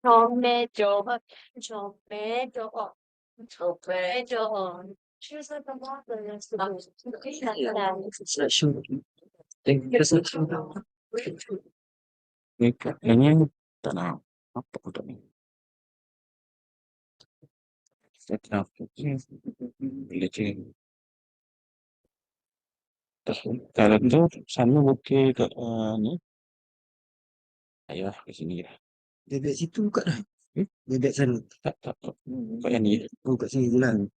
tomato, tomato, tomato. Choose the tomato. Ini kayaknya tanah apa udah nih? Setelah belajar kalau itu sana bukti ke ini, ayo ke sini ya. Bebek situ buka dah. Bebek sana. Tak kayak ini. Buka sini bulan.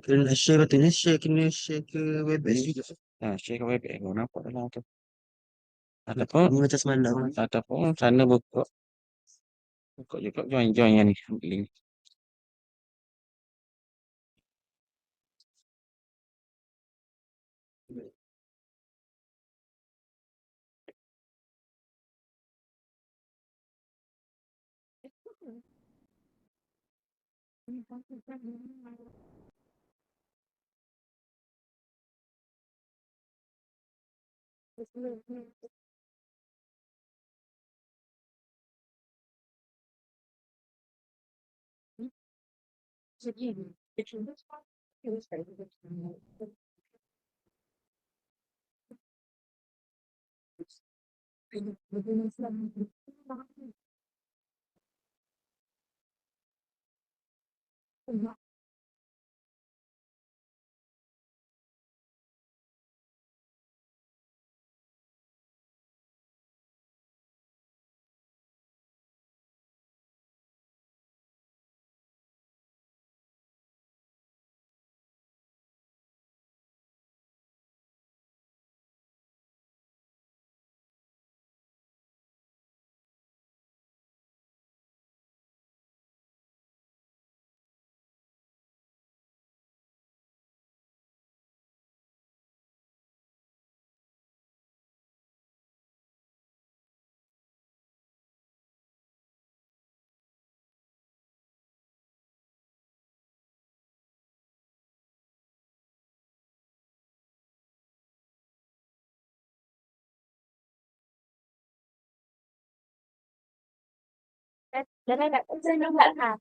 Kena share katanya kena share ke bebek juga. Nah, saya ke web mau nampak dalam tu. Ataupun Ini macam semalam. sana buka juga join yang ni link. Cho nên là cũng rất là hạt.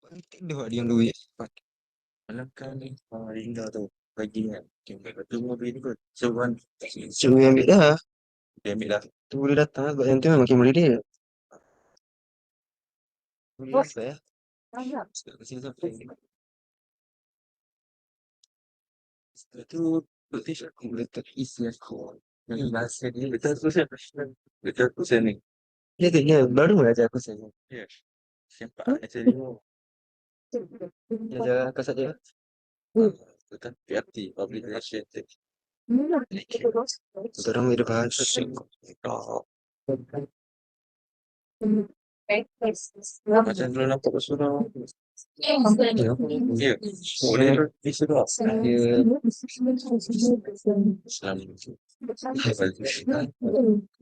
Penting dia buat diam duit. Malangkan ni hingga tu pagi kan. Kita betul mobil ni kot. So kan. Suruh dia ambil dah. Dia ambil dah. Tu boleh datang sebab yang tu memang makin boleh dia. Boleh sampai ya. Sini sampai. Setelah tu betul aku boleh tak isi aku. Yang bahasa ni betul aku saya. Betul aku saya ni. Dia kena baru ajar aku saya. Ya. Siapa aja ni. Dia ajar kasat dia. Betul. PRT. Public Relation. Kita orang boleh bahas. Oh. Macam dulu nampak bersurau. Ya. Boleh bersurau. Dia Selalu.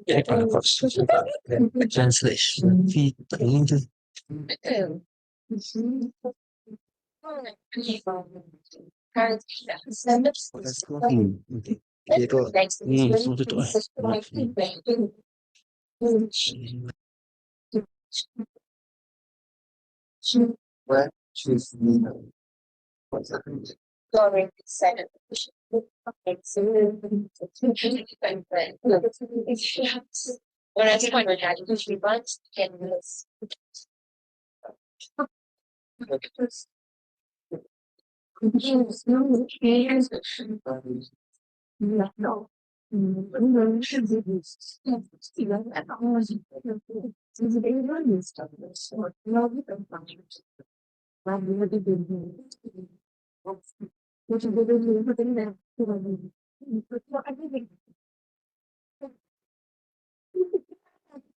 Ya, kalau kau translation fee tak ini tu. Orang sekolah ni. Dia tu. semua tutup eh. Choose me.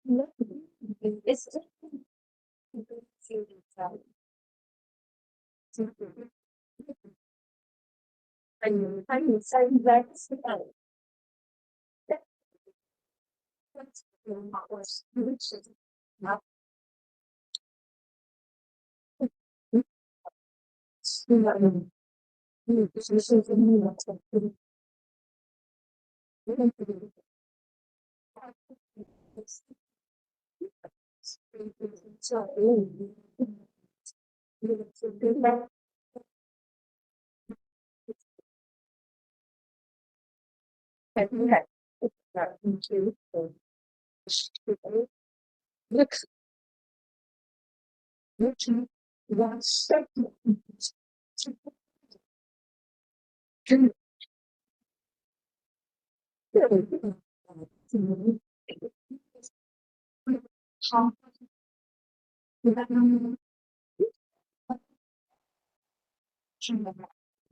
It's I'm saying that's not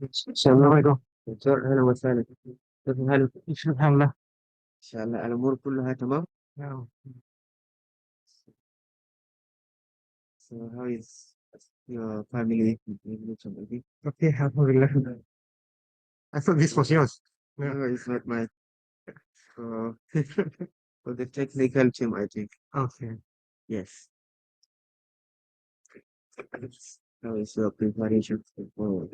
السلام عليكم. أهلا وسهلا. كيف الحال؟ الحمد لله. إن شاء الله الأمور كلها تمام. نعم. So how is your family in Mozambique? Okay, alhamdulillah. I thought this was yours. Yeah. No, it's not mine. So for the technical team, I think. Okay. Yes. How is your preparation for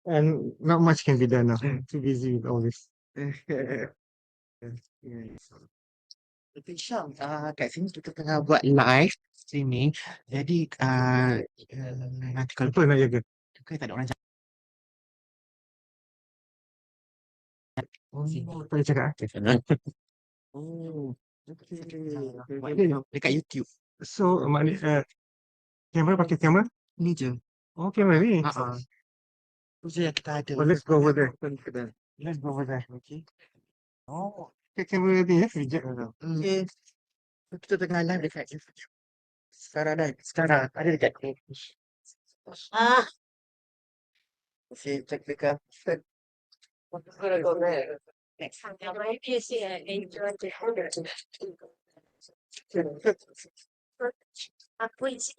And not much can be done now. Too busy with all this. Yes. Tapi Syam, kat sini kita tengah buat live streaming. Jadi, nanti kalau apa nak jaga? Tak ada orang jaga. Oh, tak boleh cakap. Oh, Buat dia dekat YouTube. So, maknanya, kamera pakai kamera? ni je. Oh, kamera ni. Tu je yang kita ada. Oh, let's go over there. Kedai. Let's go over there. Okay. Oh, kamera ni ya, reject. Okay. Kita tengah live dekat YouTube. Sekarang ada dekat okay, technical. I'm gonna go there. Next time, I might be enjoy the hundred. Please,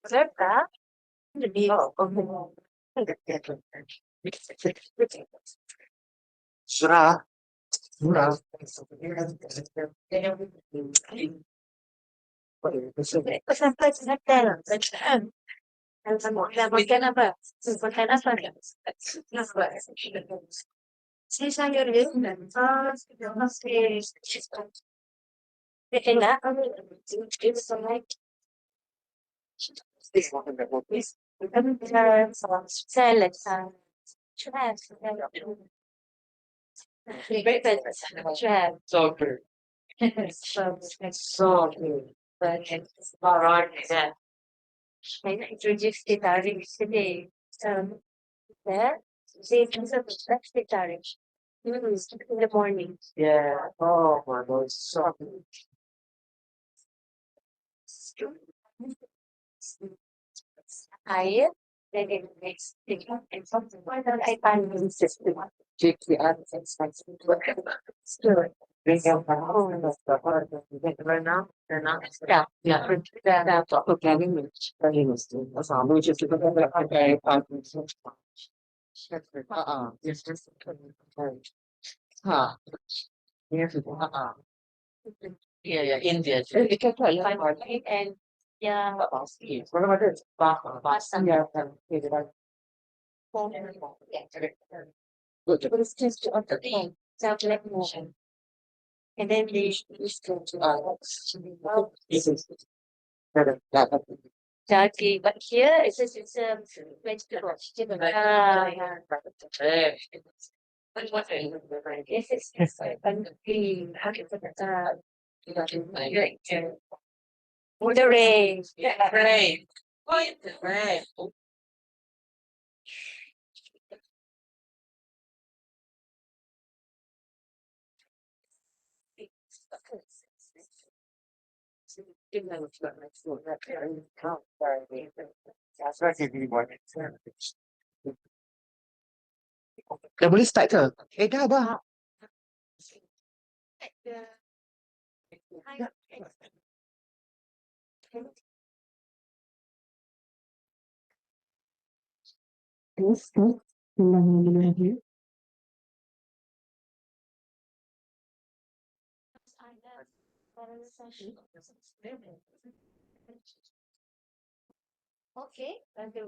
that? The deal. Surah. Surah. So good. So good. But it's all right. I introduced the tariffs today. There, they can subtract the tariffs. In the morning. Yeah. Oh my God. So good. I then it makes the and something like that I find the system. Check the other things like still bring up the whole of the heart of the right now. They're not. Yeah. Yeah. That's all. Okay. That's all. We just okay. Yes. Yes. Yeah, yeah, India. It can tell you and yeah, what about this? Yeah, good. But it's just on the thing, self motion. And then they used to Turkey, but here it's a vegetable. Yes, it's green. How do you put that? The rain. Yeah, rain. The rain. That's right. Dah boleh start ke? Dah bah. Okay, Good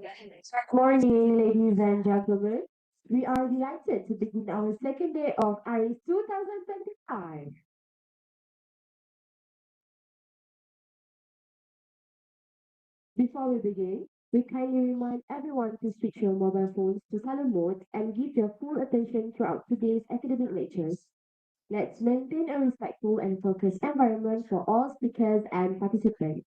morning, ladies and gentlemen. We are delighted to begin our second day of AReIS 2025. Before we begin, we kindly remind everyone to switch your mobile phones to silent mode and give your full attention throughout today's academic lectures. Let's maintain a respectful and focused environment for all speakers and participants.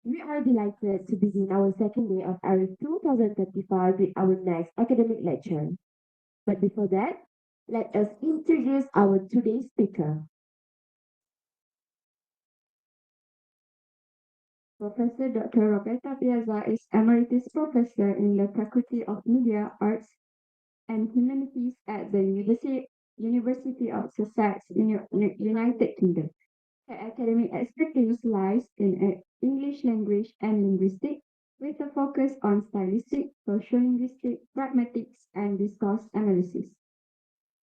We are delighted to begin our second day of AReIS 2025 with our next academic lecture. But before that, let us introduce our today's speaker. Professor Dr. Roberta Piazza is Emeritus Professor in the Faculty of Media, Arts and Humanities at the University of Sussex in United Kingdom. Her academic expertise lies in English language and linguistics, with a focus on stylistic, sociolinguistic, pragmatics, and discourse analysis.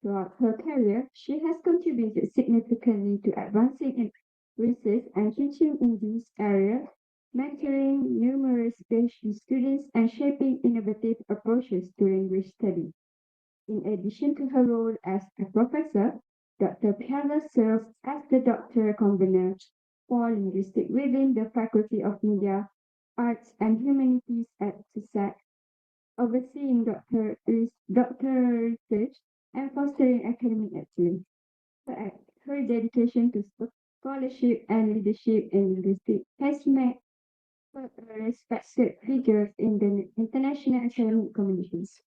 Throughout her career, she has contributed significantly to advancing in research and teaching in this area, mentoring numerous PhD students and shaping innovative approaches to language study. In addition to her role as a professor, Dr. Piazza serves as the doctoral convener for linguistics within the Faculty of Media, Arts and Humanities at Sussex, overseeing doctoral research and fostering academic excellence. Her dedication to scholarship and leadership in linguistics has made her a respected figure in the international academic communities.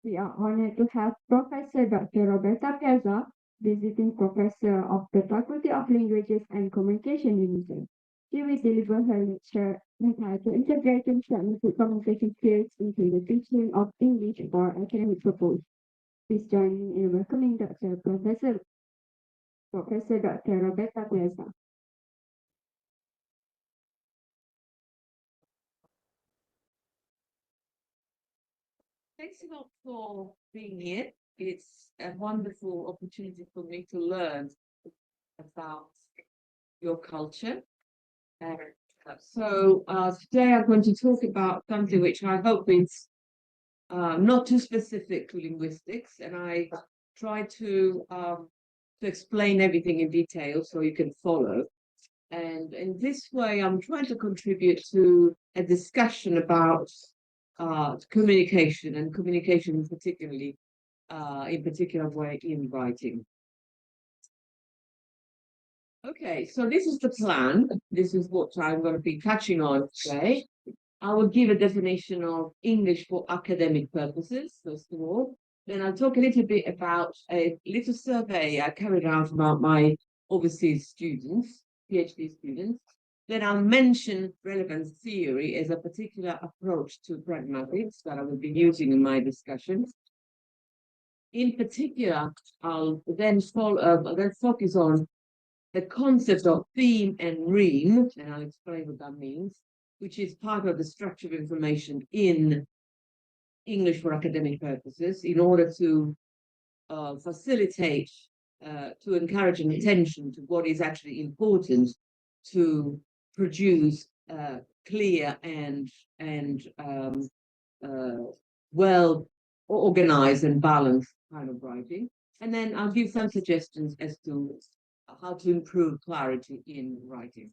We are honored to have Professor Dr. Roberta Piazza, visiting professor of the Faculty of Languages and Communication, UniSZA. She will deliver her lecture entitled Integrating Pragmatic Communication Skills into the Teaching of English for Academic Purposes. Please join me in welcoming Professor Dr. Roberta Piazza. Thanks a lot for being here. It's a wonderful opportunity for me to learn about your culture. Today I'm going to talk about something which I hope is not too specific to linguistics, and I try to explain everything in detail so you can follow. And in this way, I'm trying to contribute to a discussion about communication, and communication particularly in particular way in writing. Okay, so this is the plan. This is what I'm going to be touching on today. I will give a definition of English for academic purposes, first of all. Then I'll talk a little bit about a little survey I carried out about my overseas students, PhD students. Then I'll mention relevant theory as a particular approach to pragmatics that I will be using in my discussions. In particular, I'll then focus on the concept of theme and reme, and I'll explain what that means, which is part of the structure of information in English for academic purposes, in order to facilitate, to encourage an attention to what is actually important to produce clear and well organized and balanced kind of writing. And then I'll give some suggestions as to how to improve clarity in writing.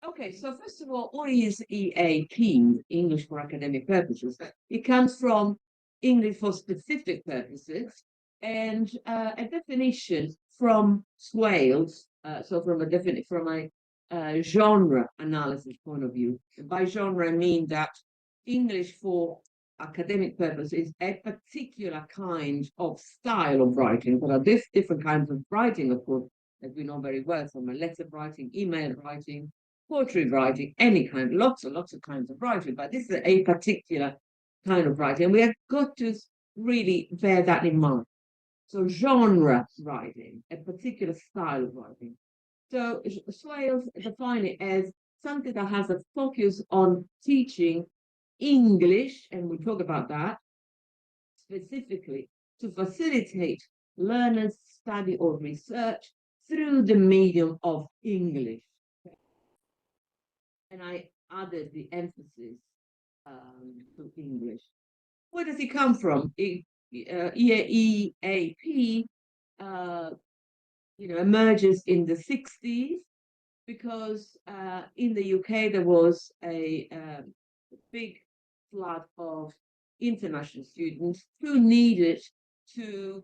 Okay, so first of all, what is EAP, English for academic purposes? It comes from English for specific purposes, and a definition from Swales, so from a genre analysis point of view. And by genre, I mean that English for academic purposes is a particular kind of style of writing. There are different kinds of writing, of course, as we know very well, from a letter writing, email writing, poetry writing, any kind, lots and lots of kinds of writing, but this is a particular kind of writing. We have got to really bear that in mind. So genre writing, a particular style of writing. So Swales define it as something that has a focus on teaching English, and we'll talk about that specifically, to facilitate learners' study or research through the medium of English. And I added the emphasis to English. Where does it come from? EAP emerges in the 60s because in the UK there was a big flood of international students who needed to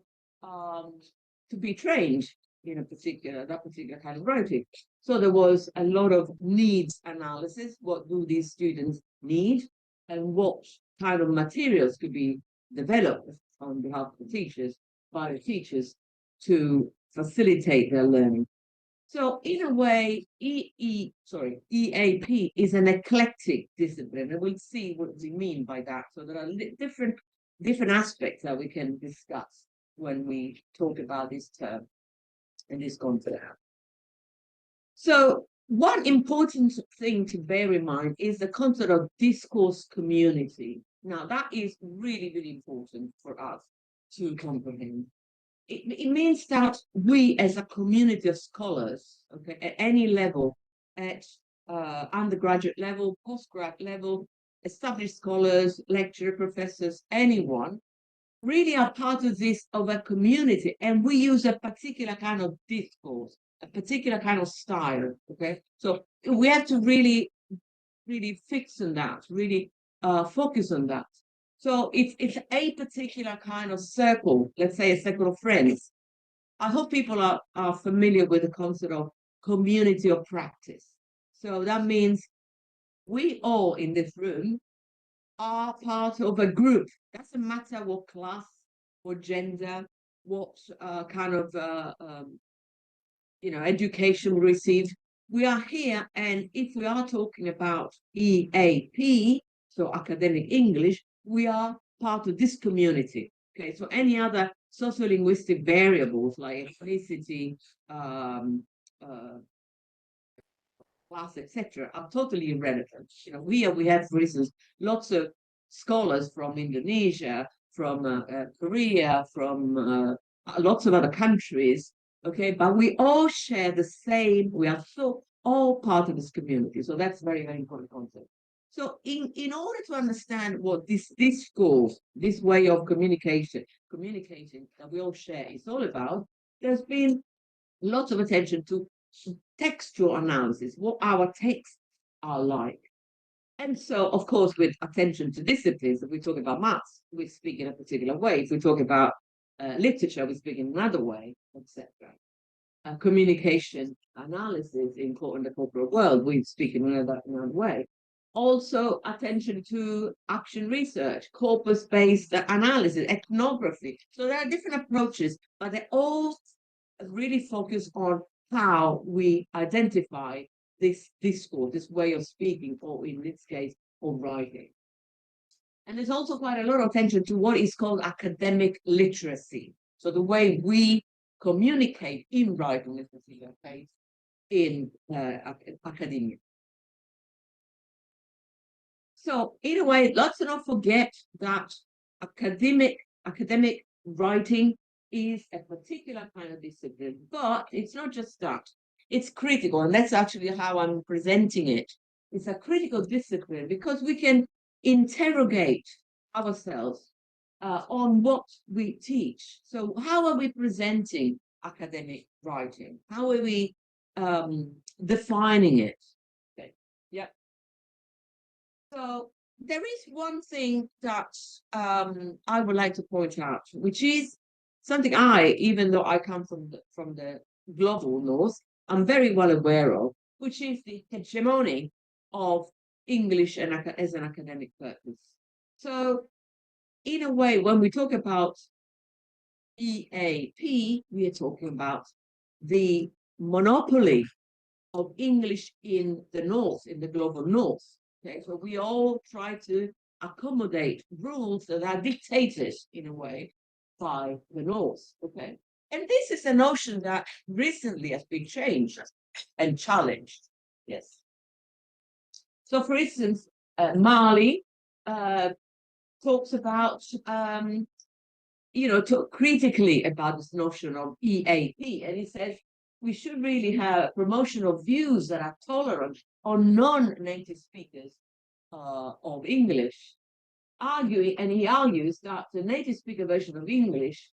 be trained in that particular kind of writing. So there was a lot of needs analysis. What do these students need, and what kind of materials could be developed on behalf of the teachers, by the teachers, to facilitate their learning. So in a way, EAP is an eclectic discipline, and we'll see what we mean by that. So there are different aspects that we can discuss when we talk about this term and this concept. So one important thing to bear in mind is the concept of discourse community. Now, that is really, really important for us to comprehend. It means that we as a community of scholars, okay, at any level, at undergraduate level, postgrad level, established scholars, lecturer, professors, anyone, really are part of a community, and we use a particular kind of discourse, a particular kind of style, okay? So we have to really fix on that, really focus on that. So it's a particular kind of circle, let's say a circle of friends. I hope people are familiar with the concept of community of practice. So that means we all in this room are part of a group. Doesn't matter what class, what gender, what kind of education we received. We are here, and if we are talking about EAP, so academic English, we are part of this community. Okay, so any other sociolinguistic variables like ethnicity, class, etc., are totally irrelevant. We have, for instance, lots of scholars from Indonesia, from Korea, from lots of other countries. Okay, but we all share the same. We are so all part of this community. So that's very, very important concept. So in order to understand what this discourse, this way of communicating that we all share is all about, there's been lots of attention to textual analysis, what our texts are like. And so, of course, with attention to disciplines, if we talk about maths, we speak in a particular way. If we talk about literature, we speak in another way, etc. Communication analysis in the corporate world, we speak in another way. Also, attention to action research, corpus-based analysis, ethnography. So there are different approaches, but they all really focus on how we identify this discourse, this way of speaking, or in this case, of writing. And there's also quite a lot of attention to what is called academic literacy. So the way we communicate in writing, in this particular case, in academia. So in a way, let's not forget that academic writing is a particular kind of discipline, but it's not just that. It's critical, and that's actually how I'm presenting it. It's a critical discipline because we can interrogate ourselves on what we teach. So how are we presenting academic writing? How are we defining it? Okay. Yeah. So there is one thing that I would like to point out, which is something even though I come from the global north, I'm very well aware of, which is the hegemony of English as an academic purpose. So in a way, when we talk about EAP, we are talking about the monopoly of English in the north, in the global north. Okay, so we all try to accommodate rules that are dictated in a way by the North. Okay. And this is a notion that recently has been changed and challenged. Yes. So, for instance, Mali talks about, talk critically about this notion of EAP, and he says we should really have promotion of views that are tolerant on non-native speakers of English, he argues that the native speaker version of English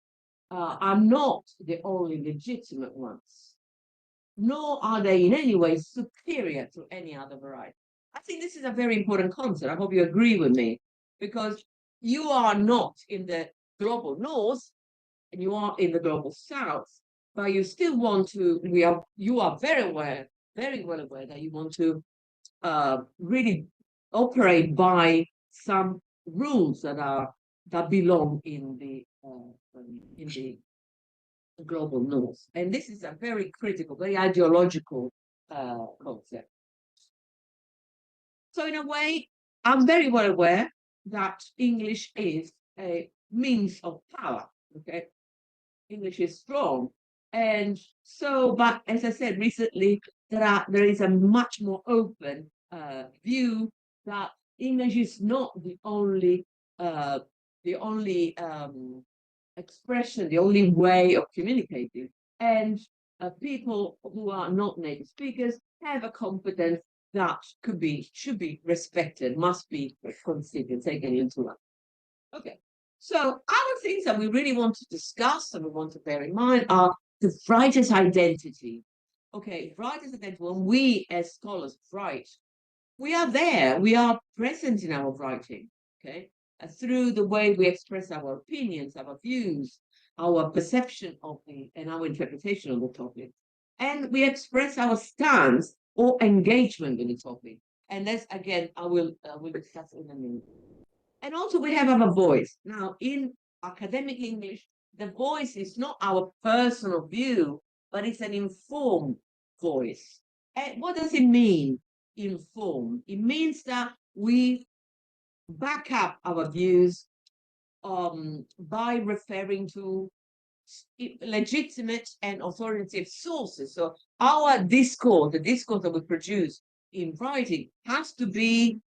are not the only legitimate ones, nor are they in any way superior to any other variety. I think this is a very important concept. I hope you agree with me, because you are not in the global North and you are in the global South, but you still want to, you are very well aware that you want to really operate by some rules that belong in the global North. And this is a very critical, very ideological concept. So in a way, I'm very well aware that English is a means of power. Okay, English is strong. And so, but as I said recently, there is a much more open view that English is not the only expression, the only way of communicating. And people who are not native speakers have a competence that should be respected, must be considered, taken into account. Okay. So other things that we really want to discuss and we want to bear in mind are the writer's identity. Okay, writer's identity, when we as scholars write, we are there, we are present in our writing, okay, through the way we express our opinions, our views, our perception of and our interpretation of the topic. And we express our stance or engagement in the topic. And that's, again, I will discuss in a minute. And also we have our voice. Now, in academic English, the voice is not our personal view, but it's an informed voice. And what does it mean, informed? It means that we back up our views by referring to legitimate and authoritative sources. So our discourse, the discourse that we produce in writing, has to be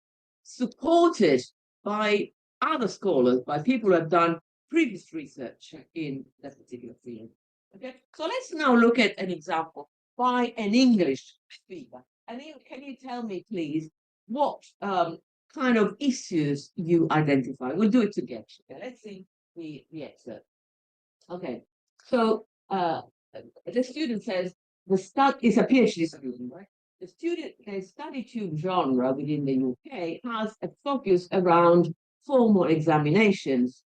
supported by other scholars, by people who have done previous research in that particular field. Okay, so let's now look at an example by an English speaker. And can you tell me, please, what kind of issues you identify? We'll do it together. Okay, let's see the excerpt. Okay, so the student says is a PhD student, right? The study tube genre within the UK has a focus around formal examinations,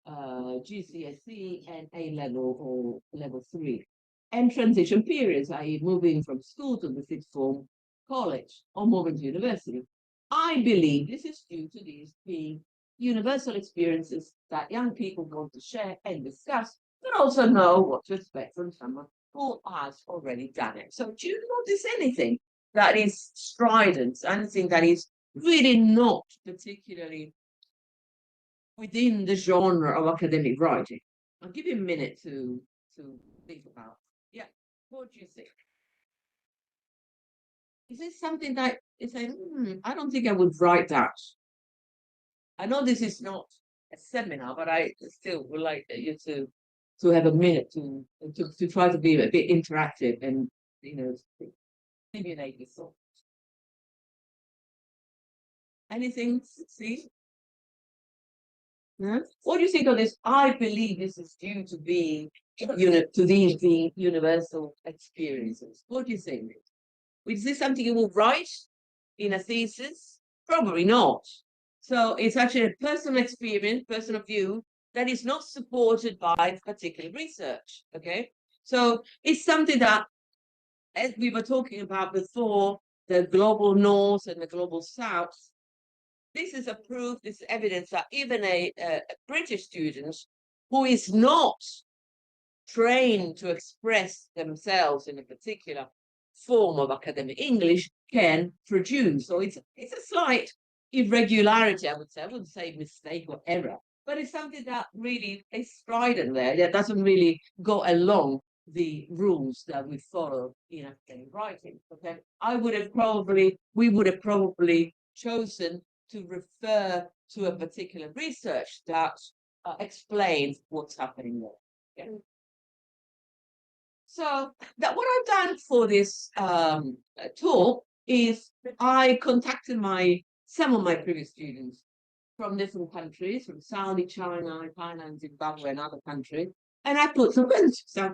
GCSE and A-level or level 3, and transition periods, i.e. moving from school to the sixth form, college, or moving to university. I believe this is due to these being universal experiences that young people want to share and discuss, but also know what to expect from someone who has already done it. So do you notice anything that is strident, anything that is really not particularly within the genre of academic writing? I'll give you a minute to think about. Yeah, what do you think? Is this something that is saying, I don't think I would write that? I know this is not a seminar, but I still would like you to have a minute to try to be a bit interactive and, stimulate your thought. Anything, see? No? What do you think of this? I believe this is due to these being universal experiences. What do you think? Is this something you will write in a thesis? Probably not. So it's actually a personal experience, personal view that is not supported by particular research. Okay, so it's something that, as we were talking about before, the global North and the global South, this is a proof, this is evidence that even a British student who is not trained to express themselves in a particular form of academic English can produce. So it's a slight irregularity, I would say. I wouldn't say mistake or error, but it's something that really is strident there, that doesn't really go along the rules that we follow in academic writing. Okay, we would have probably chosen to refer to a particular research that explains what's happening there. Okay? So that what I've done for this talk is I contacted some of my previous students from different countries, from Saudi, China, Thailand, Zimbabwe, and other countries. And I put some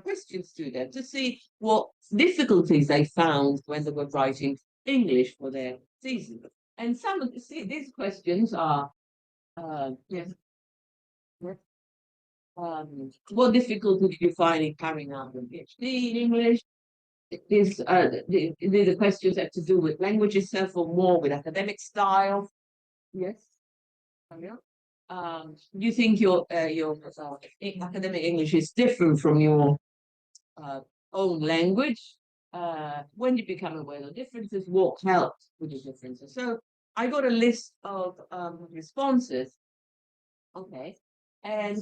questions to them to see what difficulties they found when they were writing English for their thesis. And some of these questions are, yes. What difficulty did you find in carrying out your PhD in English? The questions have to do with language itself or more with academic style. Yes. You think your academic English is different from your own language? When you become aware of differences, what helped with the differences? So I got a list of responses. Okay, and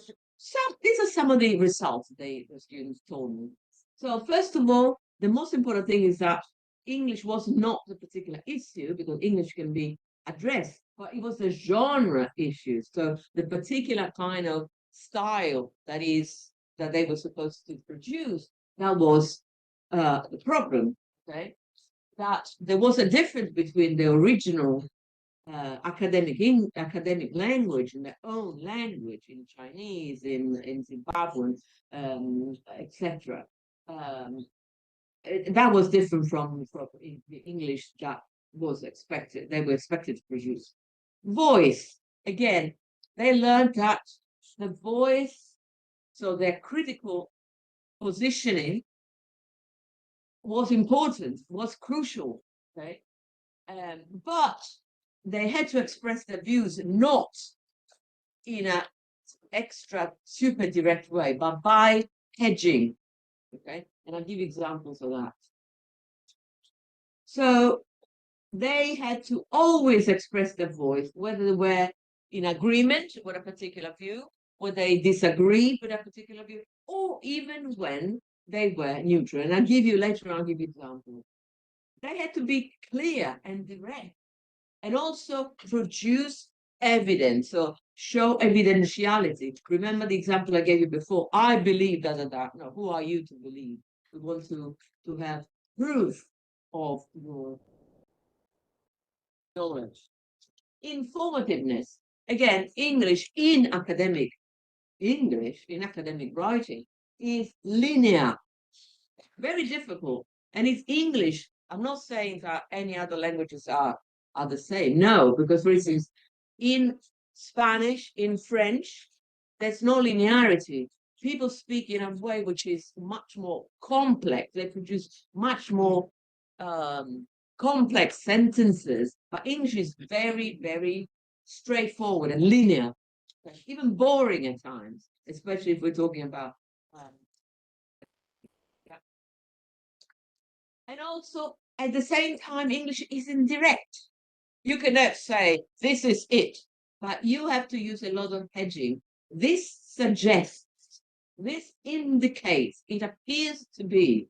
these are some of the results the students told me. So first of all, the most important thing is that English was not the particular issue, because English can be addressed, but it was a genre issue. So the particular kind of style that they were supposed to produce, that was the problem. Okay, that there was a difference between the original academic language and their own language in Chinese, in Zimbabwean, etc. That was different from the English that was expected. They were expected to produce. Voice, again, they learned that the voice, so their critical positioning, was important, was crucial. Okay, but they had to express their views not in an extra super direct way, but by hedging. Okay, and I'll give examples of that. So they had to always express their voice, whether they were in agreement with a particular view, whether they disagreed with a particular view, or even when they were neutral. And I'll give you examples. They had to be clear and direct, and also produce evidence, so show evidentiality. Remember the example I gave you before. I believe that. No, who are you to believe? We want to have proof of your knowledge. Informativeness. Again, English in academic writing is linear, very difficult. And it's English. I'm not saying that any other languages are the same. No, because for instance, in Spanish, in French, there's no linearity. People speak in a way which is much more complex. They produce much more complex sentences. But English is very, very straightforward and linear, even boring at times, especially if we're talking about and also, at the same time, English is indirect. You cannot say, this is it, but you have to use a lot of hedging. This suggests, this indicates, it appears to be.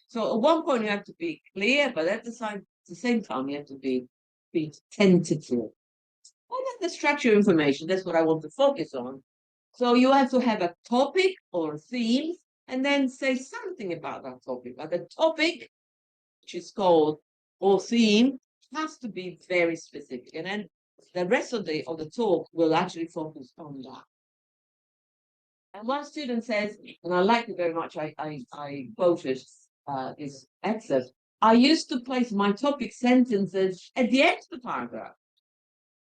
So at one point you have to be clear, but at the same time you have to be tentative. And then the structure information, that's what I want to focus on. So you have to have a topic or a theme, and then say something about that topic. But the topic, which is called, or theme, has to be very specific. And then the rest of the talk will actually focus on that. And one student says, and I like it very much, I quoted this excerpt, I used to place my topic sentences at the end of the paragraph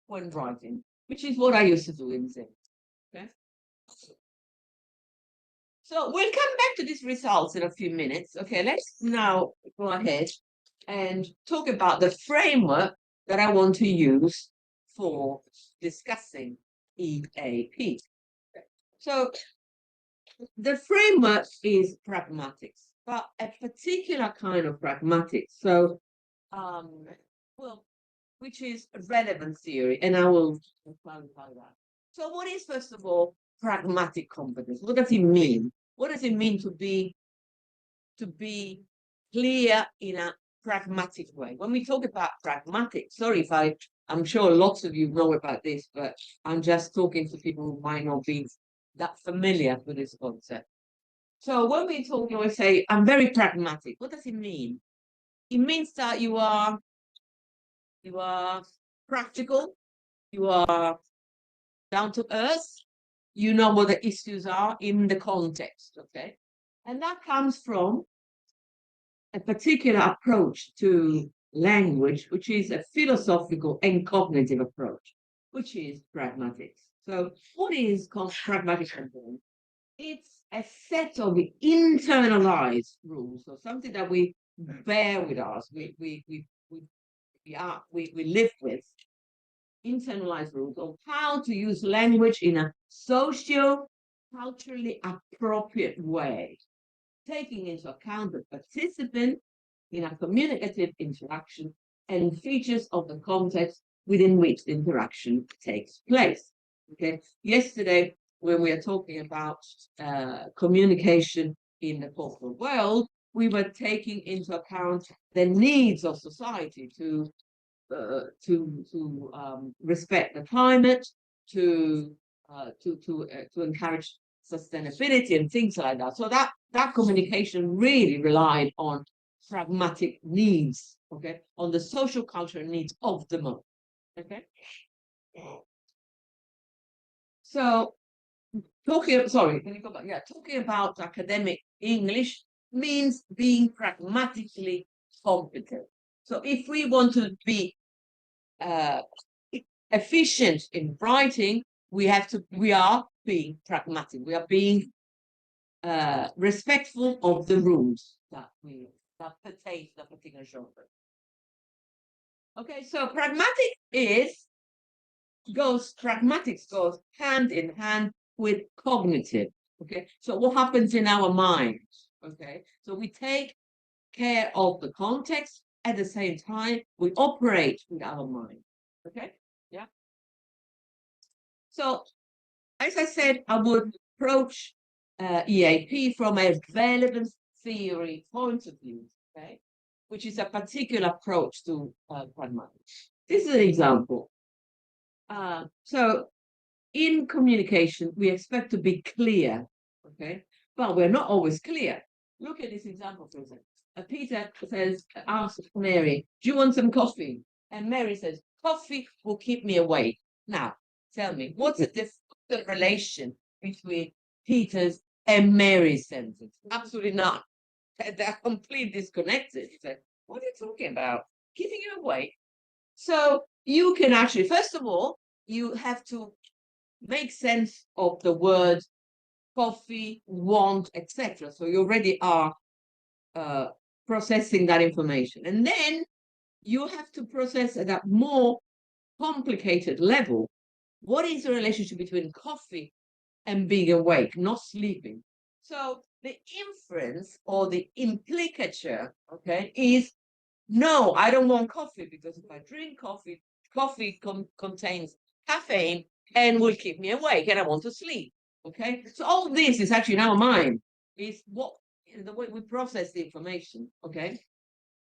when writing, which is what I used to do in Zim. Okay? So we'll come back to these results in a few minutes. Okay, let's now go ahead and talk about the framework that I want to use for discussing EAP. So the framework is pragmatics, but a particular kind of pragmatics. So, well, which is relevant theory, and I will clarify that. So what is, first of all, pragmatic competence? What does it mean? What does it mean to be clear in a pragmatic way? When we talk about pragmatic, sorry if I'm sure lots of you know about this, but I'm just talking to people who might not be that familiar with this concept. So when we talk, we say, I'm very pragmatic. What does it mean? It means that you are practical, you are down to earth, you know what the issues are in the context, okay? And that comes from a particular approach to language, which is a philosophical and cognitive approach, which is pragmatics. So what is pragmatic competence? It's a set of internalized rules, so something that we bear with us, we live with, internalized rules of how to use language in a socio-culturally appropriate way, taking into account the participant in a communicative interaction and features of the context within which the interaction takes place. Okay, yesterday when we are talking about communication in the corporate world, we were taking into account the needs of society to respect the climate, to encourage sustainability and things like that. So that communication really relied on pragmatic needs, okay, on the social cultural needs of the moment. Okay. So can you go back? Yeah, talking about academic English means being pragmatically competent. So if we want to be efficient in writing, we are being pragmatic. We are being respectful of the rules that pertain to the particular genre. Okay, so pragmatics goes hand in hand with cognitive. Okay, so what happens in our minds? Okay, so we take care of the context at the same time we operate with our mind. Okay, yeah. So, as I said, I would approach EAP from a relevance theory point of view, okay, which is a particular approach to pragmatics. This is an example. So, in communication, we expect to be clear, okay, but we're not always clear. Look at this example, for example. Peter asks Mary, do you want some coffee? And Mary says, coffee will keep me awake. Now, tell me, what's the relation between Peter's and Mary's sentence? Absolutely not. They're completely disconnected. You say, what are you talking about? Keeping you awake? So you can actually, first of all, you have to make sense of the words coffee, want, etc. So you already are processing that information. And then you have to process at a more complicated level. What is the relationship between coffee and being awake, not sleeping? So the inference or the implicature, okay, is no, I don't want coffee because if I drink coffee, coffee contains caffeine and will keep me awake and I want to sleep. Okay, so all this is actually in our mind, is the way we process the information. Okay,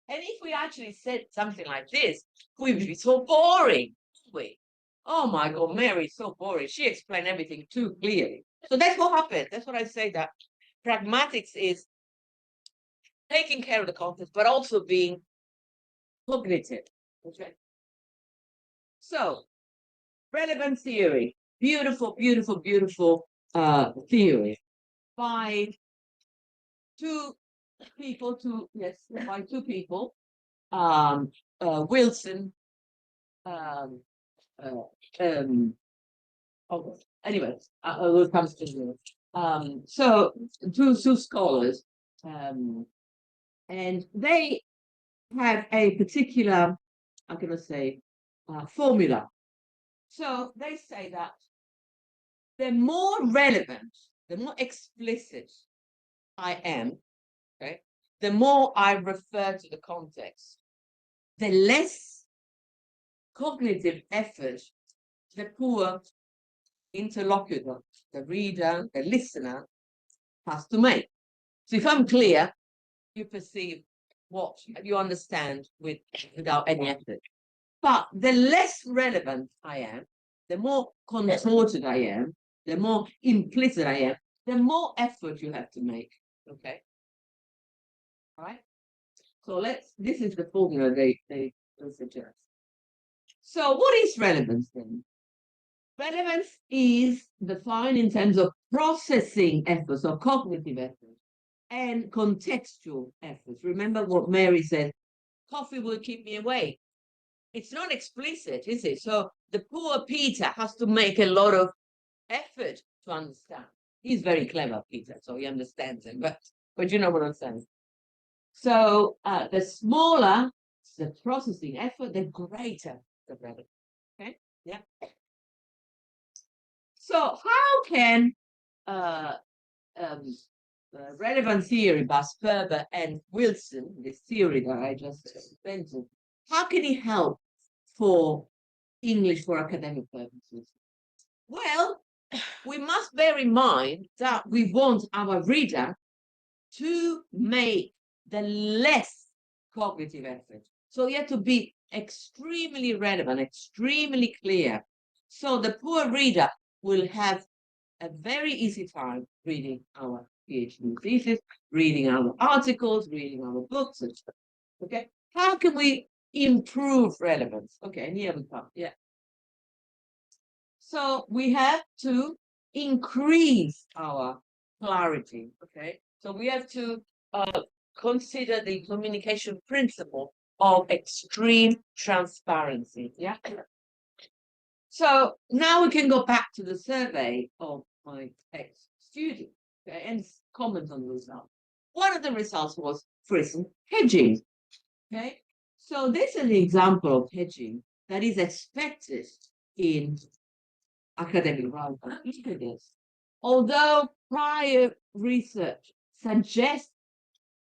and if we actually said something like this, we would be so boring, wouldn't we? Oh my God, Mary's so boring. She explained everything too clearly. So that's what happened. That's what I say, that pragmatics is taking care of the content, but also being cognitive. Okay. So, relevant theory, beautiful, beautiful, beautiful theory by two people. Wilson. Anyway, we'll come to you. So two scholars, and they have a particular, I'm going to say, formula. So they say that the more relevant, the more explicit I am, okay, the more I refer to the context, the less cognitive effort the poor interlocutor, the reader, the listener has to make. So if I'm clear, you perceive what you understand without any effort. But the less relevant I am, the more contorted I am, the more implicit I am, the more effort you have to make. Okay. All right. So this is the formula they suggest. So what is relevance then? Relevance is defined in terms of processing efforts or cognitive efforts and contextual efforts. Remember what Mary said, coffee will keep me awake. It's not explicit, is it? So the poor Peter has to make a lot of effort to understand. He's very clever, Peter, so he understands it, but you know what I'm saying. So the smaller the processing effort, the greater the relevance. Okay, yeah. So how can relevant theory by Sperber and Wilson, this theory that I just mentioned, how can it help for English for academic purposes? Well, we must bear in mind that we want our reader to make the less cognitive effort. So you have to be extremely relevant, extremely clear. So the poor reader will have a very easy time reading our PhD thesis, reading our articles, reading our books, and stuff. Okay, how can we improve relevance? Okay, and here we come. Yeah. So we have to increase our clarity. Okay, so we have to consider the communication principle of extreme transparency. Yeah. So now we can go back to the survey of my ex-student, okay, and comment on the results. One of the results was, for instance, hedging. Okay, so this is an example of hedging that is expected in academic writing. Look at this. Although prior research suggests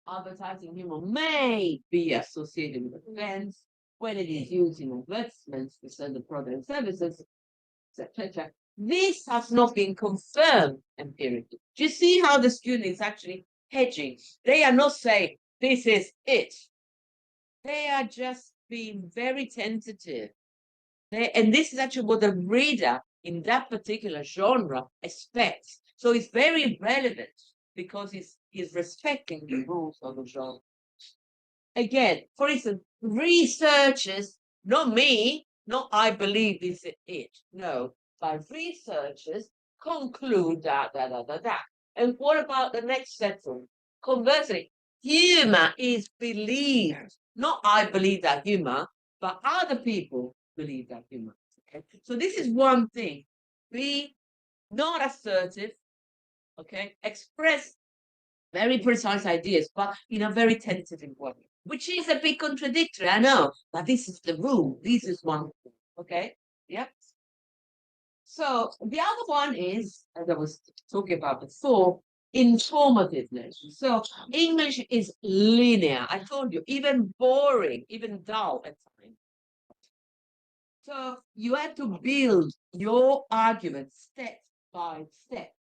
advertising humor may be associated with offense when it is used in advertisements to sell the product and services, etc. This has not been confirmed empirically. Do you see how the student is actually hedging? They are not saying this is it. They are just being very tentative. And this is actually what the reader in that particular genre expects. So it's very relevant because he's respecting the rules of the genre. Again, for instance, researchers, not me, not I believe this is it. No, but researchers conclude that. And what about the next sentence? Conversely, humor is believed. Not I believe that humor, but other people believe that humor. Okay? So this is one thing. Be not assertive, okay? Express very precise ideas, but in a very tentative way, which is a bit contradictory, I know, but this is the rule. This is one thing, okay? Yep. So the other one is, as I was talking about before, informativeness. So English is linear. I told you, even boring, even dull at times. So you have to build your argument step by step.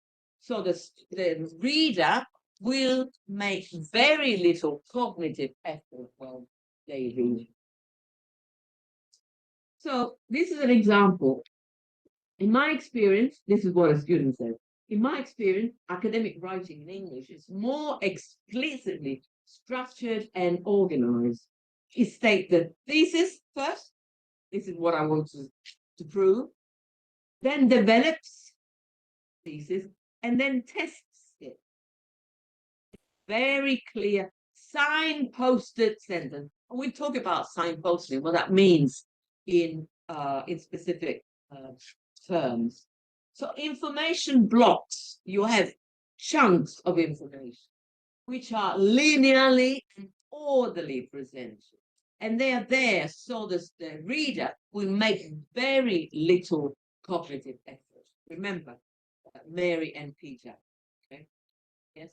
So the reader will make very little cognitive effort while they read. So this is an example. In my experience, this is what a student said. In my experience, academic writing in English is more explicitly structured and organized. It states the thesis first. This is what I want to prove. Then develops thesis and then tests it. Very clear, signposted sentence. We talk about signposting, what that means in specific terms. So information blocks, you have chunks of information which are linearly and orderly presented. And they are there so that the reader will make very little cognitive effort. Remember, Mary and Peter. Okay. Yes.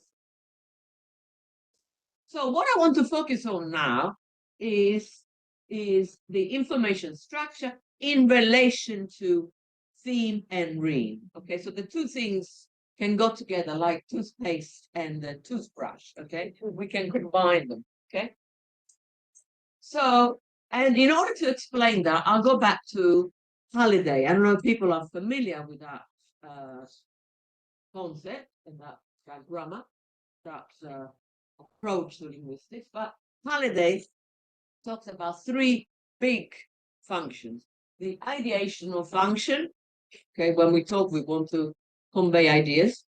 So what I want to focus on now is is the information structure in relation to theme and ream. Okay, so the two things can go together like toothpaste and the toothbrush. Okay, we can combine them. Okay, so, and in order to explain that, I'll go back to holiday. I don't know if people are familiar with that concept and that grammar, that approach to linguistics, but holiday talks about three big functions. The ideational function, okay, when we talk, we want to convey ideas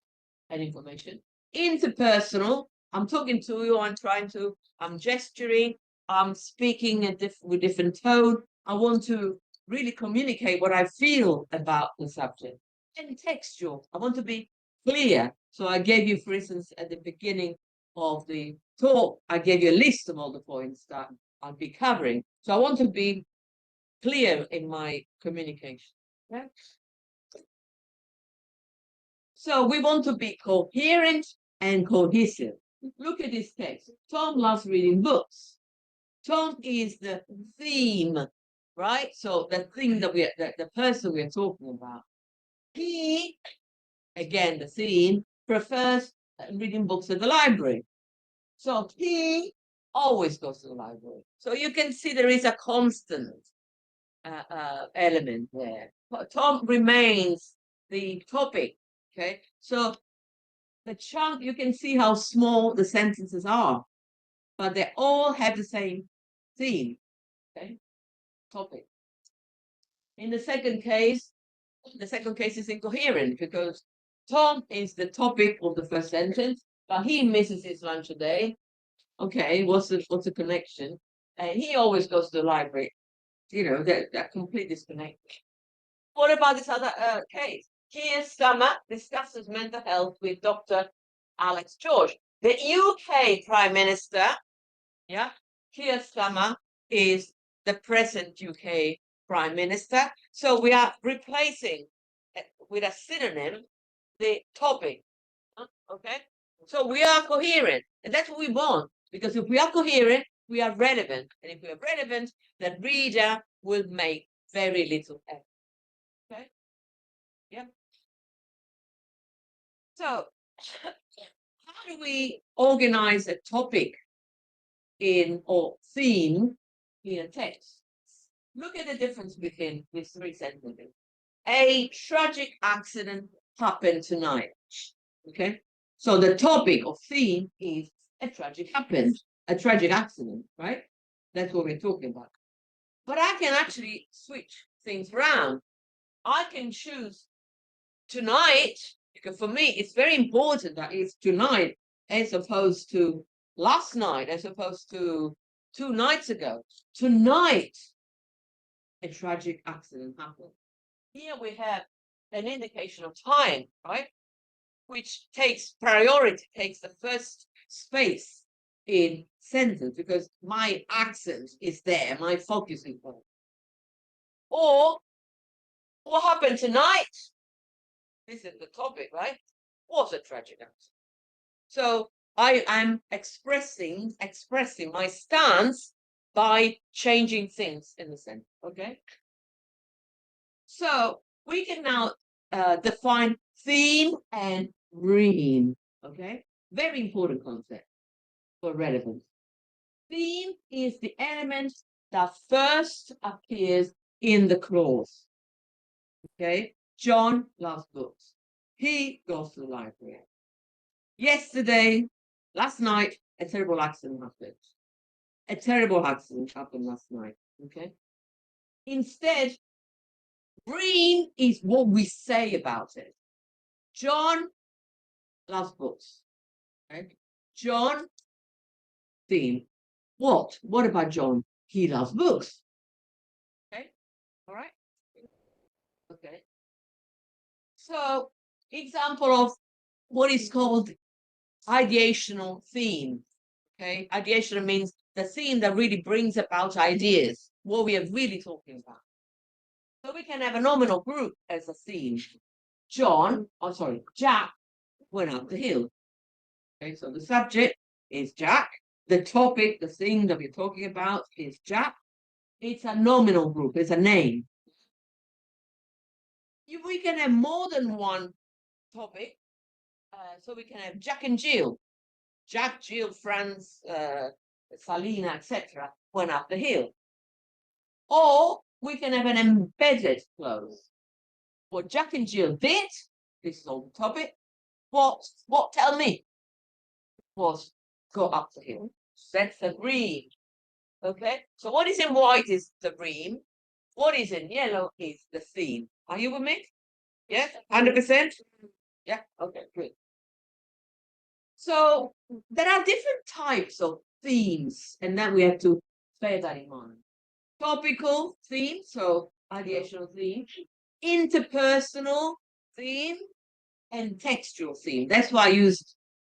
and information. Interpersonal, I'm talking to you, I'm gesturing, I'm speaking with different tone. I want to really communicate what I feel about the subject. And textual, I want to be clear. So I gave you, for instance, at the beginning of the talk, I gave you a list of all the points that I'll be covering. So I want to be clear in my communication. Okay? So we want to be coherent and cohesive. Look at this text. Tom loves reading books. Tom is the theme, right? So the thing that the person we're talking about. He, again, the theme, prefers reading books at the library. So he always goes to the library. So you can see there is a constant element there. Tom remains the topic. Okay, so the chunk, you can see how small the sentences are, but they all have the same theme. Okay, topic. In the second case is incoherent because Tom is the topic of the first sentence, but he misses his lunch a day. Okay, what's the connection? And he always goes to the library. You know, that complete disconnect. What about this other case? Keir Starmer discusses mental health with Dr. Alex George. The UK Prime Minister, yeah, Keir Starmer is the present UK Prime Minister. So we are replacing with a synonym the topic. Okay, so we are coherent, and that's what we want. Because if we are coherent, we are relevant, and if we are relevant, the reader will make very little effort. Okay. Yep. So, how do we organize a topic or theme in a text? Look at the difference between these three sentences. A tragic accident happened tonight. Okay. So the topic or theme is a tragic accident, right? That's what we're talking about. But I can actually switch things around. I can choose tonight, because for me, it's very important that it's tonight as opposed to last night, as opposed to 2 nights ago. Tonight, a tragic accident happened. Here we have an indication of time, right? Which takes priority, takes the first space in sentence because my accent is there, my focus is there. Or what happened tonight? This is the topic, right? Was a tragic accident. So I am expressing my stance by changing things in the sentence. Okay. So we can now define theme and ream. Okay, very important concept for relevance. Theme is the element that first appears in the clause. Okay, John loves books. He goes to the library. Last night, a terrible accident happened. A terrible accident happened last night. Okay. Instead, ream is what we say about it. John loves books. Right? John, theme. What? What about John? He loves books. Okay. All right. Okay. So, example of what is called ideational theme. Okay. Ideational means the theme that really brings about ideas, what we are really talking about. So we can have a nominal group as a theme. Jack went up the hill. Okay, so the subject is Jack. The topic, the thing that we're talking about is Jack. It's a nominal group, it's a name. We can have more than one topic. So we can have Jack and Jill. Jack, Jill, Franz, Salina, etc. went up the hill. Or we can have an embedded clause. What Jack and Jill did, this is on the topic, what tell me, was go up the hill. That's the ream. Okay, so what is in white is the ream. What is in yellow is the theme. Are you with me? Yeah, 100%? Yeah, okay, good. So there are different types of themes, and then we have to bear that in mind. Topical theme, so ideational theme, interpersonal theme, and textual theme. That's why I used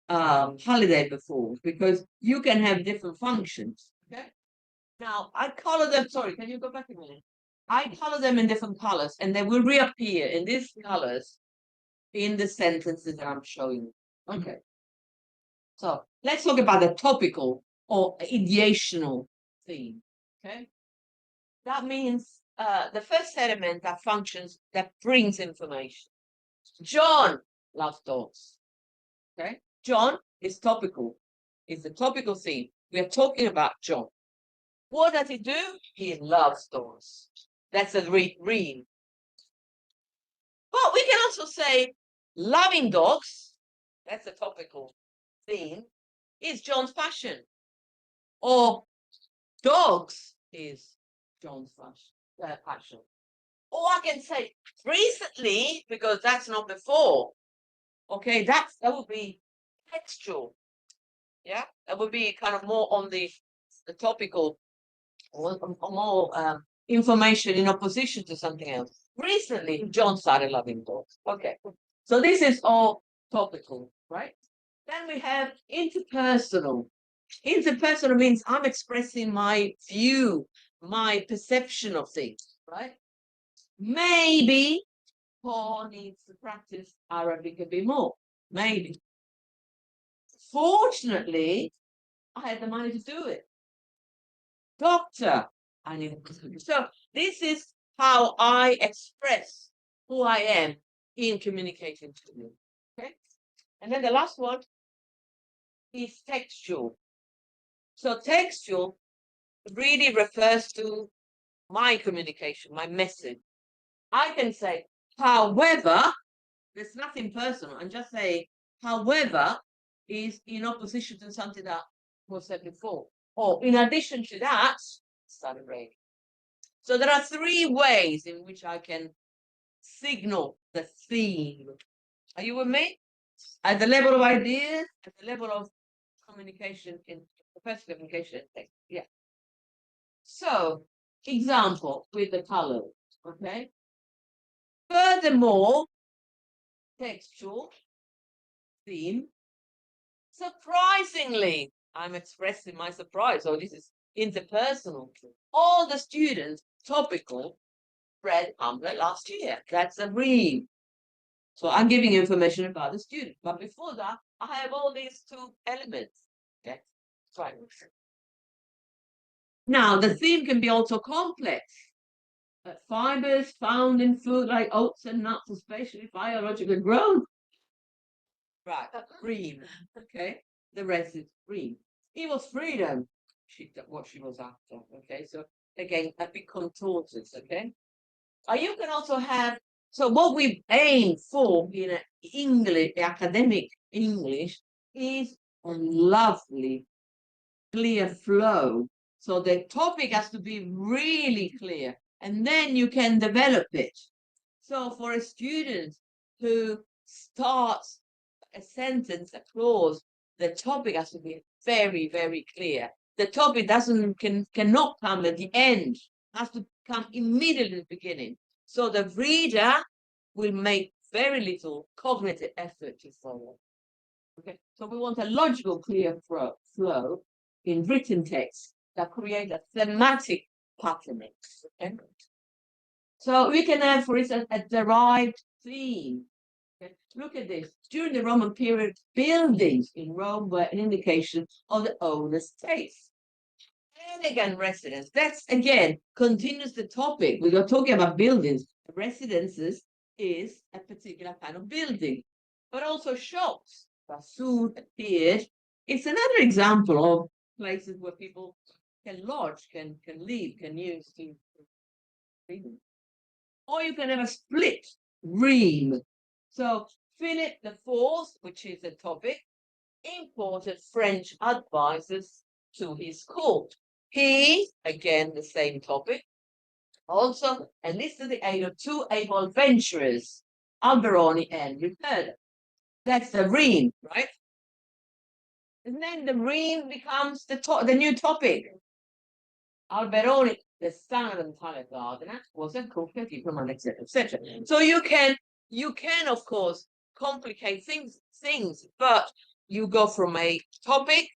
holiday before, because you can have different functions. Okay. Now I color them. Sorry, can you go back a minute? I color them in different colors, and they will reappear in these colors in the sentences that I'm showing you. Okay. So let's talk about the topical or ideational theme. Okay. That means the first element that functions, that brings information. John loves dogs. Okay. John is topical. It's a topical theme. We are talking about John. What does he do? He loves dogs. That's a ream. But we can also say loving dogs, that's a topical theme, is John's passion. Or dogs is John's passion. Or I can say recently, because that's not before. Okay, that would be textual. Yeah, that would be kind of more on the topical, or more information in opposition to something else. Recently, John started loving dogs. Okay, so this is all topical, right? Then we have interpersonal. Interpersonal means I'm expressing my view, my perception of things, right? Maybe Paul needs to practice Arabic a bit more. Maybe. Fortunately, I had the money to do it. Doctor, I need to do it. So this is how I express who I am in communicating to you. Okay. And then the last one is textual. So textual really refers to my communication, my message. I can say, however, there's nothing personal, and just say, however, is in opposition to something that was said before. Or in addition to that, started raining. So there are three ways in which I can signal the theme. Are you with me? At the level of ideas, at the level of communication, in professional communication. Yeah. So, example with the colors, okay? Furthermore, textual theme. Surprisingly, I'm expressing my surprise. So this is interpersonal. All the students, topical, read Hamlet last year. That's a read. So I'm giving information about the student. But before that, I have all these two elements. Okay, fine. Now, the theme can be also complex. Fibers found in food like oats and nuts, especially biologically grown. Right, ream. Okay, the rest is ream. It was freedom. What she was after. Okay, so again, a bit contorted. Okay, you can also have. So what we aim for in English, academic English, is a lovely, clear flow. So the topic has to be really clear, and then you can develop it. So for a student who starts a sentence, a clause, the topic has to be very, very clear. The topic cannot come at the end, has to come immediately at the beginning. So the reader will make very little cognitive effort to follow. Okay, so we want a logical, clear flow in written text that create a thematic pattern. Okay? So we can have, for instance, a derived theme. Okay? Look at this. During the Roman period, buildings in Rome were an indication of the owner's taste. Elegant residence. That's again continues the topic. We were talking about buildings. Residences is a particular kind of building, but also shops. Bassoon appeared. It's another example of places where people can lodge, can live, can use to. Or you can have a split ream. So Philip IV, which is a topic, imported French advisors to his court. He, again, the same topic, also enlisted the aid of two able adventurers, Alberoni and Ripperda. That's the ream, right? And then the ream becomes the new topic. Alberoni, the son of the Italian gardener, was a cook, a diplomat, etc., etc. So you can, of course, complicate things, but you go from a topic,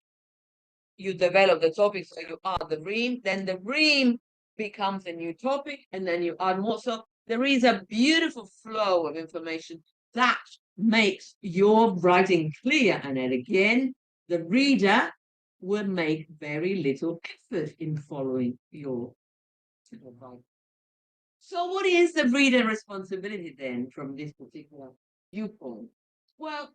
you develop the topic, so you add the ream, then the ream becomes a new topic, and then you add more. So there is a beautiful flow of information that makes your writing clear. And then again, the reader will make very little effort in following your writing. So what is the reader responsibility then from this particular viewpoint? Well,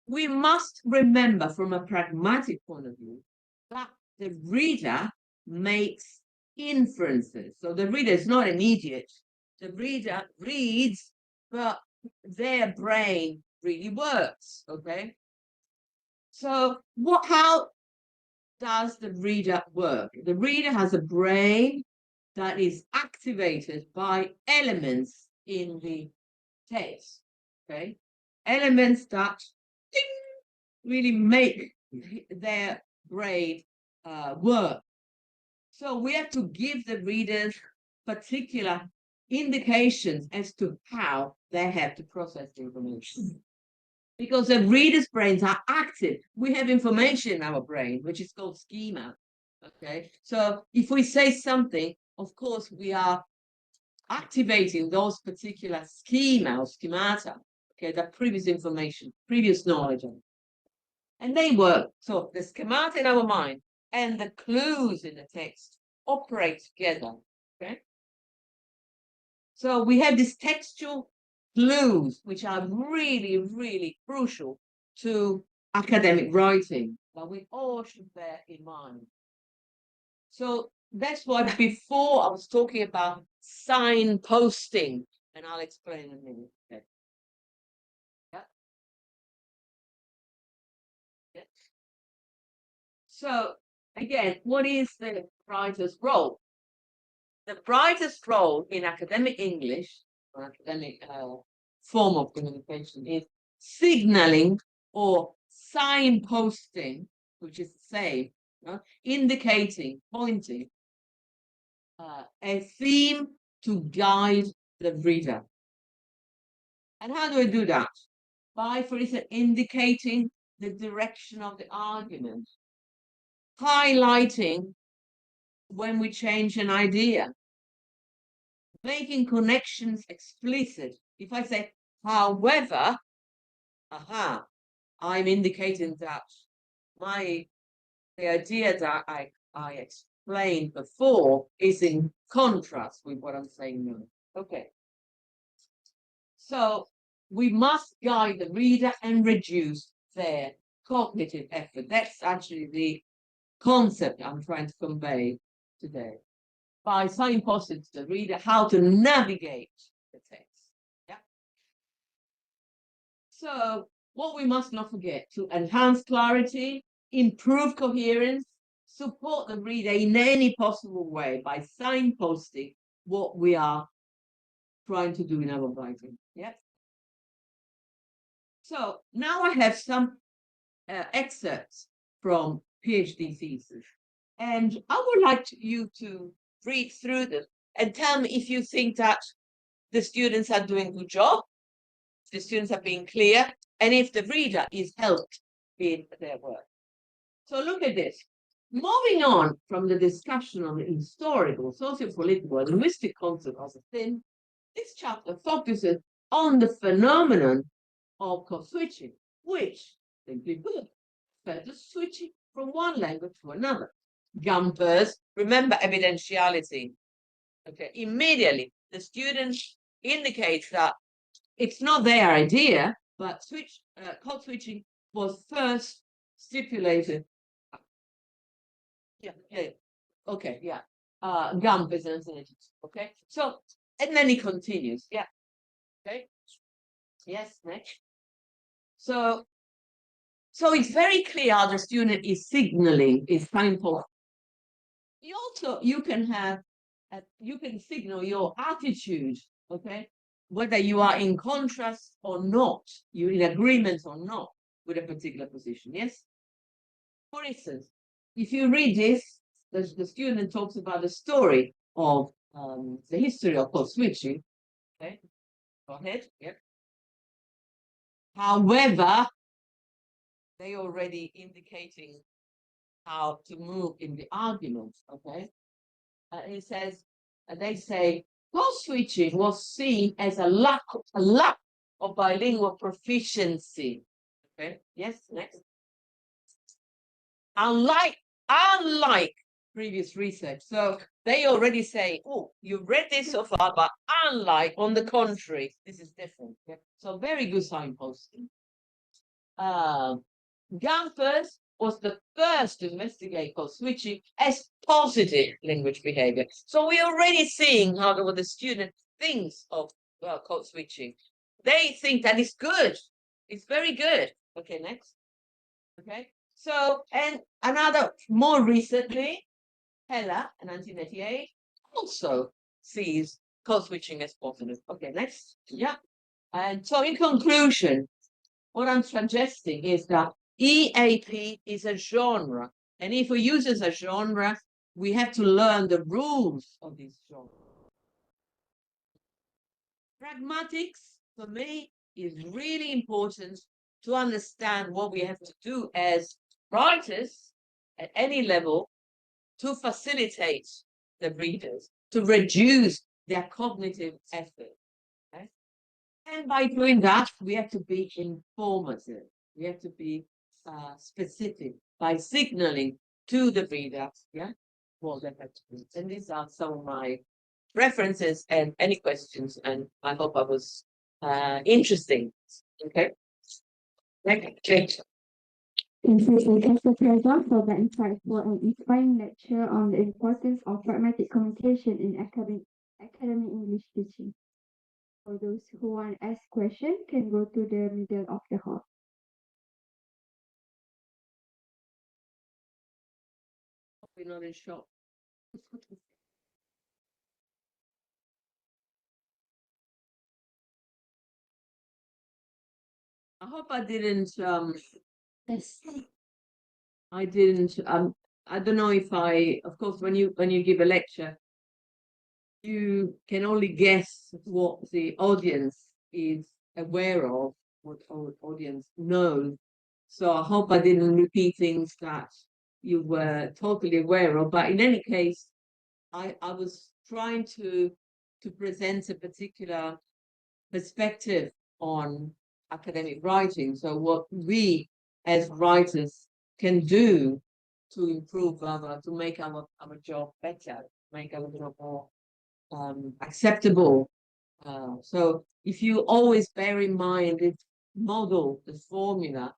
we must remember from a pragmatic point of view that the reader makes inferences. So the reader is not an idiot. The reader reads, but their brain really works, okay? So how does the reader work? The reader has a brain that is activated by elements in the text, okay? Elements that really make their brain work. So we have to give the readers particular indications as to how they have to process the information. Because the readers' brains are active. We have information in our brain, which is called schema. Okay, so if we say something, of course, we are activating those particular schema or schemata, okay, the previous information, previous knowledge. And they work. So the schemata in our mind and the clues in the text operate together. Okay. So we have these textual clues, which are really, really crucial to academic writing, that we all should bear in mind. So that's why before I was talking about signposting, and I'll explain in a minute. Okay. Yeah. Yeah. So again, what is the writer's role? The writer's role in academic English, or academic form of communication, is signaling or signposting, which is the same, indicating, pointing a theme to guide the reader. And how do I do that? By, for instance, indicating the direction of the argument, highlighting when we change an idea, making connections explicit. If I say, however, I'm indicating that the idea that I explained before is in contrast with what I'm saying now. Okay. So we must guide the reader and reduce their cognitive effort. That's actually the concept I'm trying to convey today, by signposting to the reader how to navigate the text. Yeah. So what we must not forget, to enhance clarity, improve coherence, support the reader in any possible way by signposting what we are trying to do in our writing. Yes. So now I have some excerpts from PhD thesis, and I would like you to read through them and tell me if you think that the students are doing a good job, the students are being clear, and if the reader is helped in their work. So look at this. Moving on from the discussion on the historical, socio-political, and linguistic concept of the thing, this chapter focuses on the phenomenon of code switching, which, simply put, refers to switching from one language to another. Gumpers. Remember evidentiality. Okay, immediately the student indicates that it's not their idea, but code switching was first stipulated. Yeah. Okay, yeah. Gump is an alternative. Okay, so and then he continues. Yeah. Okay. Yes, next. So it's very clear how the student is signaling, is signpost. You can have, you can signal your attitude, okay? Whether you are in contrast or not, you're in agreement or not with a particular position, yes? For instance, if you read this, the student talks about the story of the history of code switching, okay? Go ahead, yep. However, they already indicating how to move in the argument, okay? He says, they say, code switching was seen as a lack of bilingual proficiency. Okay, yes, next. Unlike previous research, so they already say, oh, you've read this so far, but unlike, on the contrary, this is different. Okay? So very good signposting. Gumpers was the first to investigate code switching as positive language behavior. So we're already seeing how what the student thinks of code switching. They think that it's good. It's very good. Okay, next. Okay. So, and another more recently, Hella in 1988 also sees code switching as positive. Okay, next. Yeah. And so in conclusion, what I'm suggesting is that EAP is a genre. And if we use it as a genre, we have to learn the rules of this genre. Pragmatics, for me, is really important to understand what we have to do as writers at any level to facilitate the readers, to reduce their cognitive effort. Okay? And by doing that, we have to be informative. We have to be specific by signaling to the reader, yeah, what they have to do. And these are some of my references and any questions. And I hope I was interesting. Okay. Thank you. Thank you, Professor Teresa, for the insightful and inspiring lecture on the importance of pragmatic communication in academic English teaching. For those who want to ask questions, can go to the middle of the hall. We're not in shock. I hope I didn't Yes. I didn't I don't know if of course when you give a lecture you can only guess what the audience is aware of, what audience knows. So I hope I didn't repeat things that you were totally aware of. But in any case, I was trying to present a particular perspective on academic writing. So what we as writers can do to improve to make our job better, make our job more acceptable. So if you always bear in mind this model, the formula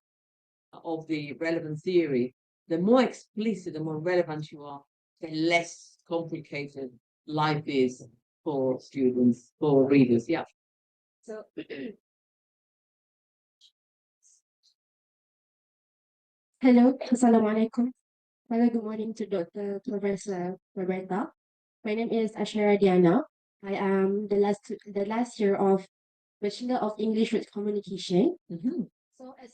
of the relevant theory, the more explicit, the more relevant you are, the less complicated life is for students, for readers. Yeah. So hello, Assalamualaikum. Hello, good morning to Dr. Professor Roberta. My name is Ashara Diana. I am the last year of Bachelor of English with Communication. So as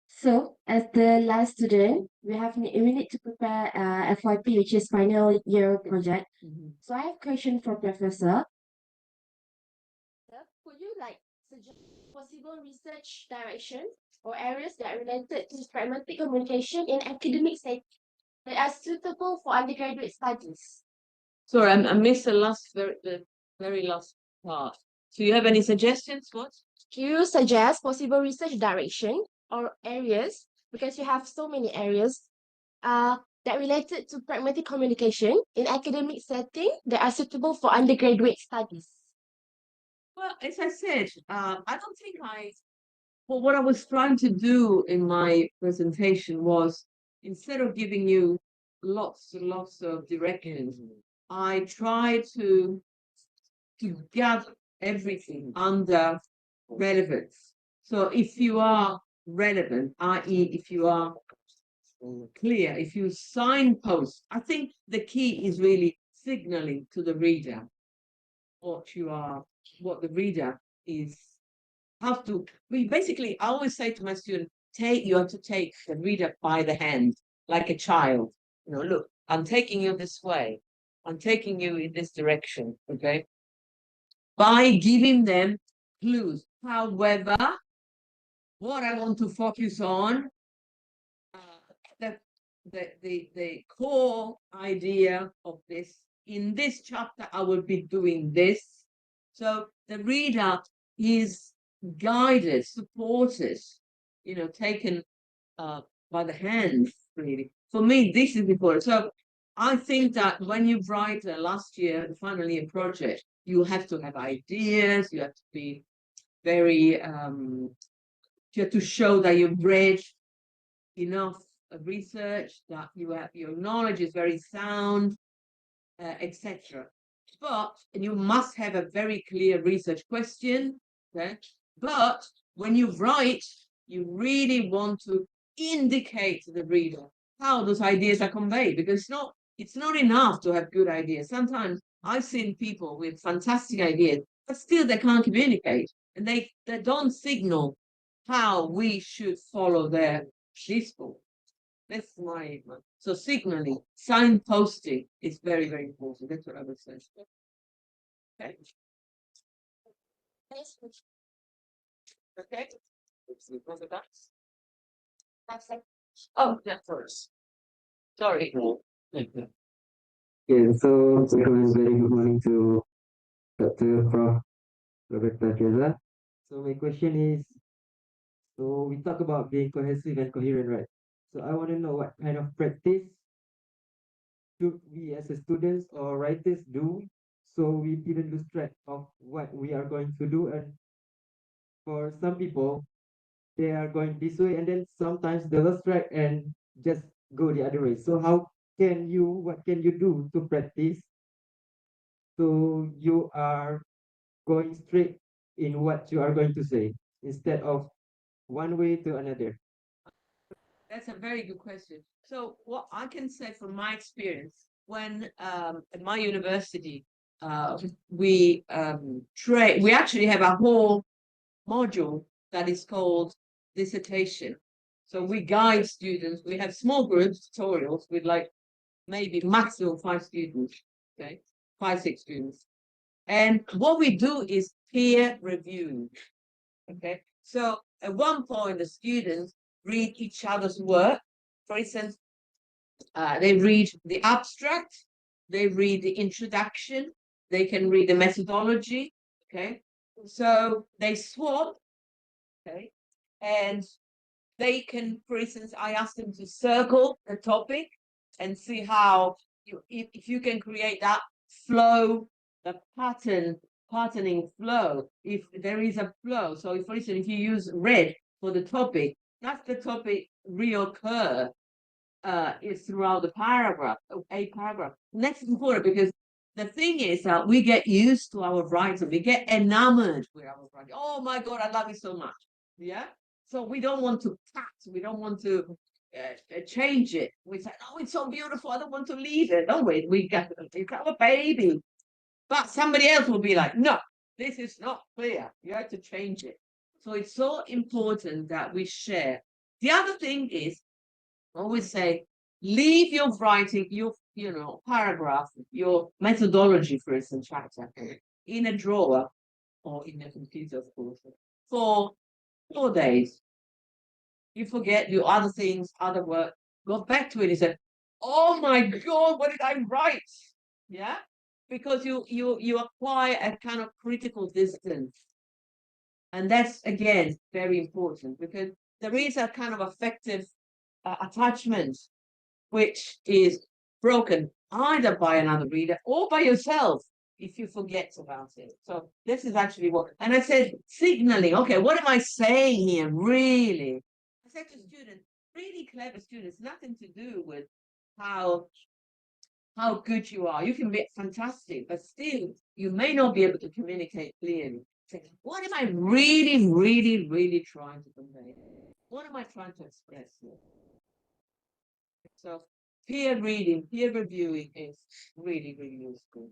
so as the last student, we need to prepare FYP, which is final year project. So I have a question for Professor. Could you suggest possible research direction or areas that are related to pragmatic communication in academic settings that are suitable for undergraduate studies? Sorry, I missed the very last part. So you have any suggestions? What? Do you suggest possible research direction or areas, because you have so many areas that related to pragmatic communication in academic setting that are suitable for undergraduate studies? Well, as I said, I don't think well, what I was trying to do in my presentation was, instead of giving you lots and lots of directions, I tried to gather everything under relevance. So if you are relevant, i.e., if you are clear, if you signpost, I think the key is really signaling to the reader what the reader is. Have to, we basically, I always say to my students, you have to take the reader by the hand, like a child. You know, look, I'm taking you this way. I'm taking you in this direction, okay? By giving them clues. However, what I want to focus on, the, the core idea of this, in this chapter, I will be doing this. So the reader is guided, supported, you know, taken by the hand, really. For me, this is important. So I think that when you write last year, the final year project, you have to have ideas, you have to be very, you have to show that you've read enough research, that your knowledge is very sound, etc. But and you must have a very clear research question. Okay, but when you write, you really want to indicate to the reader how those ideas are conveyed, because it's not enough to have good ideas. Sometimes I've seen people with fantastic ideas, but still they can't communicate, and they don't signal how we should follow their discourse. That's my so signaling, signposting is very, very important. That's what I would say. Okay. Okay. Oh, yeah, first. Sorry. Okay, so welcome and very good morning to Dr. Prof. Roberta Piazza. So my question is, so we talk about being cohesive and coherent, right? So I want to know what kind of practice should we as a students or writers do so we didn't lose track of what we are going to do. And for some people, they are going this way and then sometimes they lose track and just go the other way. So what can you do to practice so you are going straight in what you are going to say instead of one way to another? That's a very good question. So what I can say from my experience, when at my university, we we actually have a whole module that is called dissertation. So we guide students. We have small groups, tutorials with like maybe maximum 5 students, okay, 5, 6 students. And what we do is peer review. Okay, so at one point, the students read each other's work. For instance, they read the abstract, they read the introduction, they can read the methodology. Okay, so they swap. Okay, and they can, for instance, I asked them to circle a topic and see how if you can create that flow, the patterning flow, if there is a flow. So if, for instance, if you use red for the topic, that's the topic reoccur is throughout the paragraph, a paragraph. And that's important because the thing is that we get used to our writing, we get enamored with our writing. Oh my God, I love it so much. Yeah. So we don't want to cut, we don't want to change it. We say, oh, it's so beautiful, I don't want to leave it. Don't we? It's our baby. But somebody else will be like, no, this is not clear. You have to change it. So it's so important that we share. The other thing is, I always say, leave your writing, your paragraph, your methodology, for instance, chapter, in a drawer or in a computer, of course, for 4 days. You forget your other things, other work, go back to it and say, oh my God, what did I write? Yeah, because you acquire a kind of critical distance. And that's, again, very important because there is a kind of affective attachment which is broken either by another reader or by yourself if you forget about it. So this is actually what, and I said signaling, okay, what am I saying here really? I said to students, really clever students, nothing to do with how good you are. You can be fantastic, but still you may not be able to communicate clearly. Say, what am I really trying to convey? What am I trying to express here? So peer reading, peer reviewing is really useful.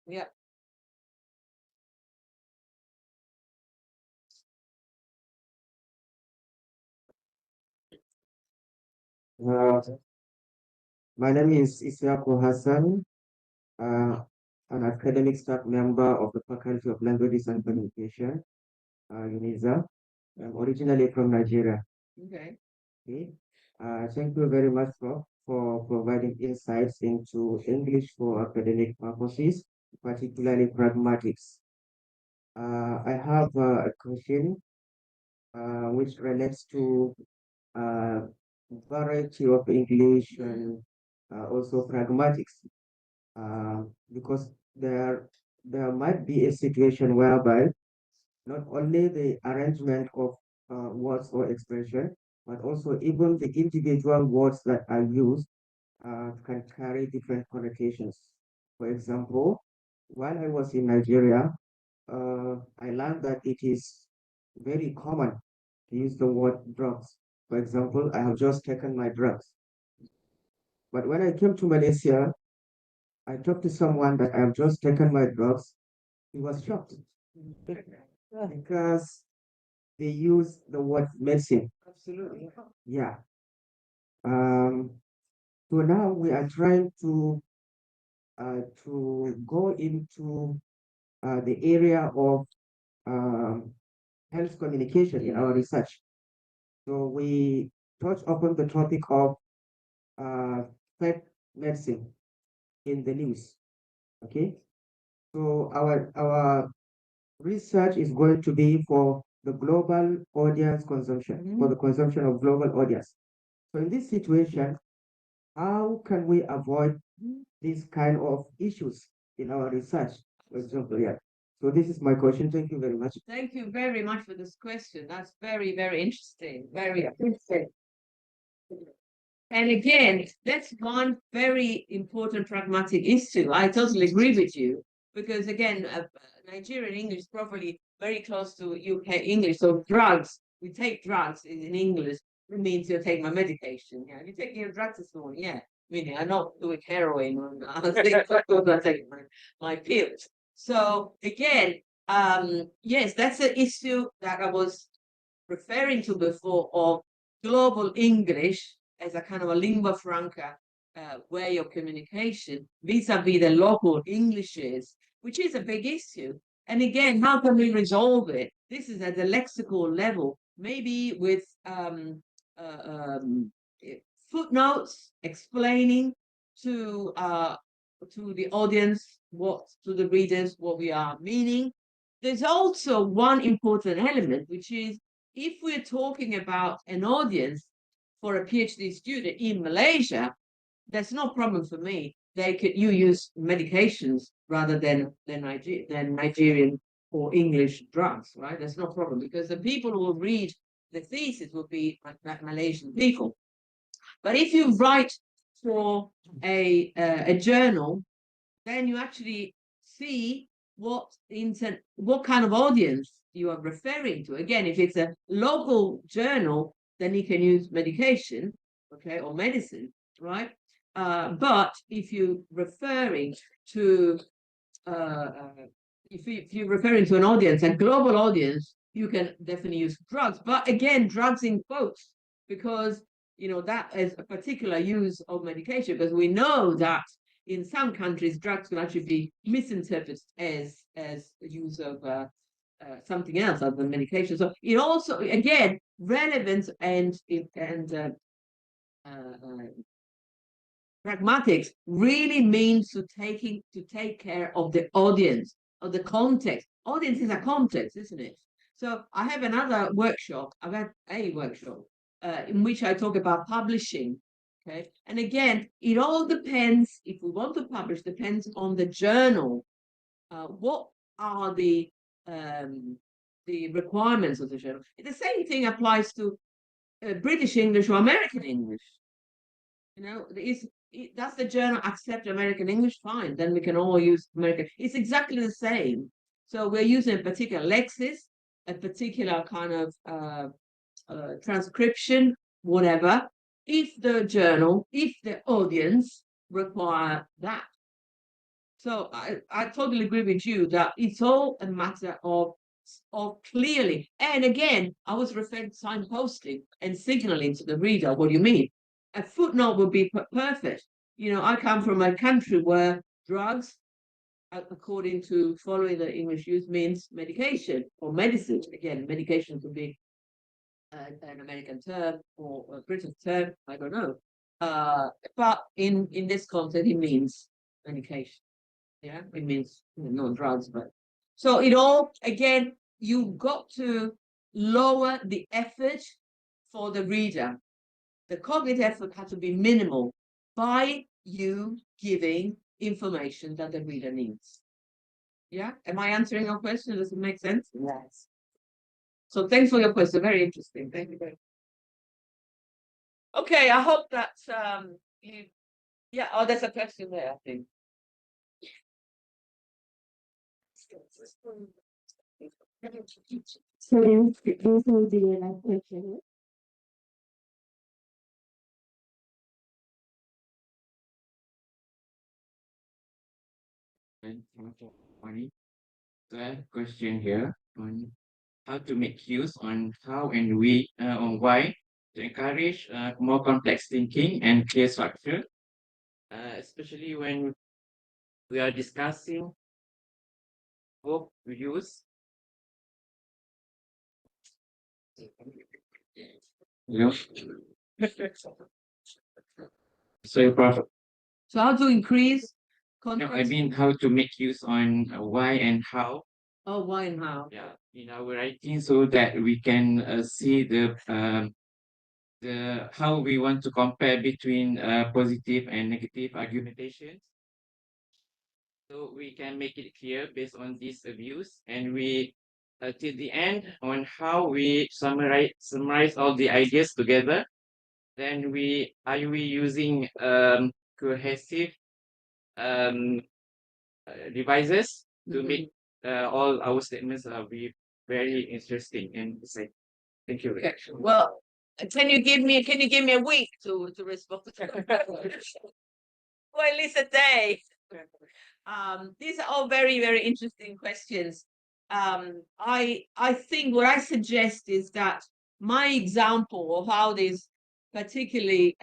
Yeah. Uh, my name is Isiaku Hassan, an academic staff member of the Faculty of Languages and Communication, UniSZA. I'm originally from Nigeria. Okay. Okay. Thank you very much for providing insights into English for academic purposes, particularly pragmatics. I have a question which relates to variety of English and also pragmatics, because there might be a situation whereby not only the arrangement of words or expression, but also even the individual words that are used can carry different connotations. For example, while I was in Nigeria, I learned that it is very common to use the word drugs. For example, I have just taken my drugs. But when I came to Malaysia, I talked to someone that I have just taken my drugs. He was shocked because they use the word medicine. Absolutely. Yeah. Um, so now we are trying to go into the area of health communication in our research. So we touch upon the topic of pet medicine in the news. Okay. So our research is going to be for the global audience consumption, for the consumption of global audience. So in this situation, how can we avoid these kind of issues in our research, for example? Yeah. So this is my question. Thank you very much. Thank you very much for this question. That's very interesting. Very interesting. And again, that's one very important pragmatic issue. I totally agree with you because again, Nigerian English is probably very close to UK English. So drugs, we take drugs in English. It means you take my medication. Yeah, you take your drugs this morning. Yeah, meaning I'm not doing heroin. I take my pills. So again, yes, that's an issue that I was referring to before of global English as a kind of a lingua franca way of communication vis-a-vis the local Englishes, which is a big issue. And again, how can we resolve it? This is at the lexical level, maybe with footnotes explaining to the audience, to the readers, what we are meaning. There's also one important element, which is if we're talking about an audience for a PhD student in Malaysia, that's no problem for me. You use medications rather than Nigerian or English drugs, right? That's no problem because the people who will read the thesis will be Malaysian people. But if you write for a journal, then you actually see what kind of audience you are referring to. Again, if it's a local journal, then you can use medication, okay, or medicine, right? But if you're referring to if you're referring to an audience, a global audience, you can definitely use drugs. But again, drugs in quotes, because that is a particular use of medication, because we know that in some countries drugs can actually be misinterpreted as use of something else other than medication. So it also, again, relevance and pragmatics really means to take care of the audience, of the context. Audience is a context, isn't it? So I have another workshop. I've had a workshop in which I talk about publishing. Okay, and again, it all depends. If we want to publish, depends on the journal. What are the requirements of the journal? The same thing applies to British English or American English. You know, does the journal accept American English? Fine, then we can all use American. It's exactly the same. So we're using a particular lexis, a particular kind of transcription, whatever. If the journal, if the audience require that. So I totally agree with you that it's all a matter of clearly. And again, I was referring to signposting and signaling to the reader what you mean. A footnote would be perfect. You know, I come from a country where drugs, according to following the English use, means medication or medicine. Again, medication could be an American term or a British term, I don't know. But in this context, it means medication. Yeah, it means no drugs, but so it all again, you've got to lower the effort for the reader. The cognitive effort has to be minimal by you giving information that the reader needs. Yeah, am I answering your question? Does it make sense? Yes. So thanks for your question. Very interesting. Thank you very much. Okay, I hope that you. Yeah. Oh, there's a question there. I think. So this will be the last question. Money. So I have a question here on how to make use on how and on why to encourage more complex thinking and clear structure, especially when we are discussing both views. You know? So, Prof, So how to increase no, I contrast? mean how to make use on why and how, Oh, why and how? yeah, in our writing, so that we can see the how we want to compare between positive and negative argumentations. So we can make it clear based on these views, and we till the end on how we summarize all the ideas together. Then we using cohesive um, devices to make all our statements be very interesting and exciting. Thank you. Okay. Well, can you give me a week to respond? Or at least a day. These are all very, very interesting questions. I think what I suggest is that my example of how these particularly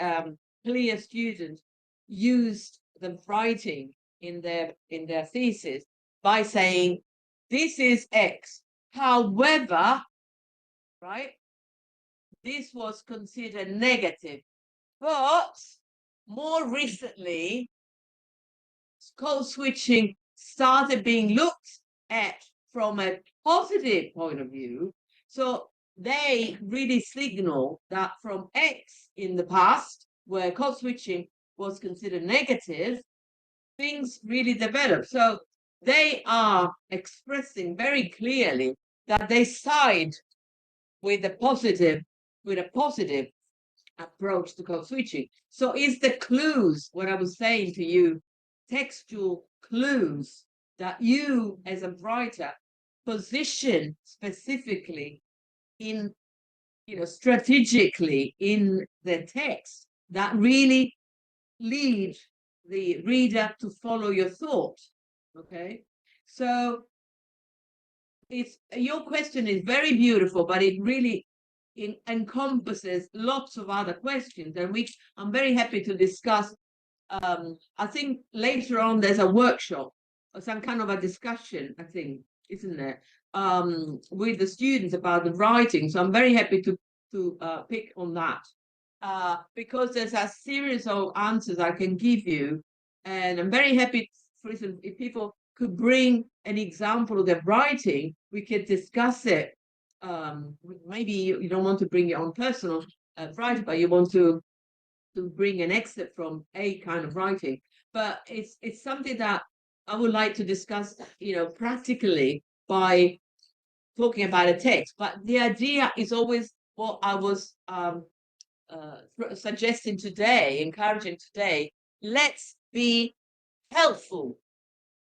clear students used the writing in their thesis by saying this is X. However, right, this was considered negative. But more recently, code switching started being looked at from a positive point of view. So they really signal that from X in the past, where code switching was considered negative, things really developed. So they are expressing very clearly that they side with a positive approach to code switching. So is the clues, what I was saying to you, textual clues that you as a writer position specifically in, strategically in the text that really lead the reader to follow your thought. Okay, so your question is very beautiful, but it really encompasses lots of other questions, and which I'm very happy to discuss. I think later on there's a workshop or some kind of a discussion, I think, isn't there, with the students about the writing. So I'm very happy to pick on that, because there's a series of answers I can give you, and I'm very happy, for instance, if people could bring an example of their writing, we could discuss it maybe you don't want to bring your own personal writing, but you want to bring an excerpt from a kind of writing. But it's something that I would like to discuss, practically by talking about a text. But the idea is always what I was suggesting today, encouraging today. Let's be helpful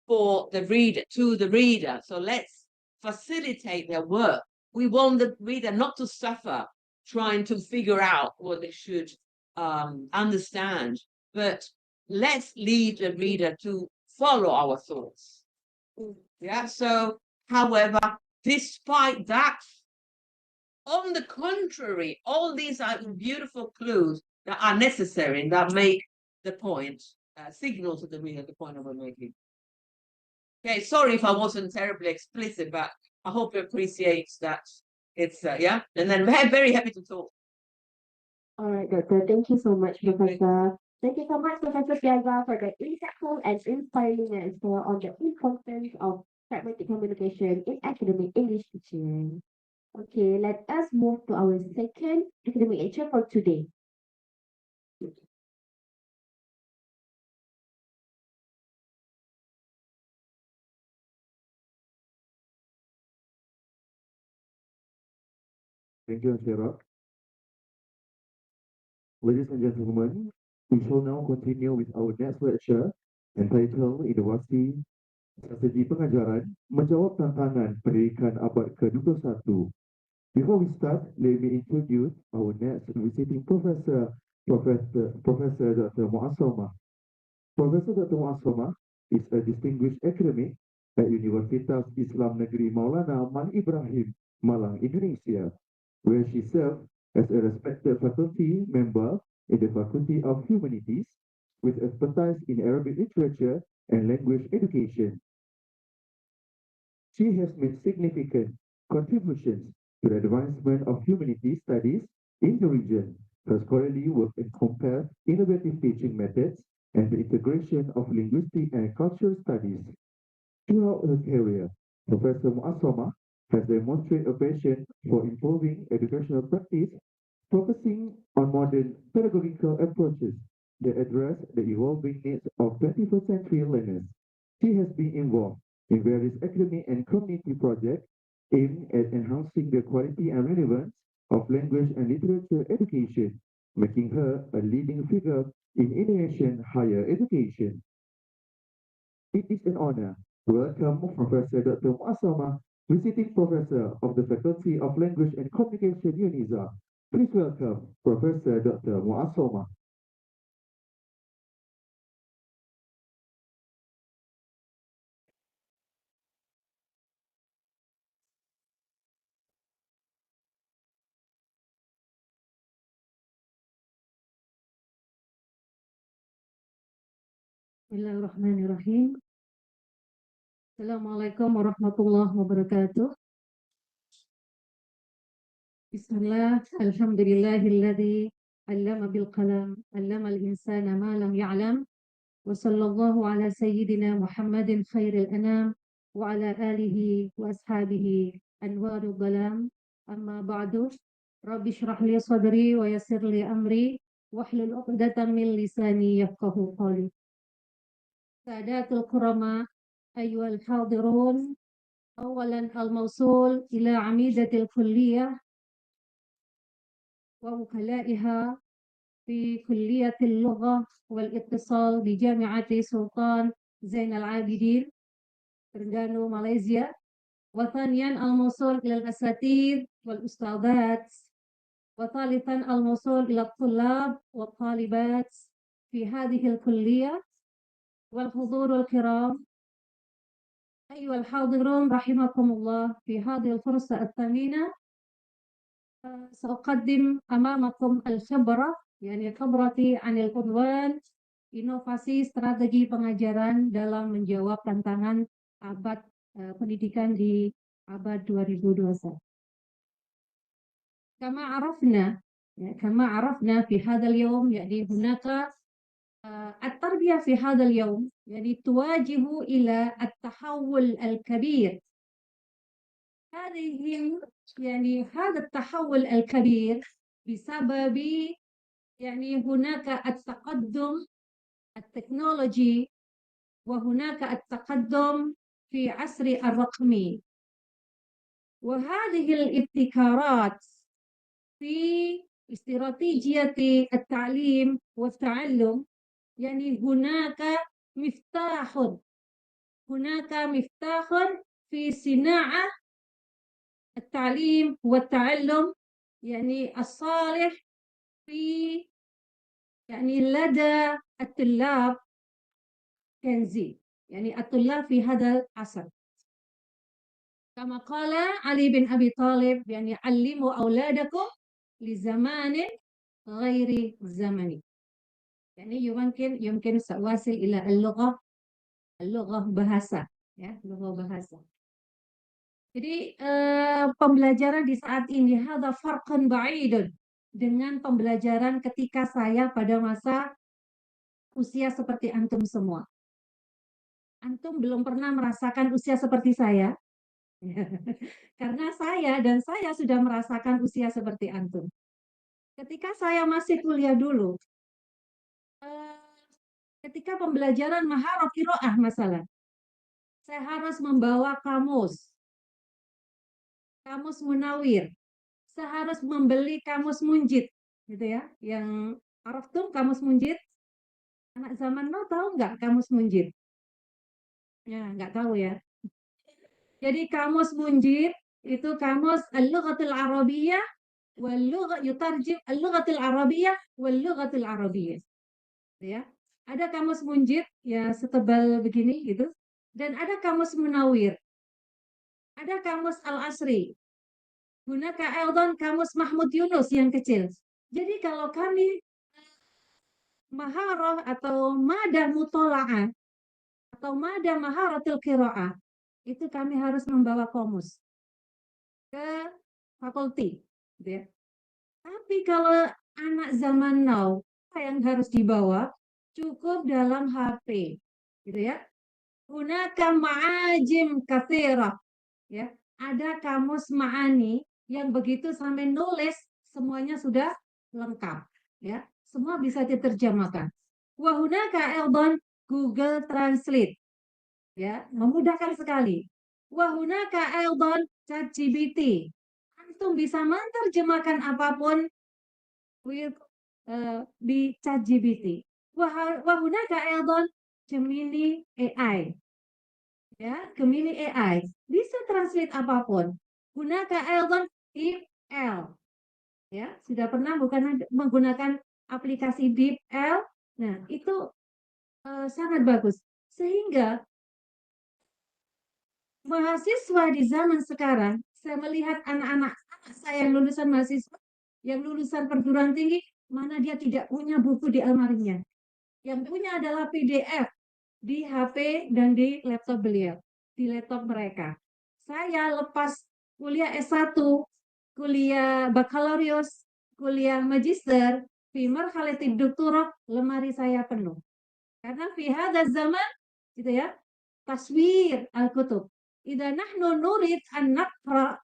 for the reader, to the reader. So let's facilitate their work. We want the reader not to suffer trying to figure out what they should understand, but let's lead the reader to follow our thoughts. Yeah. So, however, despite that, on the contrary, all these are beautiful clues that are necessary and that make the point, signal to the reader the point that we're making. Okay, sorry if I wasn't terribly explicit, but I hope you appreciate that it's, yeah, and then we're very happy to talk. All right, Doctor. Thank you so much, Professor. Thank you so much, Professor Piazza, for the insightful and inspiring answer on the importance of pragmatic communication in academic English teaching. Okay, let us move to our second academic lecture for today. Thank you, Sarah. Ladies and gentlemen, we shall now continue with our next lecture entitled Inovasi Strategi Pengajaran Menjawab Tantangan Pendidikan Abad ke-21. Before we start, let me introduce our next visiting professor, Professor Dr. Muassama. Professor Dr. Muassama is a distinguished academic at Universitas Islam Negeri Maulana Man Ibrahim, Malang, Indonesia, where she served as a respected faculty member in the Faculty of Humanities with expertise in Arabic literature and language education. She has made significant contributions to the advancement of humanities studies in the region. Her scholarly work encompassed innovative teaching methods and the integration of linguistic and cultural studies. Throughout her career, Professor Muassama has demonstrated a passion for improving educational practice, focusing on modern pedagogical approaches that address the evolving needs of 21st century learners. She has been involved in various academic and community projects aimed at enhancing the quality and relevance of language and literature education, making her a leading figure in Indonesian higher education. It is an honor to welcome Professor Dr. Muassama, visiting professor of the Faculty of Language and Communication, UniSZA. Please welcome Professor Dr. Muassama. Bismillahirrahmanirrahim. Assalamualaikum warahmatullahi wabarakatuh. Bismillah, alhamdulillahilladzi allama bil qalam, allama al-insana ma lam ya'lam, wa sallallahu ala sayyidina Muhammadin khairil anam, wa ala alihi wa ashabihi anwarul balam, amma ba'du, rabbi shrah li sadri wa yassir li amri, wahlul 'uqdatam min lisani yafqahu qawli. Sadatul kurama ayyuhal hadirun, awalan al-mawsul ila amidatil kulliyah wa wukalaiha fi kulliyatil lughah wal ittisal di Jamiati Sultan Zainal Abidin, Terengganu, Malaysia. Wa thaniyan al-mawsul ila al-asatidh wal ustadhat. Wa thalithan al-mawsul ila al-tullab wa talibat fi hadhihi al-kulliyah. والحضور الكرام أيها الحاضرون رحمكم الله في هذه الفرصة الثمينة سأقدم أمامكم الخبرة يعني خبرتي عن العنوان inovasi strategi pengajaran dalam menjawab tantangan abad pendidikan di abad 2021. كما عرفنا في هذا اليوم يعني هناك التربية في هذا اليوم يعني تواجه إلى التحول الكبير هذه يعني هذا التحول الكبير بسبب يعني هناك التقدم التكنولوجي وهناك التقدم في عصر الرقمي، وهذه الابتكارات في استراتيجية التعليم والتعلم يعني هناك مفتاح في صناعة التعليم والتعلم يعني الصالح في يعني لدى الطلاب تنزيل يعني الطلاب في هذا العصر، كما قال علي بن أبي طالب يعني علموا أولادكم لزمان غير زمني. يعني يمكن سأواصل إلى اللغة bahasa ya, lugha bahasa. Jadi pembelajaran di saat ini hadza farqun ba'idun dengan pembelajaran ketika saya pada masa usia seperti antum semua. Antum belum pernah merasakan usia seperti saya. Karena saya sudah merasakan usia seperti antum. Ketika saya masih kuliah dulu, ketika pembelajaran maharah qiraah masalah, saya harus membawa kamus munawir. Saya harus membeli kamus munjid, gitu ya. Yang araftum kamus munjid? Anak zaman now tahu nggak kamus munjid? Ya, nggak tahu ya. Jadi kamus munjid itu kamus al-lughatul arabiyyah wal-lugha yutarjim al-lughatul arabiyyah wal-lughatul arabiyyah. Ya. Ada kamus munjid ya setebal begini gitu dan ada kamus munawir. Ada kamus al-asri. Gunaka Eldon kamus Mahmud Yunus yang kecil. Jadi kalau kami maharah atau madah mutola'ah atau madah maharatul qiraah itu kami harus membawa komus ke fakulti gitu ya. Tapi kalau anak zaman now apa yang harus dibawa cukup dalam HP gitu ya. Gunaka ma'ajim katsirah ya. Ada kamus ma'ani yang begitu sampai nulis semuanya sudah lengkap ya. Semua bisa diterjemahkan. Wa hunaka aidan Google Translate ya, memudahkan sekali. Wa hunaka aidan ChatGPT. Antum bisa menerjemahkan apapun di ChatGPT. Wa hunaka aidan Gemini AI. Ya, Gemini AI bisa translate apapun. Gunakan aidan DeepL. Ya, sudah pernah bukan menggunakan aplikasi DeepL? Nah, itu sangat bagus. Sehingga mahasiswa di zaman sekarang, saya melihat anak-anak saya yang lulusan mahasiswa, yang lulusan perguruan tinggi, mana dia tidak punya buku di almarinya. Yang punya adalah PDF di HP dan di laptop beliau, di laptop mereka. Saya lepas kuliah S1, kuliah bakalorius, kuliah magister, fi marhalatid doktorah, lemari saya penuh. Karena fi hadza zaman gitu ya, taswir al-kutub. Idza nahnu nurid an naqra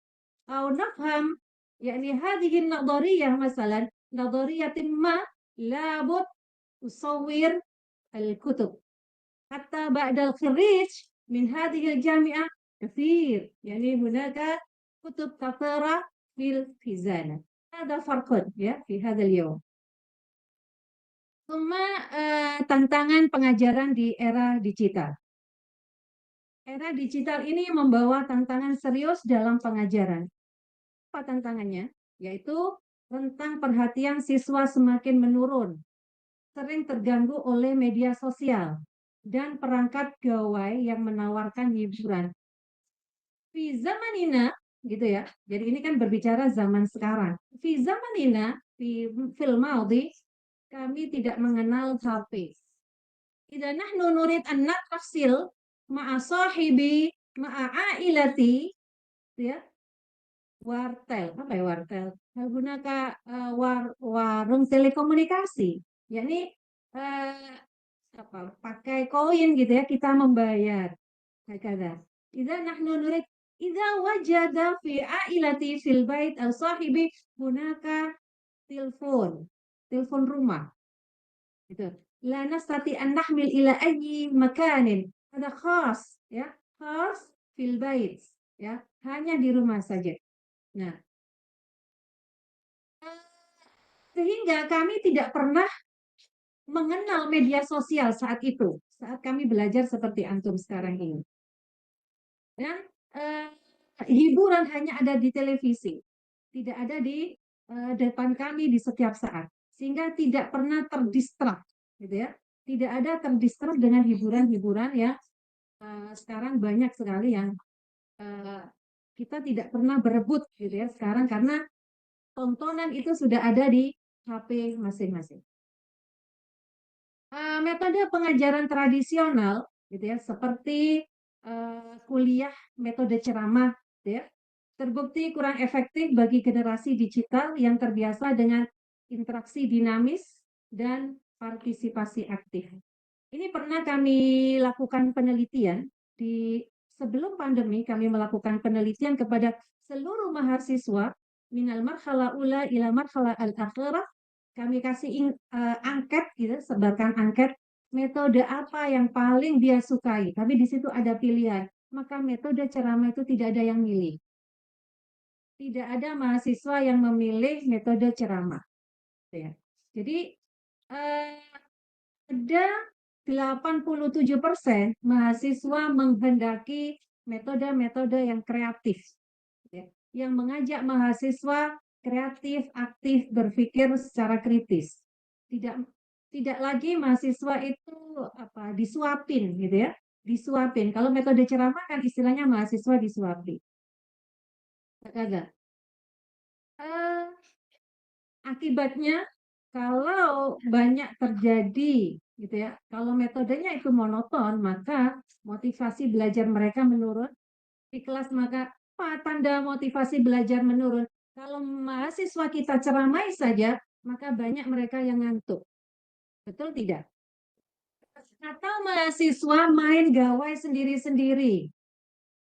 atau nafham يعني هذه النظرية مثلا نظرية ما لابد تصور الكتب حتى بعد الخريج من هذه الجامعة كثير يعني هناك كتب كثيرة في الخزانة. هذا فرق ya في هذا اليوم. ثم tantangan pengajaran di era digital. Era digital ini membawa tantangan serius dalam pengajaran. Apa tantangannya? Yaitu rentang perhatian siswa semakin menurun, sering terganggu oleh media sosial, dan perangkat gawai yang menawarkan hiburan. Fi zamanina, gitu ya. Jadi ini kan berbicara zaman sekarang. Fi zamanina, fil maudi, kami tidak mengenal HP. Idza nahnu nurid an nattasil ma'a sahibi ma'a ailati, ya. Wartel, apa ya wartel? Gunakan warung telekomunikasi. Yakni pakai koin gitu ya kita membayar. Hakada. Idza nahnu nurid Idza wajada fi ailati fil bait al sahibi hunaka telepon rumah. Gitu. La nastati an nahmil ila ayyi makanin. Ada khas, ya, khas fil bait, ya, hanya di rumah saja. Nah, sehingga kami tidak pernah mengenal media sosial saat itu, saat kami belajar seperti antum sekarang ini. Dan hiburan hanya ada di televisi, tidak ada di depan kami di setiap saat, sehingga tidak pernah terdistrak, gitu ya. Tidak ada terdistrak dengan hiburan-hiburan ya. Sekarang banyak sekali yang kita tidak pernah berebut, gitu ya. Sekarang karena tontonan itu sudah ada di HP masing-masing. Metode pengajaran tradisional, gitu ya, seperti kuliah metode ceramah, gitu ya, terbukti kurang efektif bagi generasi digital yang terbiasa dengan interaksi dinamis dan partisipasi aktif. Ini pernah kami lakukan penelitian di sebelum pandemi, kami melakukan penelitian kepada seluruh mahasiswa minal marhala ula ila marhala al-akhirah. Kami kasih angket, gitu, sebarkan angket metode apa yang paling dia sukai. Tapi di situ ada pilihan. Maka metode ceramah itu tidak ada yang milih. Tidak ada mahasiswa yang memilih metode ceramah. Ya. Jadi ada 87% mahasiswa menghendaki metode-metode yang kreatif, ya, yang mengajak mahasiswa kreatif, aktif, berpikir secara kritis. Tidak lagi mahasiswa itu disuapin, gitu ya, disuapin. Kalau metode ceramah kan istilahnya mahasiswa disuapin. Kagak. Akibatnya kalau banyak terjadi, gitu ya, kalau metodenya itu monoton, maka motivasi belajar mereka menurun di kelas. Maka apa tanda motivasi belajar menurun? Kalau mahasiswa kita ceramai saja, maka banyak mereka yang ngantuk. Betul tidak? Atau mahasiswa main gawai sendiri-sendiri.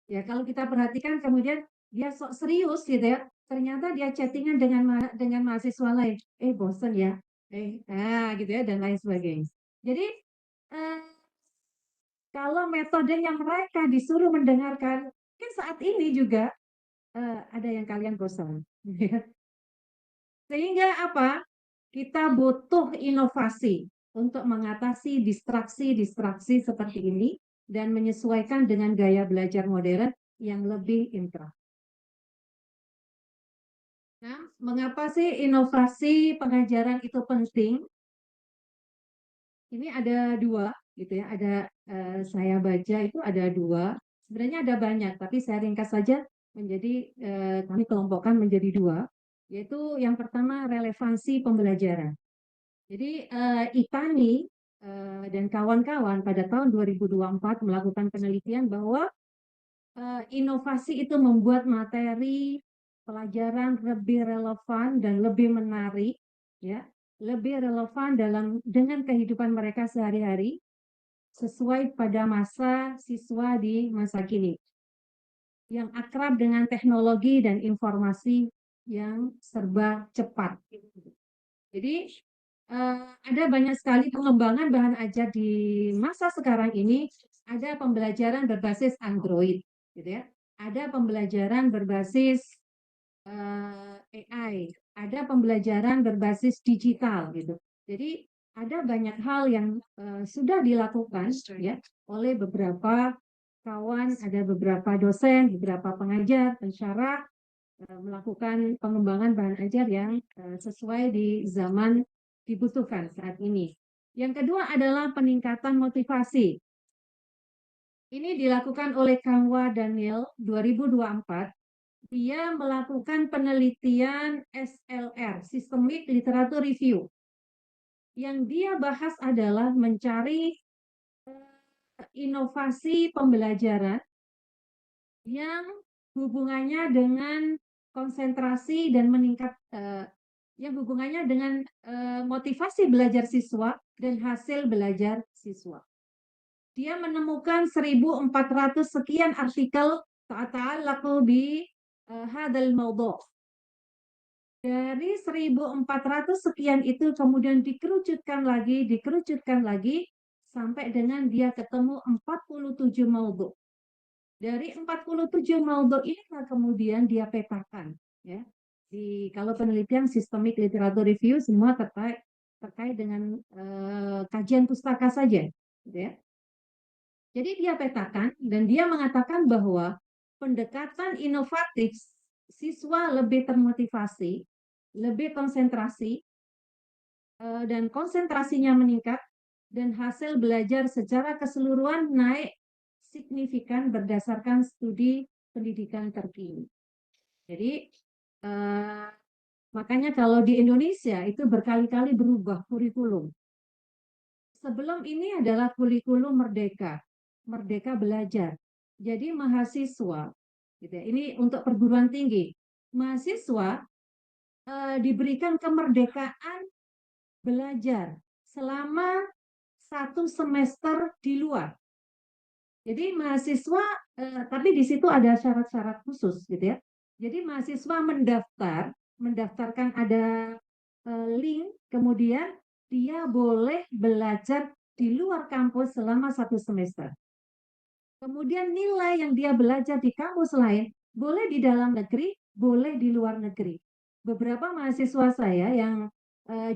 Ya, kalau kita perhatikan kemudian dia sok serius, gitu ya. Ternyata dia chattingan dengan mahasiswa lain. Bosen ya. Gitu ya, dan lain sebagainya. Jadi kalau metode yang mereka disuruh mendengarkan, mungkin saat ini juga ada yang kalian bosan. Sehingga apa? Kita butuh inovasi untuk mengatasi distraksi-distraksi seperti ini dan menyesuaikan dengan gaya belajar modern yang lebih interaktif. Nah, mengapa sih inovasi pengajaran itu penting? Ini ada dua, gitu ya. Ada saya baca itu ada dua. Sebenarnya ada banyak, tapi saya ringkas saja menjadi kami kelompokkan menjadi dua, yaitu yang pertama relevansi pembelajaran. Jadi Itani dan kawan-kawan pada tahun 2024 melakukan penelitian bahwa inovasi itu membuat materi pelajaran lebih relevan dan lebih menarik, ya, lebih relevan dengan kehidupan mereka sehari-hari sesuai pada masa siswa di masa kini yang akrab dengan teknologi dan informasi yang serba cepat. Jadi ada banyak sekali pengembangan bahan ajar di masa sekarang ini. Ada pembelajaran berbasis Android, gitu ya. Ada pembelajaran berbasis AI, ada pembelajaran berbasis digital, gitu. Jadi ada banyak hal yang sudah dilakukan ya oleh beberapa kawan, ada beberapa dosen, beberapa pengajar, pensyarah melakukan pengembangan bahan ajar yang sesuai di zaman dibutuhkan saat ini. Yang kedua adalah peningkatan motivasi. Ini dilakukan oleh Kangwa Daniel 2024. Dia melakukan penelitian SLR, Systemic Literature Review. Yang dia bahas adalah mencari inovasi pembelajaran yang hubungannya dengan konsentrasi dan yang hubungannya dengan motivasi belajar siswa dan hasil belajar siswa. Dia menemukan 1.400 sekian artikel tata'allaqu bi hadzal mawdu'. Dari 1.400 sekian itu kemudian dikerucutkan lagi sampai dengan dia ketemu 47 maudhu. Dari 47 maudhu inilah kemudian dia petakan, ya. Kalau penelitian systemic literature review semua terkait dengan kajian pustaka saja, gitu ya. Jadi dia petakan dan dia mengatakan bahwa pendekatan inovatif siswa lebih termotivasi, lebih konsentrasi, dan konsentrasinya meningkat, dan hasil belajar secara keseluruhan naik signifikan berdasarkan studi pendidikan terkini. Jadi, makanya kalau di Indonesia itu berkali-kali berubah kurikulum. Sebelum ini adalah kurikulum merdeka, merdeka belajar. Jadi mahasiswa, gitu ya, ini untuk perguruan tinggi, mahasiswa diberikan kemerdekaan belajar selama 1 semester di luar. Jadi mahasiswa, tapi di situ ada syarat-syarat khusus, gitu ya. Jadi mahasiswa mendaftarkan ada link, kemudian dia boleh belajar di luar kampus selama 1 semester. Kemudian nilai yang dia belajar di kampus lain, boleh di dalam negeri, boleh di luar negeri. Beberapa mahasiswa saya yang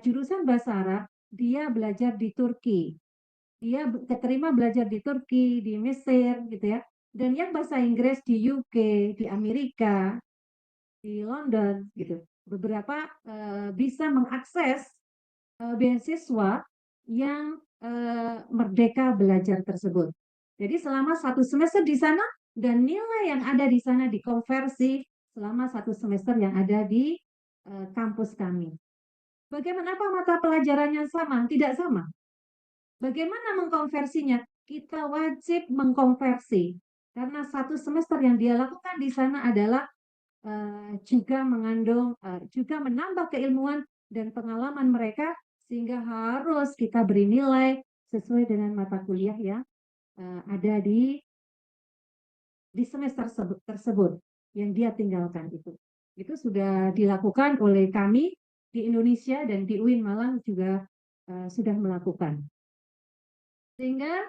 jurusan bahasa Arab, dia belajar di Turki. Dia keterima belajar di Turki, di Mesir, gitu ya. Dan yang bahasa Inggris di UK, di Amerika, di London, gitu. Beberapa bisa mengakses beasiswa yang merdeka belajar tersebut. Jadi selama 1 semester di sana dan nilai yang ada di sana dikonversi selama 1 semester yang ada di kampus kami. Bagaimana mata pelajarannya sama? Tidak sama. Bagaimana mengkonversinya? Kita wajib mengkonversi karena 1 semester yang dia lakukan di sana adalah juga mengandung, juga menambah keilmuan dan pengalaman mereka, sehingga harus kita beri nilai sesuai dengan mata kuliah yang ada di semester tersebut yang dia tinggalkan itu. Itu sudah dilakukan oleh kami di Indonesia dan di UIN Malang juga sudah melakukan. Sehingga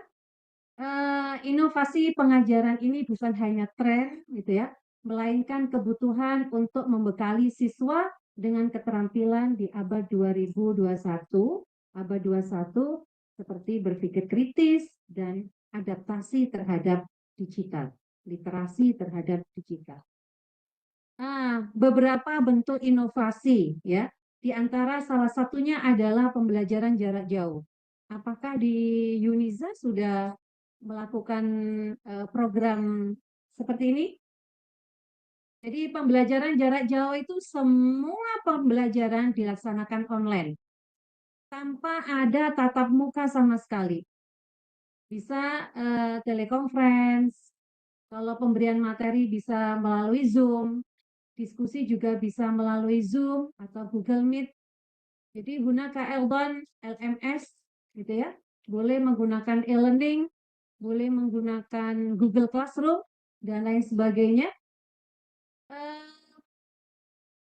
inovasi pengajaran ini bukan hanya tren, gitu ya, melainkan kebutuhan untuk membekali siswa dengan keterampilan di abad 2021, abad 21 seperti berpikir kritis dan adaptasi terhadap digital, literasi terhadap digital. Nah, beberapa bentuk inovasi, ya, di antara salah satunya adalah pembelajaran jarak jauh. Apakah di UniSZA sudah melakukan program seperti ini? Jadi pembelajaran jarak jauh itu semua pembelajaran dilaksanakan online tanpa ada tatap muka sama sekali. Bisa teleconference, kalau pemberian materi bisa melalui Zoom, diskusi juga bisa melalui Zoom atau Google Meet. Jadi gunakan LMS, gitu ya. Boleh menggunakan e-learning, boleh menggunakan Google Classroom dan lain sebagainya.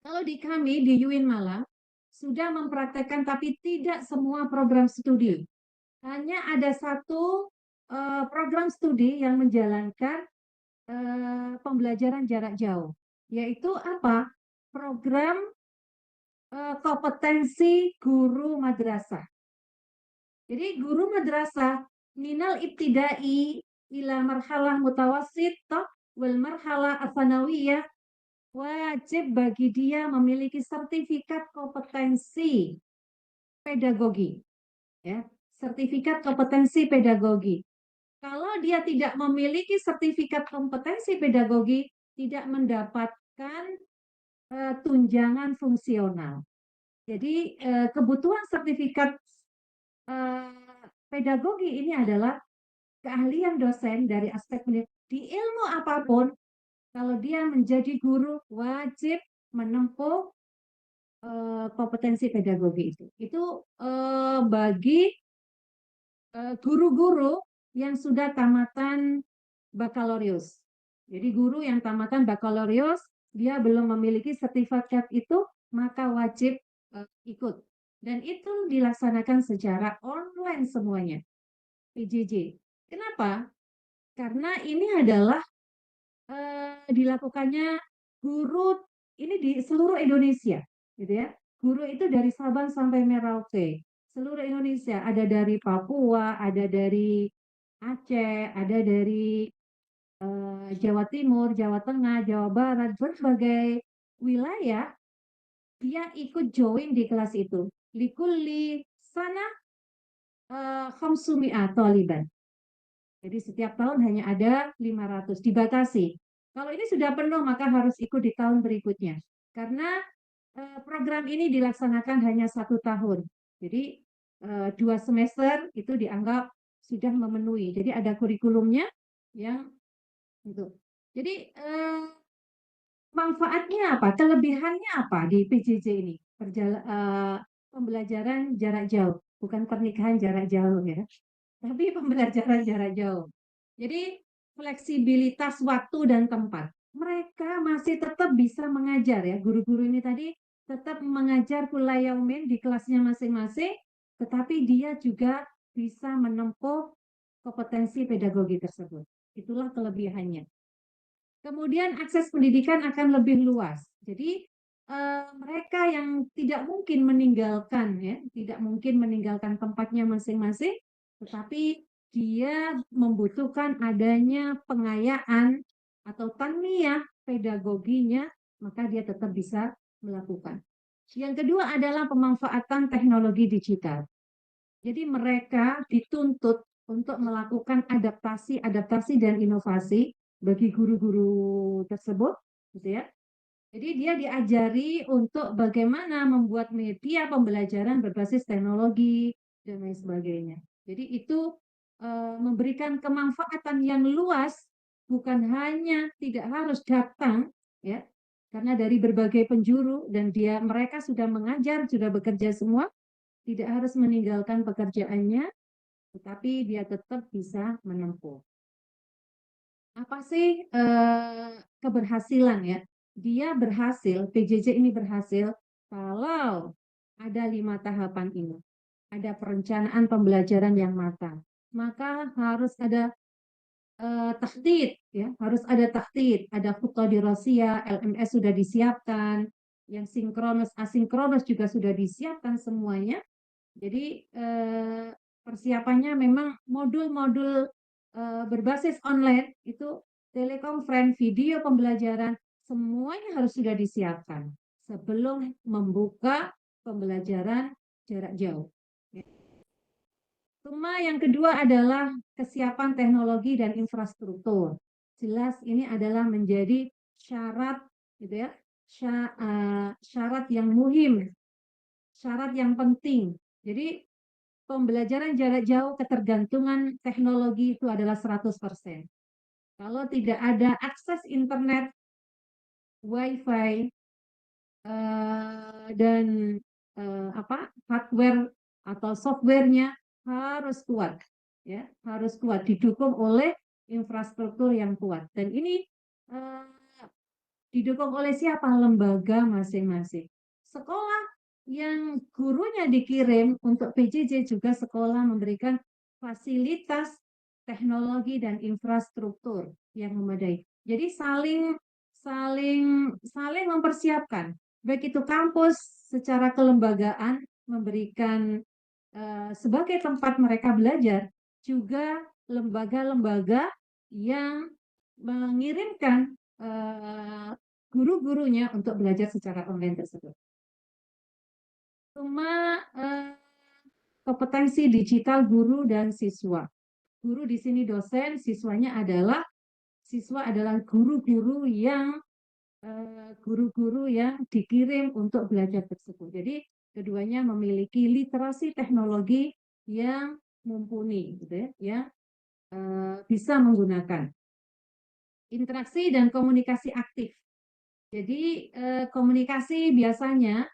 Kalau di kami di UIN Malang sudah mempraktekkan, tapi tidak semua program studi. Hanya ada satu program studi yang menjalankan pembelajaran jarak jauh, yaitu apa? Program kompetensi guru madrasah. Jadi guru madrasah minal ibtidai ila marhalah mutawassithah wal marhalah atsanawiyah, wajib bagi dia memiliki sertifikat kompetensi pedagogi, ya, sertifikat kompetensi pedagogi. Kalau dia tidak memiliki sertifikat kompetensi pedagogi, tidak mendapatkan tunjangan fungsional. Jadi kebutuhan sertifikat pedagogi ini adalah keahlian dosen dari aspek di ilmu apapun. Kalau dia menjadi guru, wajib menempuh kompetensi pedagogi itu. Itu bagi guru-guru yang sudah tamatan bakalorius. Jadi guru yang tamatan bakalorius, dia belum memiliki sertifikat itu, maka wajib ikut. Dan itu dilaksanakan secara online semuanya, PJJ. Kenapa? Karena ini adalah dilakukannya guru ini di seluruh Indonesia, gitu ya. Guru itu dari Sabang sampai Merauke, seluruh Indonesia. Ada dari Papua, ada dari Aceh, ada dari Jawa Timur, Jawa Tengah, Jawa Barat, berbagai wilayah dia ikut join di kelas itu. Likulli sana khamsumi'ah taliban. Jadi setiap tahun hanya ada 500, dibatasi. Kalau ini sudah penuh maka harus ikut di tahun berikutnya. Karena program ini dilaksanakan hanya 1 tahun. Jadi 2 semester itu dianggap sudah memenuhi. Jadi ada kurikulumnya yang itu. Jadi manfaatnya apa? Kelebihannya apa di PJJ ini? Pembelajaran jarak jauh, bukan pernikahan jarak jauh ya, tapi pembelajaran jarak jauh. Jadi fleksibilitas waktu dan tempat. Mereka masih tetap bisa mengajar ya, guru-guru ini tadi tetap mengajar kulayaumin di kelasnya masing-masing, tetapi dia juga bisa menempuh kompetensi pedagogi tersebut. Itulah kelebihannya. Kemudian akses pendidikan akan lebih luas. Jadi mereka yang tidak mungkin meninggalkan ya, tidak mungkin meninggalkan tempatnya masing-masing, tetapi dia membutuhkan adanya pengayaan atau tanmiyah pedagoginya, maka dia tetap bisa melakukan. Yang kedua adalah pemanfaatan teknologi digital. Jadi mereka dituntut untuk melakukan adaptasi dan inovasi bagi guru-guru tersebut, gitu ya. Jadi dia diajari untuk bagaimana membuat media pembelajaran berbasis teknologi dan lain sebagainya. Jadi itu memberikan kemanfaatan yang luas, bukan hanya tidak harus datang, ya, karena dari berbagai penjuru dan mereka sudah mengajar, sudah bekerja semua, tidak harus meninggalkan pekerjaannya, tetapi dia tetap bisa menempuh. Apa sih keberhasilan ya? Dia berhasil, PJJ ini berhasil kalau ada 5 tahapan ini. Ada perencanaan pembelajaran yang matang. Maka harus ada takhdid, ya, harus ada takhdid, ada khutbah dirasiyah, LMS sudah disiapkan, yang sinkronus, asinkronus juga sudah disiapkan semuanya. Jadi persiapannya memang modul-modul berbasis online itu telekonferensi, video pembelajaran, semuanya harus sudah disiapkan sebelum membuka pembelajaran jarak jauh. Cuma yang kedua adalah kesiapan teknologi dan infrastruktur. Jelas ini adalah menjadi syarat, gitu ya, syarat yang muhim, syarat yang penting. Jadi pembelajaran jarak jauh ketergantungan teknologi itu adalah 100%. Kalau tidak ada akses internet, wifi, dan hardware atau softwarenya harus kuat, ya, harus kuat, didukung oleh infrastruktur yang kuat. Dan ini didukung oleh siapa? Lembaga masing-masing. Sekolah yang gurunya dikirim untuk PJJ juga sekolah memberikan fasilitas teknologi dan infrastruktur yang memadai. Jadi saling mempersiapkan, baik itu kampus secara kelembagaan memberikan sebagai tempat mereka belajar, juga lembaga-lembaga yang mengirimkan guru-gurunya untuk belajar secara online tersebut. Cuma kompetensi digital guru dan siswa. Guru di sini dosen, siswa adalah guru-guru yang dikirim untuk belajar tersebut. Jadi keduanya memiliki literasi teknologi yang mumpuni, gitu ya, yang bisa menggunakan. Interaksi dan komunikasi aktif. Jadi komunikasi biasanya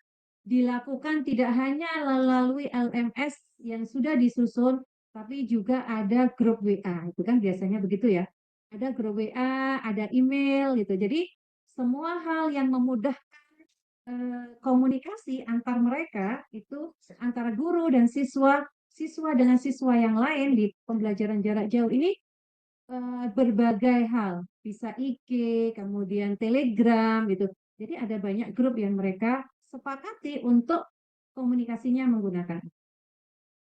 dilakukan tidak hanya melalui LMS yang sudah disusun, tapi juga ada grup WA. Itu kan biasanya begitu ya. ada grup WA, ada email gitu. Jadi semua hal yang memudahkan komunikasi antar mereka itu antara guru dan siswa, siswa dengan siswa yang lain di pembelajaran jarak jauh ini berbagai hal, bisa IG, kemudian Telegram gitu. Jadi ada banyak grup yang mereka sepakati untuk komunikasinya menggunakan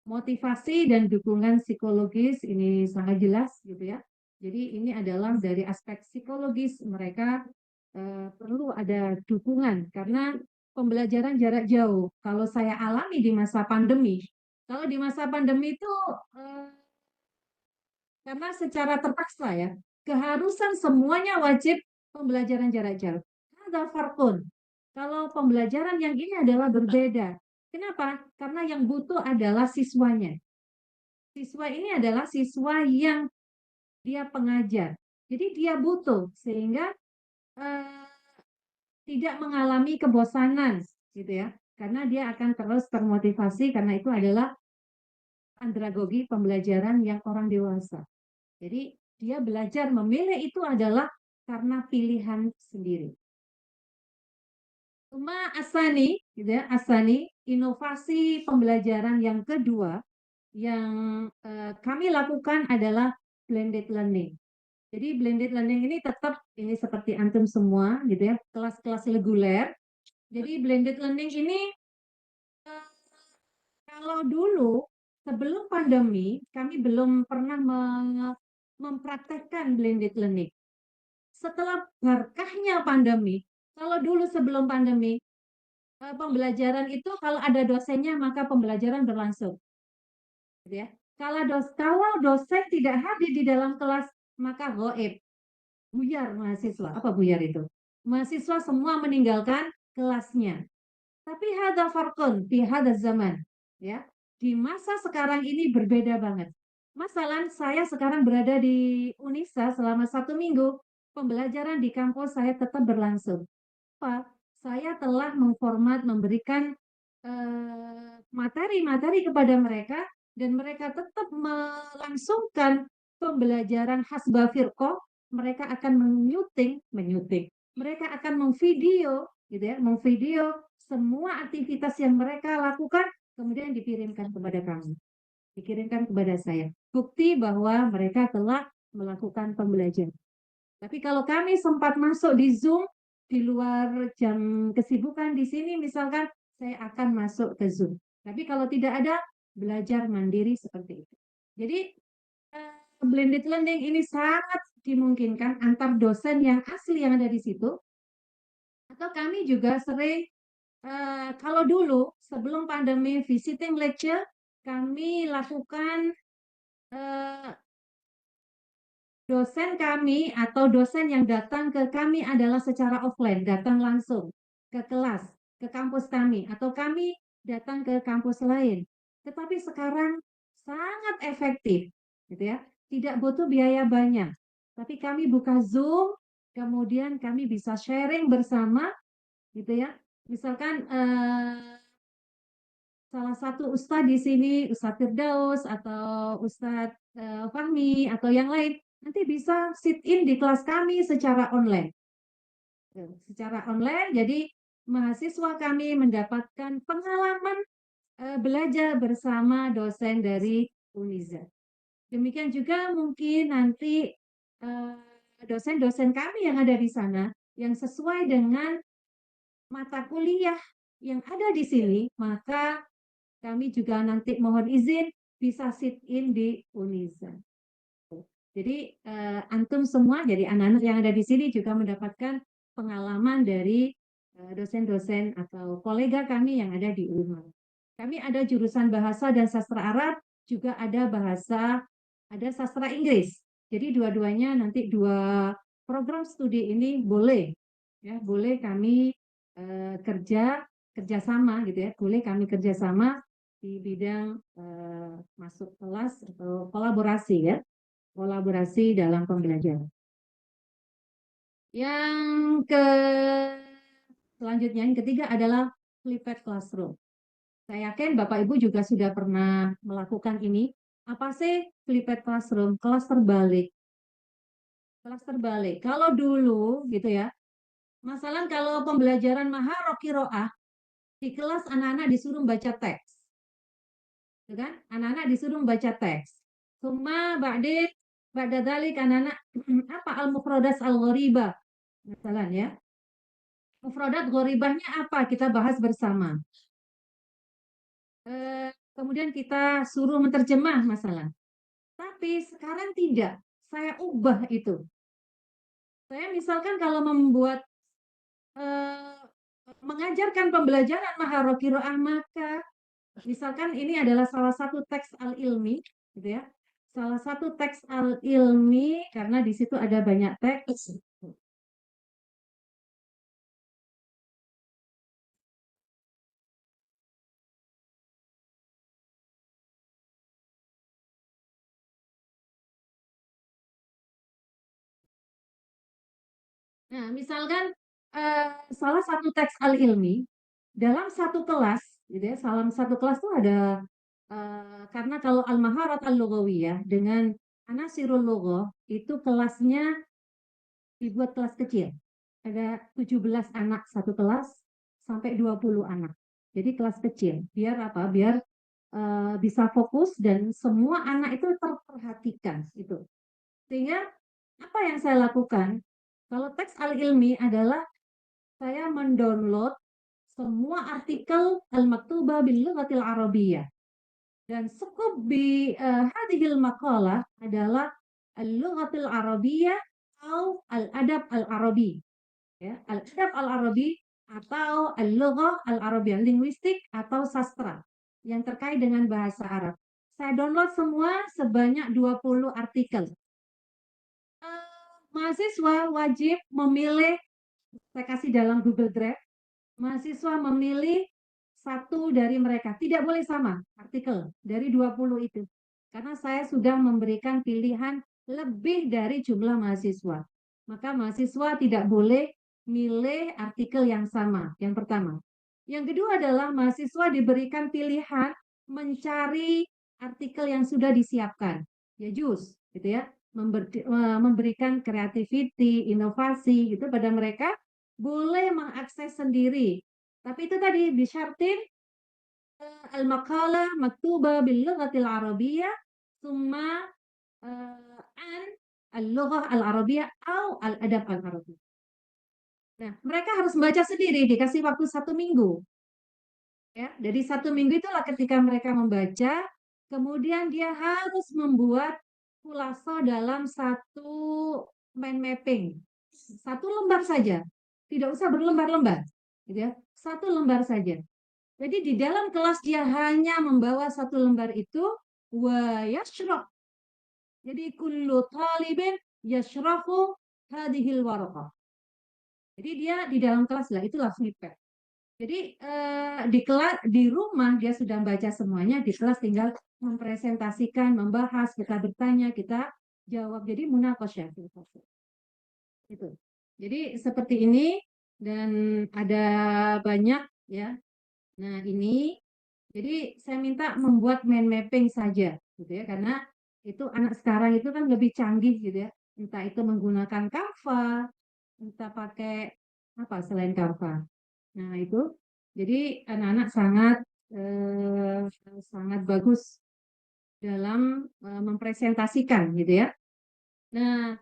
motivasi dan dukungan psikologis ini sangat jelas gitu ya. Jadi ini adalah dari aspek psikologis mereka perlu ada dukungan karena pembelajaran jarak jauh. Kalau saya alami di masa pandemi, kalau di masa pandemi itu karena secara terpaksa ya, keharusan semuanya wajib pembelajaran jarak jauh. Ada farkun. Kalau pembelajaran yang ini adalah berbeda. Kenapa? Karena yang butuh adalah siswanya. Siswa ini adalah siswa yang dia pengajar. Jadi dia butuh sehingga eh, tidak mengalami kebosanan gitu ya. Karena dia akan terus termotivasi karena itu adalah andragogi pembelajaran yang orang dewasa. Jadi dia belajar memilih itu adalah karena pilihan sendiri. Cuma Asani, gitu ya, Asani, inovasi pembelajaran yang kedua yang kami lakukan adalah blended learning. Jadi blended learning ini tetap ini seperti antum semua, gitu ya, kelas-kelas reguler. Jadi blended learning ini kalau dulu sebelum pandemi kami belum pernah mempraktekkan blended learning. Setelah berkahnya pandemi, kalau dulu sebelum pandemi, pembelajaran itu kalau ada dosennya maka pembelajaran berlangsung. Gitu ya. Kalau dosen tidak hadir di dalam kelas maka goib, buyar mahasiswa. Apa buyar itu? Mahasiswa semua meninggalkan kelasnya. Tapi hada farqun fi hada zaman, ya. Di masa sekarang ini berbeda banget. Masalah saya sekarang berada di UniSZA selama 1 minggu, pembelajaran di kampus saya tetap berlangsung. Apa? Saya telah mengformat, memberikan materi-materi kepada mereka dan mereka tetap melangsungkan pembelajaran hasbah firqah. Mereka akan menyuting, mereka akan memvideo, gitu ya, memvideo semua aktivitas yang mereka lakukan, kemudian dikirimkan kepada kami, dikirimkan kepada saya. Bukti bahwa mereka telah melakukan pembelajaran. Tapi kalau kami sempat masuk di Zoom, di luar jam kesibukan di sini, misalkan saya akan masuk ke Zoom. Tapi kalau tidak ada, belajar mandiri seperti itu. Jadi, blended learning ini sangat dimungkinkan antar dosen yang asli yang ada di situ. Atau kami juga sering, kalau dulu sebelum pandemi visiting lecture, kami lakukan dosen kami atau dosen yang datang ke kami adalah secara offline, datang langsung ke kelas, ke kampus kami, atau kami datang ke kampus lain. Tetapi sekarang sangat efektif, gitu ya. Tidak butuh biaya banyak. Tapi kami buka Zoom, kemudian kami bisa sharing bersama, gitu ya. Misalkan salah satu ustadz di sini, Ustadz Firdaus atau Ustadz Fahmi atau yang lain, nanti bisa sit in di kelas kami secara online. Secara online, jadi mahasiswa kami mendapatkan pengalaman belajar bersama dosen dari UniSZA. Demikian juga mungkin nanti dosen-dosen kami yang ada di sana, yang sesuai dengan mata kuliah yang ada di sini, maka kami juga nanti mohon izin bisa sit in di UniSZA. Jadi antum semua, jadi anak-anak yang ada di sini juga mendapatkan pengalaman dari dosen-dosen atau kolega kami yang ada di UNMA. Kami ada jurusan bahasa dan sastra Arab, juga ada sastra Inggris. Jadi dua-duanya nanti dua program studi ini boleh, ya boleh kami kerjasama gitu ya, boleh kami kerjasama di bidang masuk kelas atau kolaborasi dalam pembelajaran. Selanjutnya yang ketiga adalah flipped classroom. Saya yakin Bapak Ibu juga sudah pernah melakukan ini. Apa sih flipped classroom? Kelas terbalik. kelas terbalik. Kalau dulu gitu ya, masalah kalau pembelajaran maharok kiroah di kelas anak-anak disuruh baca teks, gitu kan? Anak-anak disuruh baca teks. Cuma ba'da dalik anak-anak apa al-mufradas al-ghoribah, misalnya ya. Mufradat ghoribahnya apa? Kita bahas bersama. Kemudian kita suruh menerjemah masalah. Tapi sekarang tidak. Saya ubah itu. Saya misalkan kalau membuat mengajarkan pembelajaran maharok kiroah, maka misalkan ini adalah salah satu teks al-ilmi, gitu ya. Salah satu teks al-ilmi karena di situ ada banyak teks. Nah, misalkan salah satu teks al-ilmi dalam satu kelas, gitu ya, dalam satu kelas itu ada karena kalau al-maharat al-lughawiyah dengan anasirul lughah itu kelasnya dibuat kelas kecil. Ada 17 anak satu kelas sampai 20 anak. Jadi kelas kecil. Biar apa? Biar bisa fokus dan semua anak itu terperhatikan itu. Sehingga apa yang saya lakukan? Kalau teks al-ilmi adalah saya mendownload semua artikel al-maktubah bil lughatil arabiyyah. Dan skup bi hadhil maqalah adalah al-lughatil arabiyyah atau al-adab al-arabi. Ya, al-adab al-arabi atau al-lughah al-arabiyyah, linguistik atau sastra yang terkait dengan bahasa Arab. Saya download semua sebanyak 20 artikel. Mahasiswa wajib memilih, saya kasih dalam Google Drive, mahasiswa memilih satu dari mereka. Tidak boleh sama artikel dari 20 itu. Karena saya sudah memberikan pilihan lebih dari jumlah mahasiswa. Maka mahasiswa tidak boleh milih artikel yang sama. Yang pertama. Yang kedua adalah mahasiswa diberikan pilihan mencari artikel yang sudah disiapkan. Ya jus, gitu ya. Memberikan creativity, inovasi gitu pada mereka, boleh mengakses sendiri. Tapi itu tadi disyartin al-maqalah maktuba bil lughatil arabiyyah thumma an al-lughah al-arabiyyah atau al-adab al-arabi. Nah, mereka harus membaca sendiri, dikasih waktu 1 minggu. Ya, dari 1 minggu itulah ketika mereka membaca, kemudian dia harus membuat khulaso dalam satu mind mapping. Satu lembar saja. Tidak usah berlembar-lembar. Gitu ya. Satu lembar saja. Jadi di dalam kelas dia hanya membawa satu lembar itu wa yashrah. Jadi kullu talibin yashrahu hadhil waraqah. Jadi dia di dalam kelas lah, itulah snippet. Jadi di kelas, di rumah dia sudah baca semuanya, di kelas tinggal mempresentasikan, membahas, kita bertanya, kita jawab. Jadi munaqasyah itu. Jadi seperti ini dan ada banyak ya. Nah, ini jadi saya minta membuat mind mapping saja gitu ya, karena itu anak sekarang itu kan lebih canggih gitu ya. Entah itu menggunakan Canva, entah pakai apa selain Canva. Nah, itu jadi anak-anak sangat bagus dalam mempresentasikan gitu ya. Nah,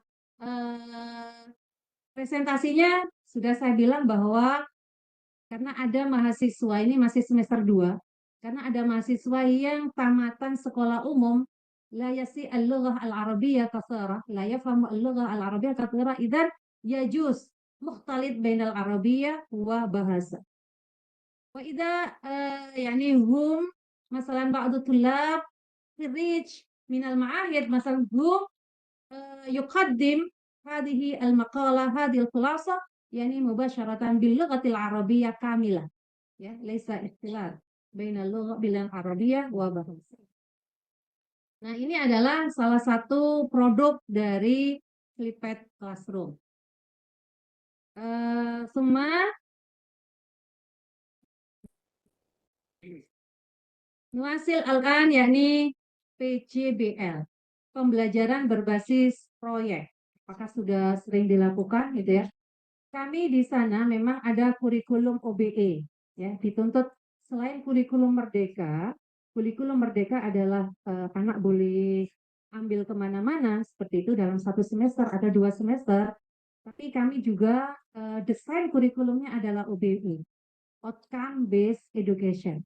presentasinya sudah saya bilang bahwa karena ada mahasiswa ini masih semester 2, karena ada mahasiswa yang tamatan sekolah umum la yasi al-lughah al-arabiyyah katsira, la yafhamu al-lughah al-arabiyyah katsira, idzan yajuz mukhtalit bainal arabiyyah wa bahasa. وإذا يعني هم مثلا بعض الطلاب خريج من المعاهد مثلا هم يقدم هذه المقالة هذه الخلاصة يعني مباشرة باللغة العربية كاملة ya ليس اختلاط بين اللغة العربية وبahasa. Nah, ini adalah salah satu produk dari Flippad Classroom. Semua Nuasil al-an yakni PJBL, pembelajaran berbasis proyek. apakah sudah sering dilakukan gitu ya. Kami di sana memang ada kurikulum OBE ya, dituntut selain kurikulum merdeka adalah anak boleh ambil kemana-mana seperti itu dalam 1 semester atau 2 semester, tapi kami juga desain kurikulumnya adalah OBE, outcome based education.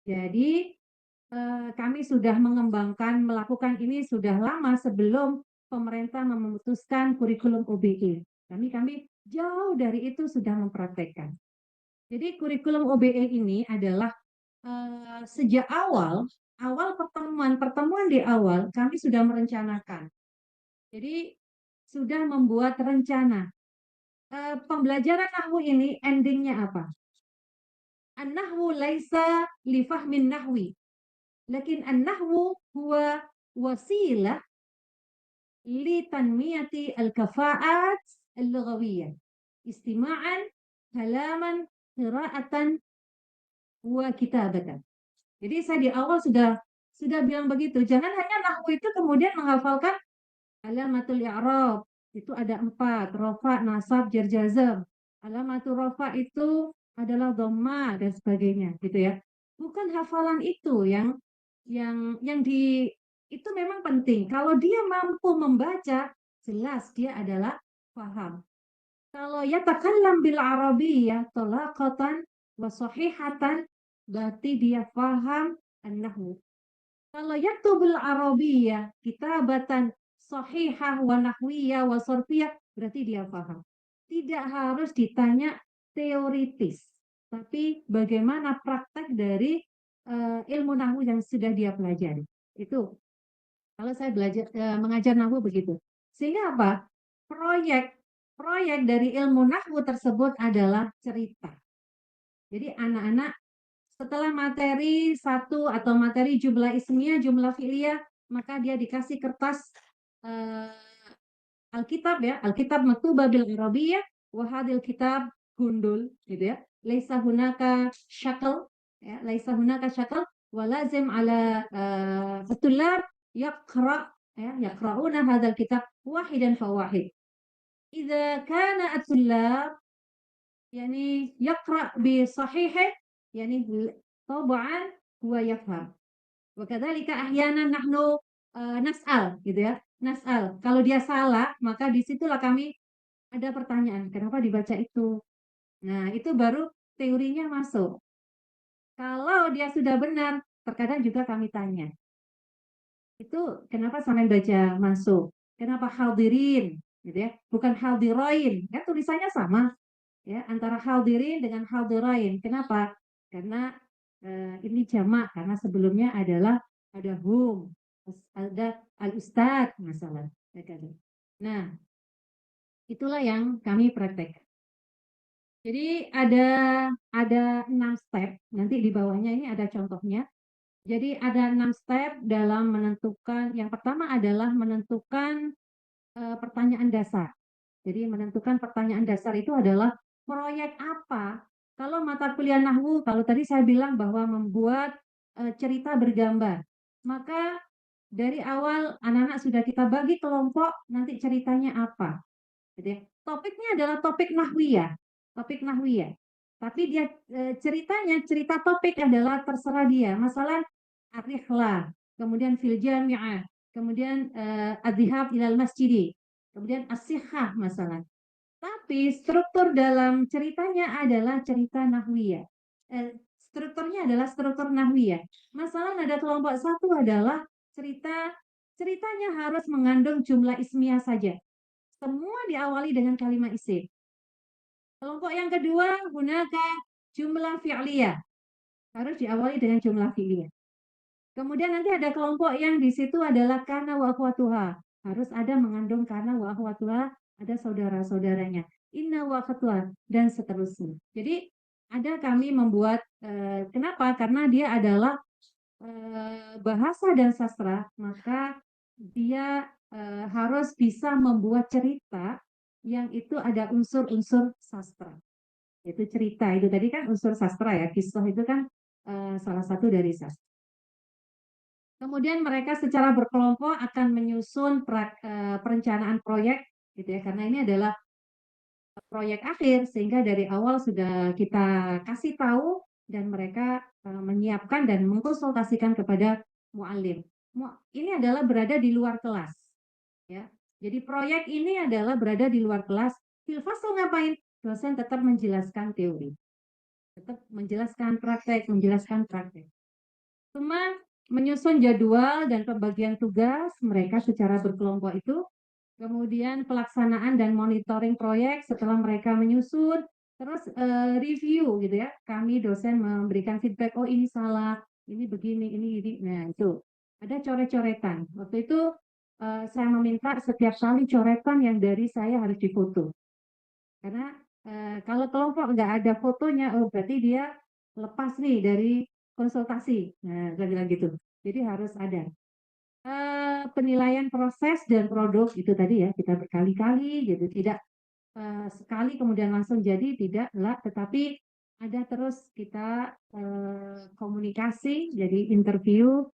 Jadi kami sudah melakukan ini sudah lama sebelum pemerintah memutuskan kurikulum OBE. Kami jauh dari itu sudah mempraktekkan. Jadi kurikulum OBE ini adalah sejak awal pertemuan di awal kami sudah merencanakan. Jadi sudah membuat rencana. Pembelajaran nahwu ini endingnya apa? An-nahwu laisa li fahmin nahwi. Lakin an-nahwu huwa wasilah li tanmiyati al-kafa'at al-lughawiyah. Istima'an, kalaman, qira'atan, wa kitabatan. Jadi saya di awal sudah bilang begitu. Jangan hanya nahwu itu kemudian menghafalkan alamatul i'rab. Itu ada 4, rafa, nasab, jar, jazm. Alamatul rafa itu adalah dhamma dan sebagainya, gitu ya. Bukan hafalan itu yang itu memang penting. Kalau dia mampu membaca, jelas dia adalah paham. Kalau yatakallam bil arabiyyah talaqatan wa sahihatan, berarti dia paham an-nahwu. Kalau yaktubul arabiyyah kitabatan sahihah wa nahwiyah wa sarfiyah, berarti dia paham. Tidak harus ditanya teoritis, tapi bagaimana praktek dari ilmu nahwu yang sudah dia pelajari. Itu kalau saya mengajar nahwu begitu. Sehingga apa? Proyek dari ilmu nahwu tersebut adalah cerita. Jadi anak-anak setelah materi 1 atau materi jumlah ismiyah, jumlah fi'liyah, maka dia dikasih kertas Alkitab ya, Alkitab maktubah bil Arabiyyah wa hadil kitab gundul gitu ya. Laisa hunaka syakal ya, laisa hunaka syakal wa lazim ala at-tullab yaqra'una hadzal kitab wahidan fa wahid. Idza kana at-tullab yani yaqra' bi sahihi yani tab'an huwa yafham. Wa kadzalika ahyanan nahnu nas'al gitu ya. Nas'al. Kalau dia salah, maka disitulah kami ada pertanyaan, kenapa dibaca itu? Nah, itu baru teorinya masuk. Kalau dia sudah benar, terkadang juga kami tanya. Itu kenapa sampai baca masuk? Kenapa hadirin? Gitu ya. Bukan hadiroin. Kan tulisannya sama. Ya, antara hadirin dengan hadirain. Kenapa? Karena ini jamak karena sebelumnya adalah ada hum, ada al-ustad masalah. Nah, itulah yang kami praktek. Jadi ada 6 step. Nanti di bawahnya ini ada contohnya. Jadi ada 6 step dalam menentukan. Yang pertama adalah menentukan pertanyaan dasar. Jadi menentukan pertanyaan dasar itu adalah proyek apa? Kalau mata kuliah nahwu, kalau tadi saya bilang bahwa membuat cerita bergambar, maka dari awal anak-anak sudah kita bagi kelompok, nanti ceritanya apa? Jadi, topiknya adalah topik nahwiyah, Tapi dia ceritanya, cerita topik adalah terserah dia. Masalah ar-rihlah, kemudian fil jami'ah, kemudian adhihab ilal masjidi, kemudian as-sihhah masalah. Tapi struktur dalam ceritanya adalah cerita nahwiyah. Strukturnya adalah struktur nahwiyah. Masalah nada kelompok 1 adalah ceritanya harus mengandung jumlah ismiyah saja. Semua diawali dengan kalimat isim. Kelompok yang kedua gunakan jumlah fi'liyah. Harus diawali dengan jumlah fi'liyah. Kemudian nanti ada kelompok yang di situ adalah kana wa akhwatuha. Harus ada mengandung kana wa akhwatuha, ada saudara-saudaranya. Inna wa akhwatuha dan seterusnya. Jadi ada kami membuat kenapa? Karena dia adalah bahasa dan sastra, maka dia harus bisa membuat cerita yang itu ada unsur-unsur sastra. Itu cerita, itu tadi kan unsur sastra ya, kisah itu kan salah satu dari sastra. Kemudian mereka secara berkelompok akan menyusun perencanaan proyek gitu ya, karena ini adalah proyek akhir sehingga dari awal sudah kita kasih tahu dan mereka menyiapkan dan mengkonsultasikan kepada muallim. Ini adalah berada di luar kelas, ya. Jadi proyek ini adalah berada di luar kelas. Filfasel ngapain? Dosen tetap menjelaskan teori, tetap menjelaskan praktek, menjelaskan praktek. Cuma menyusun jadwal dan pembagian tugas mereka secara berkelompok itu, kemudian pelaksanaan dan monitoring proyek setelah mereka menyusun, terus review gitu ya. Kami dosen memberikan feedback, oh ini salah, ini begini, ini. Nah itu ada coret-coretan. Waktu itu saya meminta setiap kali coretan yang dari saya harus difoto. Karena kalau kelompok nggak ada fotonya, oh berarti dia lepas nih dari konsultasi. Nah, saya bilang gitu. Jadi harus ada. Penilaian proses dan produk itu tadi ya, kita berkali-kali gitu, tidak sekali kemudian langsung jadi, tidak lah, tetapi ada terus kita komunikasi, jadi review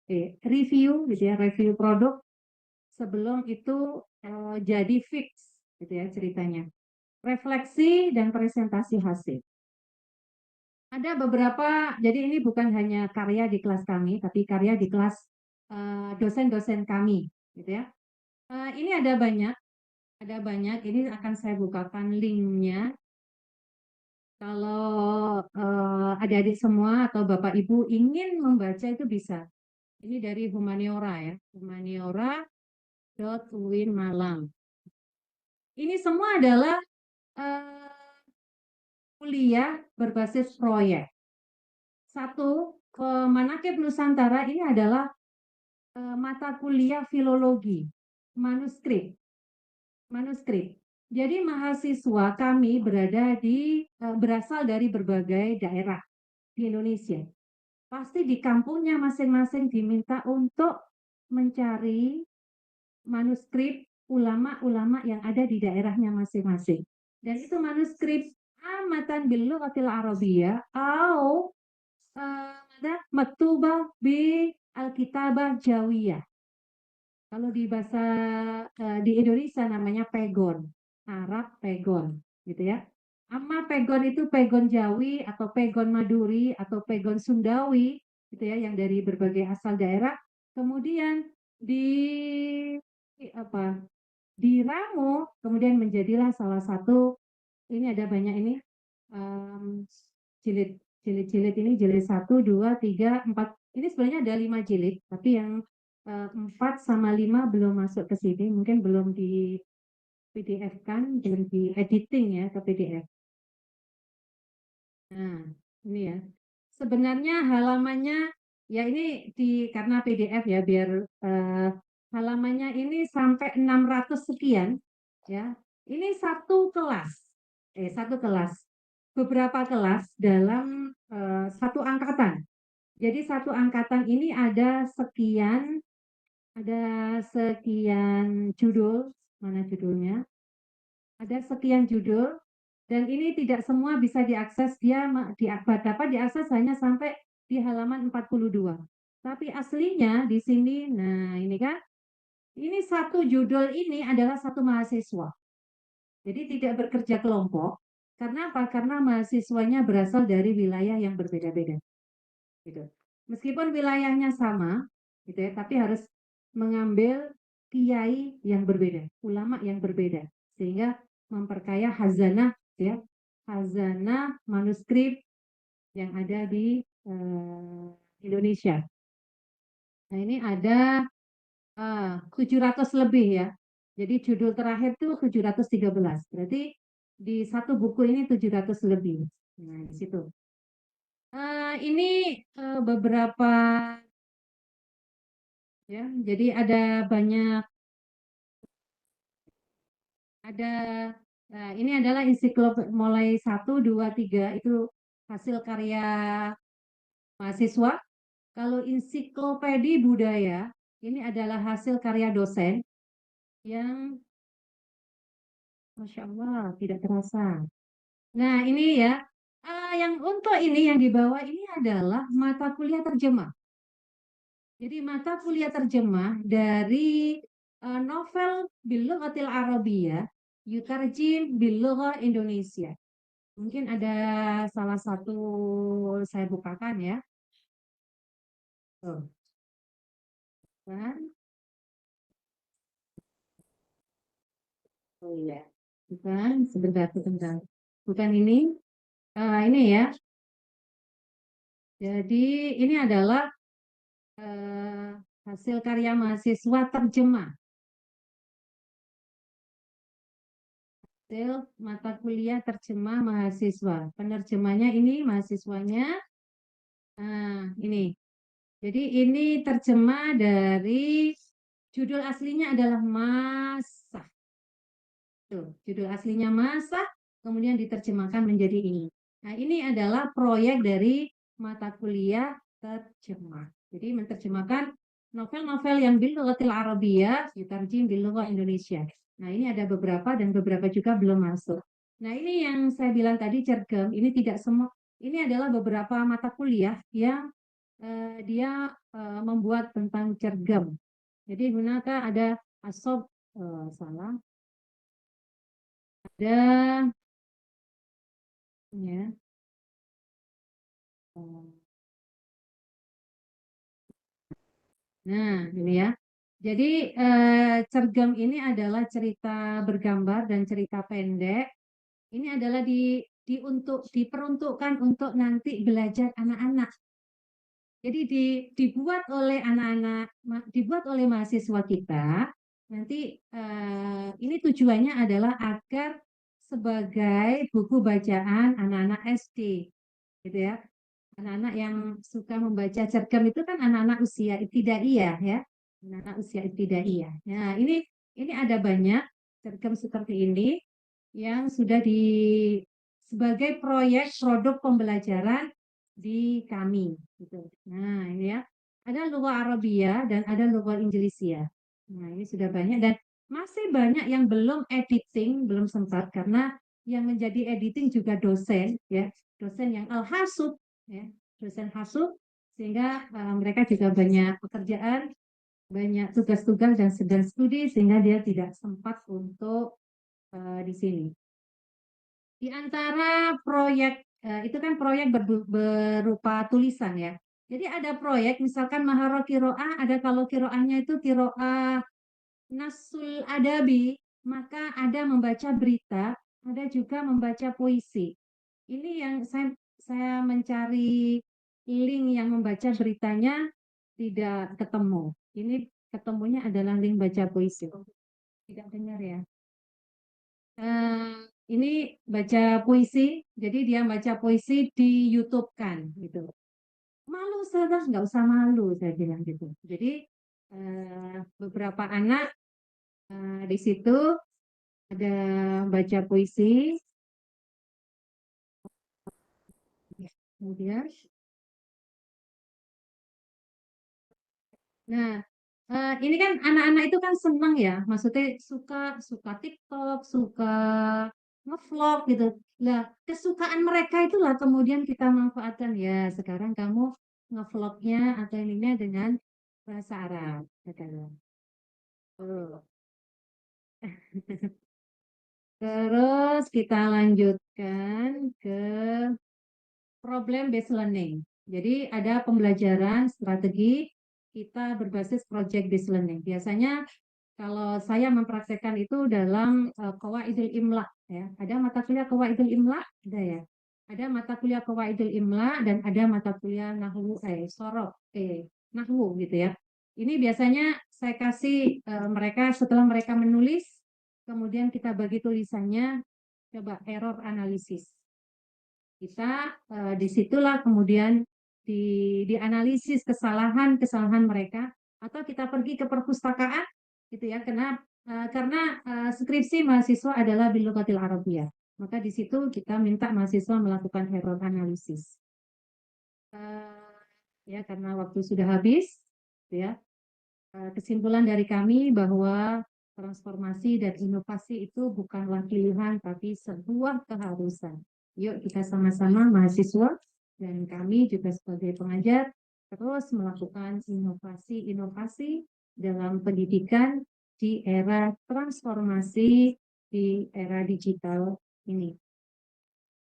gitu ya, review produk sebelum itu jadi fix gitu ya ceritanya. Refleksi dan presentasi hasil. Ada beberapa, jadi ini bukan hanya karya di kelas kami, tapi karya di kelas dosen-dosen kami, gitu ya. Ini ada banyak. Ini akan saya bukakan linknya. Kalau adik-adik semua atau Bapak Ibu ingin membaca itu bisa. Ini dari Humaniora ya, humaniora.uin Malang. Ini semua adalah kuliah berbasis proyek. Satu, Manakib Nusantara ini adalah mata kuliah filologi, manuskrip. Jadi mahasiswa kami berasal dari berbagai daerah di Indonesia. Pasti di kampungnya masing-masing diminta untuk mencari manuskrip ulama-ulama yang ada di daerahnya masing-masing. Dan itu manuskrip amatan bil lughatil arabiyyah atau maktubah bi alkitabah jawiyah. Kalau di bahasa di Indonesia namanya pegon, Arab pegon, gitu ya. Amma pegon itu pegon Jawi atau pegon Maduri atau pegon Sundawi, gitu ya, yang dari berbagai asal daerah. Kemudian diramu, kemudian menjadilah salah satu. Ini ada banyak ini jilid-jilid ini, jilid 1, 2, 3, 4. Ini sebenarnya ada 5 jilid, tapi yang 4 sama 5 belum masuk ke sini, mungkin belum di PDF-kan, belum di editing ya ke PDF. Nah, ini ya. Sebenarnya halamannya ya ini karena PDF ya, biar halamannya ini sampai 600 sekian ya. Ini satu kelas. Beberapa kelas dalam satu angkatan. Jadi satu angkatan ini ada sekian judul, mana judulnya? Ada sekian judul, dan ini tidak semua bisa diakses, dapat diakses hanya sampai di halaman 42. Tapi aslinya di sini, nah ini kan, ini satu judul ini adalah satu mahasiswa. Jadi tidak bekerja kelompok. Karena apa? Karena mahasiswanya berasal dari wilayah yang berbeda-beda. Gitu. Meskipun wilayahnya sama, gitu ya, tapi harus mengambil kiai yang berbeda, ulama yang berbeda, sehingga memperkaya hazanah, ya, hazanah manuskrip yang ada di Indonesia. Nah ini ada 700 lebih ya. Jadi judul terakhir itu 713. Berarti di satu buku ini 700 lebih. Nah di situ. Ini beberapa ya, jadi ada banyak, ini adalah ensiklopedia mulai 1, 2, 3 itu hasil karya mahasiswa. Kalau ensiklopedia budaya ini adalah hasil karya dosen yang Masya Allah tidak terasa. Nah ini ya, yang untuk ini yang dibawa ini adalah mata kuliah terjemah. Jadi mata kuliah terjemah dari novel bil lughatil arabiyyah yutarjim bil lughah Indonesia. Mungkin ada salah satu saya bukakan ya. Tuh. Kan? Oh iya, bukan sebentar. Bukan ini. Ini ya. Jadi ini adalah hasil karya mahasiswa terjemah. Hasil mata kuliah terjemah mahasiswa. Penerjemahnya ini mahasiswanya. Nah, ini. Jadi ini terjemah dari judul aslinya adalah Masa. Tuh, judul aslinya Masa, kemudian diterjemahkan menjadi ini. Nah, ini adalah proyek dari mata kuliah terjemah. Jadi menerjemahkan novel-novel yang bil lughatil Arabiyyah ditarjim bil lughah Indonesia. Nah, ini ada beberapa dan beberapa juga belum masuk. Nah, ini yang saya bilang tadi cergam, ini tidak semua, ini adalah beberapa mata kuliah yang dia membuat tentang cergam. Jadi gunakan ada asob salah, ada ya. Nah, ini ya. Jadi cergam ini adalah cerita bergambar dan cerita pendek. Ini adalah diperuntukkan untuk nanti belajar anak-anak. Jadi dibuat oleh anak-anak, dibuat oleh mahasiswa kita. Nanti ini tujuannya adalah agar sebagai buku bacaan anak-anak SD, gitu ya. Anak-anak yang suka membaca cergam itu kan anak-anak usia ibtidaiyah ya, anak-anak usia ibtidaiyah. Nah, ini ada banyak cergam seperti ini yang sudah sebagai proyek produk pembelajaran di kami gitu. Nah, ini ya. Ada lughah Arabia dan ada lughah Inggrisiyah. Nah, ini sudah banyak dan masih banyak yang belum editing, belum sempat karena yang menjadi editing juga dosen ya, dosen yang alhasub ya, dosen hasub sehingga mereka juga banyak pekerjaan, banyak tugas-tugas dan sedang studi sehingga dia tidak sempat untuk di sini. Di antara proyek itu kan proyek berupa tulisan ya. Jadi ada proyek misalkan maharo kiroah, ada kalau kiroahnya itu kiroah nasul adabi, maka ada membaca berita, ada juga membaca puisi. Ini yang saya mencari link yang membaca beritanya tidak ketemu. Ini ketemunya adalah link baca puisi. Tidak dengar ya. Ini baca puisi, jadi dia baca puisi di YouTube kan gitu. Malu saya nggak usah malu saya bilang gitu. Jadi beberapa anak di situ ada baca puisi, kemudian nah ini kan anak-anak itu kan senang ya, maksudnya suka TikTok, suka ngevlog gitu. Nah, kesukaan mereka itulah kemudian kita manfaatkan ya. Sekarang kamu ngevlognya atau ininya dengan bahasa Arab, katanya. Terus kita lanjutkan ke problem based learning. Jadi ada pembelajaran strategi kita berbasis project based learning. Biasanya kalau saya mempraktekkan itu dalam Qawaidul Imla ya. Ada mata kuliah Qawaidul Imla, ada ya. Ada mata kuliah Qawaidul Imla dan ada mata kuliah Nahwu Sorof Nahwu gitu ya. Ini biasanya saya kasih mereka setelah mereka menulis, kemudian kita bagi tulisannya, coba error analisis. Kita disitulah kemudian dianalisis kesalahan mereka, atau kita pergi ke perpustakaan gitu ya, karena skripsi mahasiswa adalah bil lughatil Arabiyyah, maka di situ kita minta mahasiswa melakukan error analisis. Ya karena waktu sudah habis ya, kesimpulan dari kami bahwa transformasi dan inovasi itu bukanlah pilihan tapi sebuah keharusan. Yuk kita sama-sama mahasiswa dan kami juga sebagai pengajar terus melakukan inovasi-inovasi dalam pendidikan di era transformasi di era digital ini.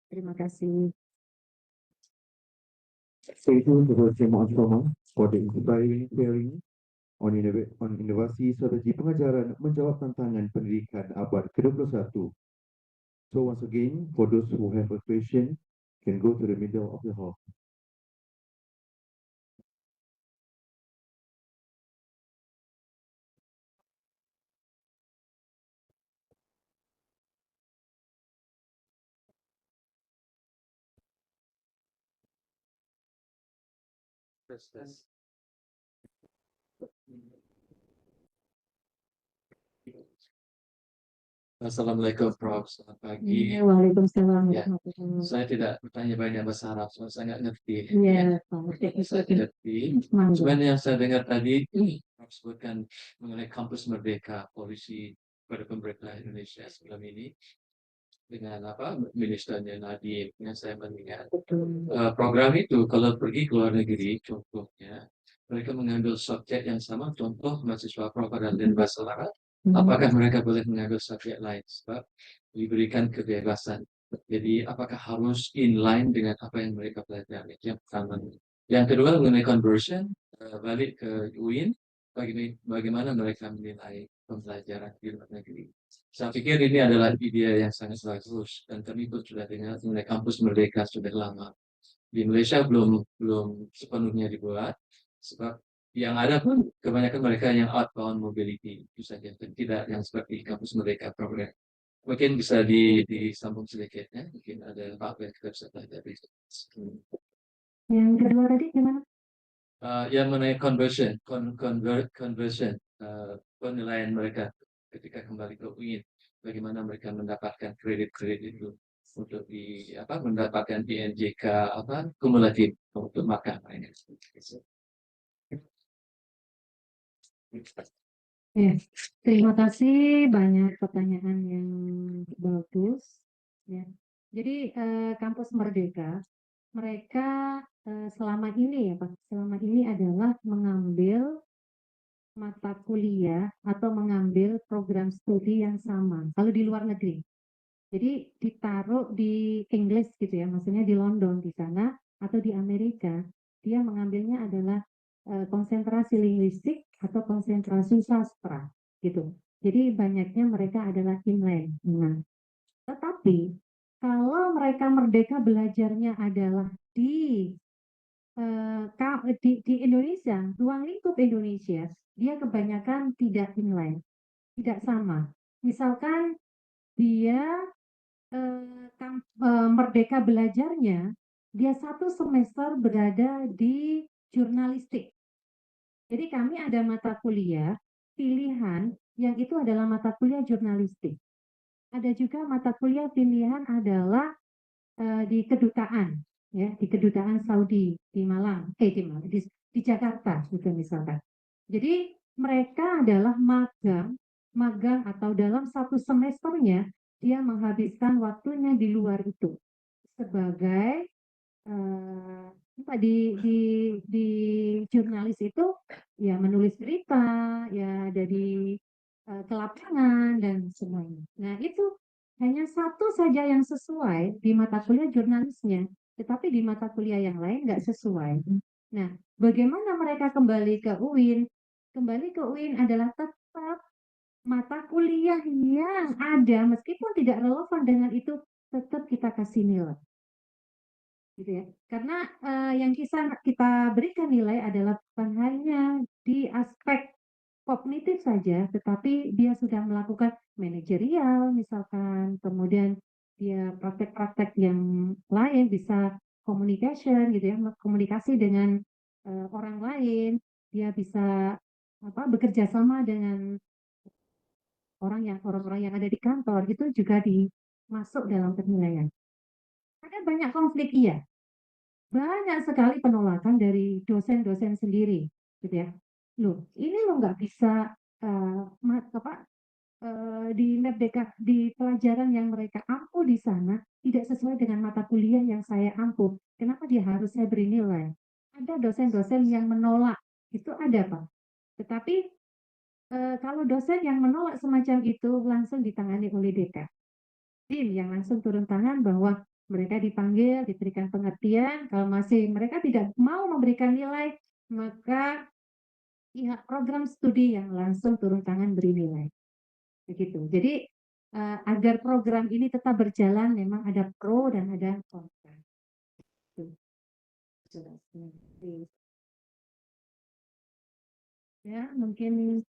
Terima kasih. Thank you Ketua Sema Asrama for the inspiring sharing on inovasi strategi pengajaran menjawab tantangan pendidikan abad ke-21. So once again, for those who have a question, can go to the middle of the hall. Assalamualaikum Prof. Selamat pagi. Waalaikumsalam. Ya, saya tidak bertanya banyak bahasa Arab, soalnya saya nggak ngerti. Iya, Saya tidak ngerti. Cuman yang saya dengar tadi, Prof sebutkan mengenai kampus merdeka, polisi pada pemerintah Indonesia sebelum ini dengan apa ministernya Nadiem yang saya mendengar. Program itu kalau pergi ke luar negeri, contohnya mereka mengambil subjek yang sama, contoh mahasiswa propaganda dan bahasa Arab. Apakah mereka boleh mengambil subjek lain? Sebab diberikan kebebasan. Jadi apakah harus inline dengan apa yang mereka pelajari? Yang pertama. Yang kedua mengenai conversion, balik ke UIN, bagaimana mereka menilai pembelajaran di luar negeri. Saya pikir ini adalah ide yang sangat bagus dan kami pun sudah dengar mengenai kampus merdeka sudah lama. Di Malaysia belum sepenuhnya dibuat sebab yang ada pun kebanyakan mereka yang outbound mobility itu saja, tidak yang seperti kampus merdeka program. Mungkin bisa disambung sedikit ya, mungkin ada apa yang kita bisa pelajari. Yang kedua tadi gimana? Yang mengenai conversion, penilaian mereka ketika kembali ke UIN, bagaimana mereka mendapatkan kredit itu untuk mendapatkan INJK kumulatif untuk makan. Ya, terima kasih, banyak pertanyaan yang bagus. Ya, jadi kampus Merdeka, mereka selama ini ya Pak, selama ini adalah mengambil mata kuliah atau mengambil program studi yang sama. Kalau di luar negeri, jadi ditaruh di Inggris gitu ya, maksudnya di London di sana atau di Amerika, dia mengambilnya adalah konsentrasi linguistik atau konsentrasi sastra gitu. Jadi banyaknya mereka adalah inland. Nah, tetapi kalau mereka merdeka belajarnya adalah di Indonesia, ruang lingkup Indonesia, dia kebanyakan tidak inline, tidak sama. Misalkan dia merdeka belajarnya, dia 1 semester berada di jurnalistik. Jadi kami ada mata kuliah pilihan yang itu adalah mata kuliah jurnalistik. Ada juga mata kuliah pilihan adalah di kedutaan, ya di kedutaan Saudi di Malang, di Jakarta gitu misalkan. Jadi mereka adalah magang atau dalam 1 semesternya dia menghabiskan waktunya di luar itu sebagai di jurnalis itu ya menulis berita, ya ada di ke lapangan dan semuanya. Nah itu hanya satu saja yang sesuai di mata kuliah jurnalisnya, tetapi di mata kuliah yang lain nggak sesuai. Nah, bagaimana mereka kembali ke UIN? Kembali ke UIN adalah tetap mata kuliah yang ada, meskipun tidak relevan dengan itu, tetap kita kasih nilai. Gitu ya. Karena yang kita berikan nilai adalah bukan hanya di aspek kognitif saja, tetapi dia sudah melakukan manajerial misalkan, kemudian dia praktek-praktek yang lain, bisa communication gitu ya, komunikasi dengan orang lain, dia bisa bekerja sama dengan orang-orang yang ada di kantor, itu juga dimasuk dalam penilaian. Ada banyak konflik, iya, banyak sekali penolakan dari dosen-dosen sendiri, gitu ya. Loh, ini lo nggak bisa di merdeka di pelajaran yang mereka ampu di sana tidak sesuai dengan mata kuliah yang saya ampu. Kenapa dia harus saya beri nilai? Ada dosen-dosen yang menolak, itu ada Pak. Tetapi Kalau dosen yang menolak semacam itu langsung ditangani oleh dekan. Tim yang langsung turun tangan bahwa mereka dipanggil, diberikan pengertian. Kalau masih mereka tidak mau memberikan nilai, maka pihak program studi yang langsung turun tangan beri nilai. Begitu. Jadi agar program ini tetap berjalan, memang ada pro dan ada kontra. Ya, mungkin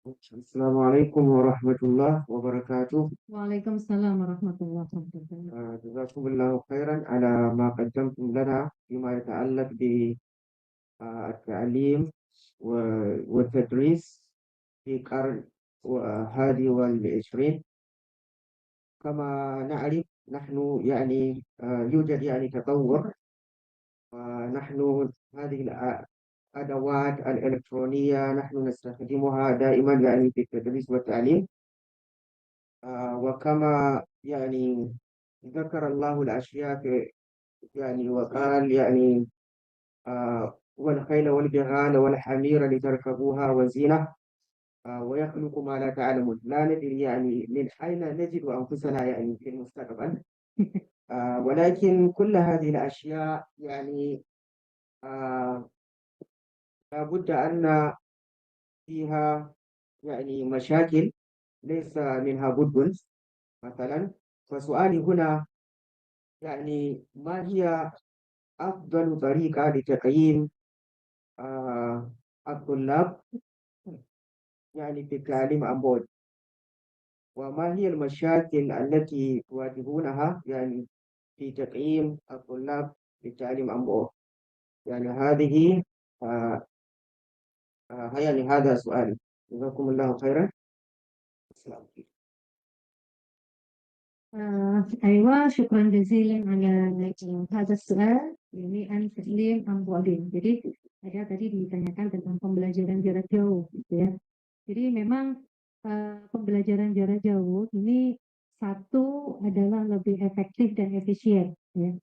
Assalamualaikum warahmatullahi wabarakatuh. Waalaikumsalam warahmatullahi wabarakatuh. جزاكم الله خيرا على ما قدمتم لنا فيما يتعلق بالتعليم والتدريس في القرن الحادي والعشرين. كما نعرف نحن يعني يوجد يعني تطور، ونحن هذه الأدوات الإلكترونية نحن نستخدمها دائما يعني في التدريس والتعليم. وكما يعني ذكر الله الأشياء يعني وقال يعني والخيل والبغال والحمير لتركبوها وزينة ويخلق ما لا تعلمون. لا ندري يعني من أين نجد أنفسنا يعني في المستقبل. ولكن كل هذه الأشياء يعني لابد أن فيها يعني مشاكل ليس منها بد. مثلا فسؤالي هنا يعني ما هي أفضل طريقة لتقييم الطلاب يعني في التعليم عن بعد، وما هي المشاكل التي تواجهونها يعني في تقييم الطلاب في التعليم عن بعد؟ يعني هذه يعني هذا سؤالي. جزاكم الله خيرا. السلام عليكم. أيوة، شكرا جزيلا على هذا السؤال. Ini taslim ambuadin. Jadi ada tadi ditanyakan tentang pembelajaran jarak jauh, gitu ya. Jadi memang pembelajaran jarak jauh ini satu adalah lebih efektif dan efisien, ya.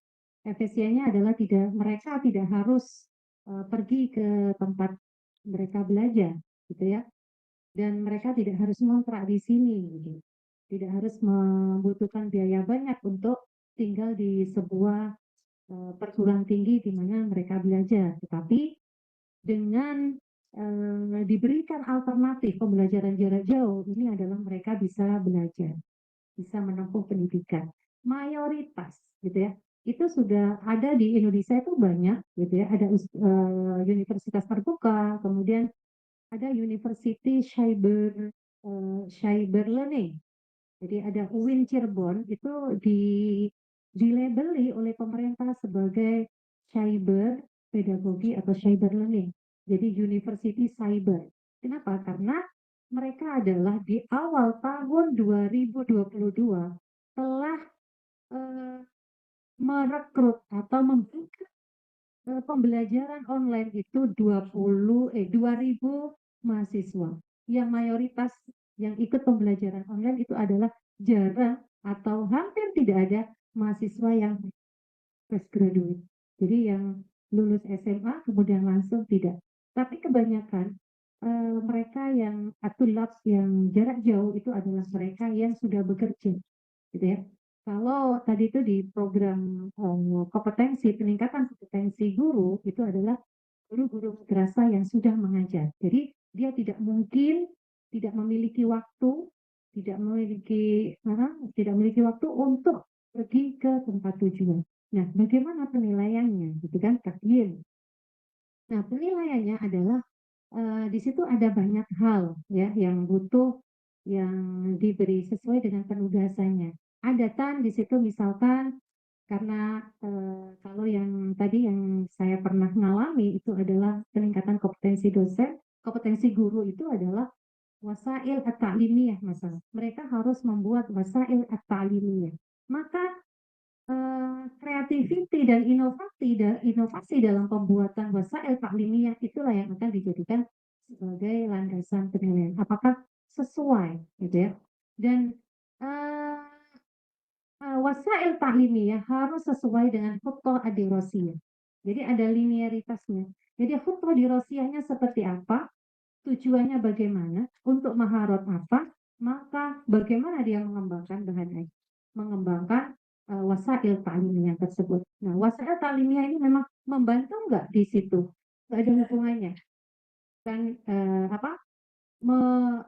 Efisiennya adalah mereka tidak harus pergi ke tempat mereka belajar, gitu ya. Dan mereka tidak harus ngontrak di sini, gitu. Tidak harus membutuhkan biaya banyak untuk tinggal di sebuah perguruan tinggi di mana mereka belajar. Tetapi dengan diberikan alternatif pembelajaran jarak jauh, ini adalah mereka bisa belajar, bisa menempuh pendidikan. Mayoritas, gitu ya, itu sudah ada di Indonesia itu banyak, gitu ya. Ada universitas terbuka, kemudian ada University Cyber Learning. Jadi ada UIN Cirebon itu dilabeli oleh pemerintah sebagai cyber pedagogi atau cyber learning. Jadi University Cyber. Kenapa? Karena mereka adalah di awal tahun 2022 telah merekrut atau membuka pembelajaran online itu 2.000 mahasiswa. Yang mayoritas yang ikut pembelajaran online itu adalah jarang atau hampir tidak ada mahasiswa yang fresh graduate. Jadi yang lulus SMA kemudian langsung tidak. Tapi kebanyakan mereka yang labs yang jarak jauh itu adalah mereka yang sudah bekerja, gitu ya. Kalau tadi itu di program kompetensi, peningkatan kompetensi guru itu adalah guru-guru madrasah yang sudah mengajar. Jadi dia tidak mungkin tidak memiliki waktu, tidak memiliki waktu untuk pergi ke tempat tujuan. Nah, bagaimana penilaiannya, gitu kan? Takdir. Nah, penilaiannya adalah di situ ada banyak hal ya yang butuh yang diberi sesuai dengan penugasannya. Ada di situ misalkan karena kalau yang tadi yang saya pernah mengalami itu adalah peningkatan kompetensi dosen, kompetensi guru itu adalah wasail at-ta'limiyah masalah. Mereka harus membuat wasail at-ta'limiyah. Maka kreativiti dan inovasi dalam pembuatan wasail ta'limiyah itulah yang akan dijadikan sebagai landasan penilaian. Apakah sesuai, gitu ya? Dan wasail ta'limiyah harus sesuai dengan khutbah adirosiyah. Jadi ada linearitasnya. Jadi khutbah adirosiyahnya seperti apa, tujuannya bagaimana, untuk maharot apa, maka bagaimana dia mengembangkan mengembangkan wasail ta'limiyah tersebut. Nah, wasail ta'limiyah ini memang membantu nggak di situ? Nggak ada hubungannya. Dan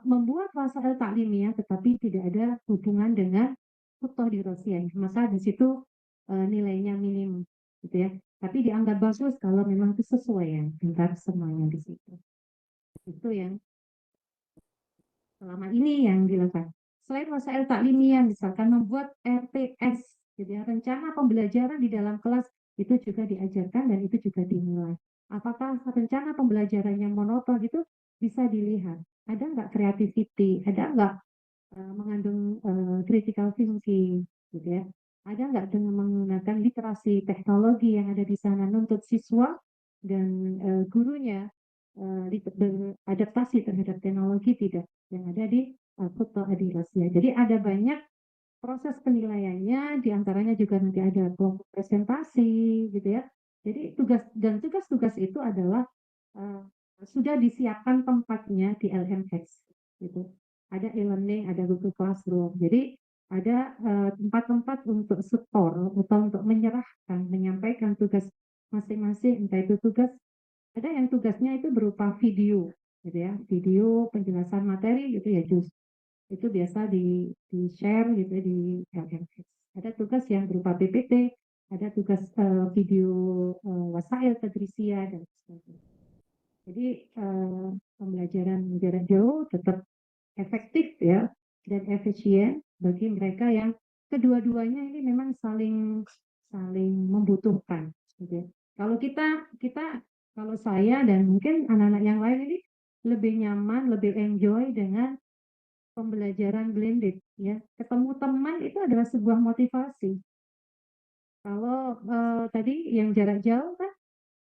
membuat wasail ta'limiyah tetapi tidak ada hubungan dengan khutbah dirosiyah. Maka di situ nilainya minim gitu ya. Tapi dianggap bagus kalau memang itu sesuai ya antara semuanya di situ. Itu yang selama ini yang dilakukan. Selain wasail taklimiyah, misalkan membuat RTS, jadi rencana pembelajaran di dalam kelas itu juga diajarkan dan itu juga dinilai. Apakah rencana pembelajarannya monoton itu bisa dilihat. Ada nggak creativity, ada nggak mengandung critical thinking, gitu ya. Ada nggak dengan menggunakan literasi teknologi yang ada di sana nuntut siswa dan gurunya beradaptasi terhadap teknologi tidak yang ada di Kuto Adilasya. Jadi ada banyak proses penilaiannya, diantaranya juga nanti ada kelompok presentasi, gitu ya. Jadi tugas-tugas itu adalah sudah disiapkan tempatnya di LMS, gitu. Ada e-learning, ada Google Classroom. Jadi ada tempat-tempat untuk store atau untuk menyerahkan, menyampaikan tugas masing-masing, entah itu tugas ada yang tugasnya itu berupa video, gitu ya, video penjelasan materi gitu ya, itu biasa di share gitu ya, di LMS. Ada tugas yang berupa PPT, ada tugas video wasail tadrisia dan sebagainya. Jadi pembelajaran jarak jauh tetap efektif ya dan efisien bagi mereka yang kedua-duanya ini memang saling membutuhkan. Gitu ya. Kalau kalau saya dan mungkin anak-anak yang lain ini lebih nyaman, lebih enjoy dengan pembelajaran blended ya. Ketemu teman itu adalah sebuah motivasi. Kalau tadi yang jarak jauh kan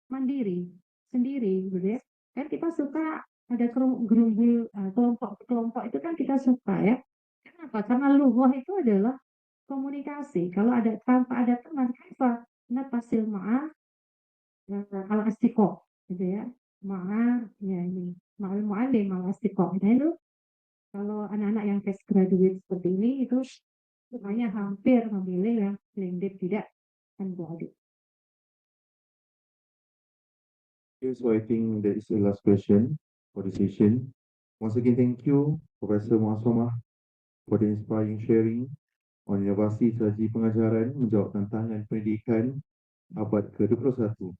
mandiri, sendiri gitu ya. Kan kita suka ada gerumbul kelompok-kelompok itu kan kita suka ya. Kenapa? Karena lughah itu adalah komunikasi. Kalau ada tanpa ada teman, apa? Natasil ma'ah al astiqo gitu ya. Ma'ah ya ini ma'al mu'alim al astiqo. Nah itu kalau anak-anak yang fresh graduate seperti ini itu semuanya hampir memilih yang blended tidak unbonded. Okay, so I think that is the last question for the session. Once again, thank you, Professor Muasomah, for the inspiring sharing on inovasi strategi pengajaran menjawab tantangan pendidikan abad ke-21.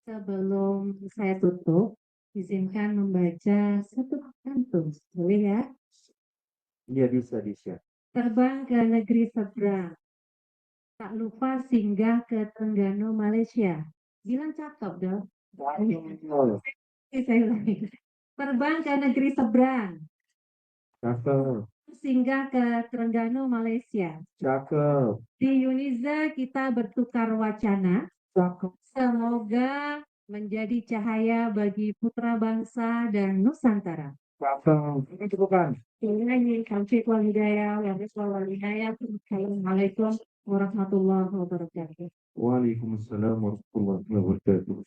Sebelum saya tutup, izinkan membaca satu pantun, boleh ya? Iya, bisa, Disha. Terbang ke negeri seberang, tak lupa singgah ke Terengganu, Malaysia. Bilang cakep dong. Saya ulangi. Terbang ke negeri seberang, Cakep, singgah ke Terengganu, Malaysia. cakep, Di UniSZA kita bertukar wacana. cakep. Semoga menjadi cahaya bagi putra bangsa dan Nusantara. Cakep. Ini cukup kan? Ini taufiq wal hidayah, Assalamualaikum warahmatullahi wabarakatuh. Waalaikumsalam warahmatullahi wabarakatuh.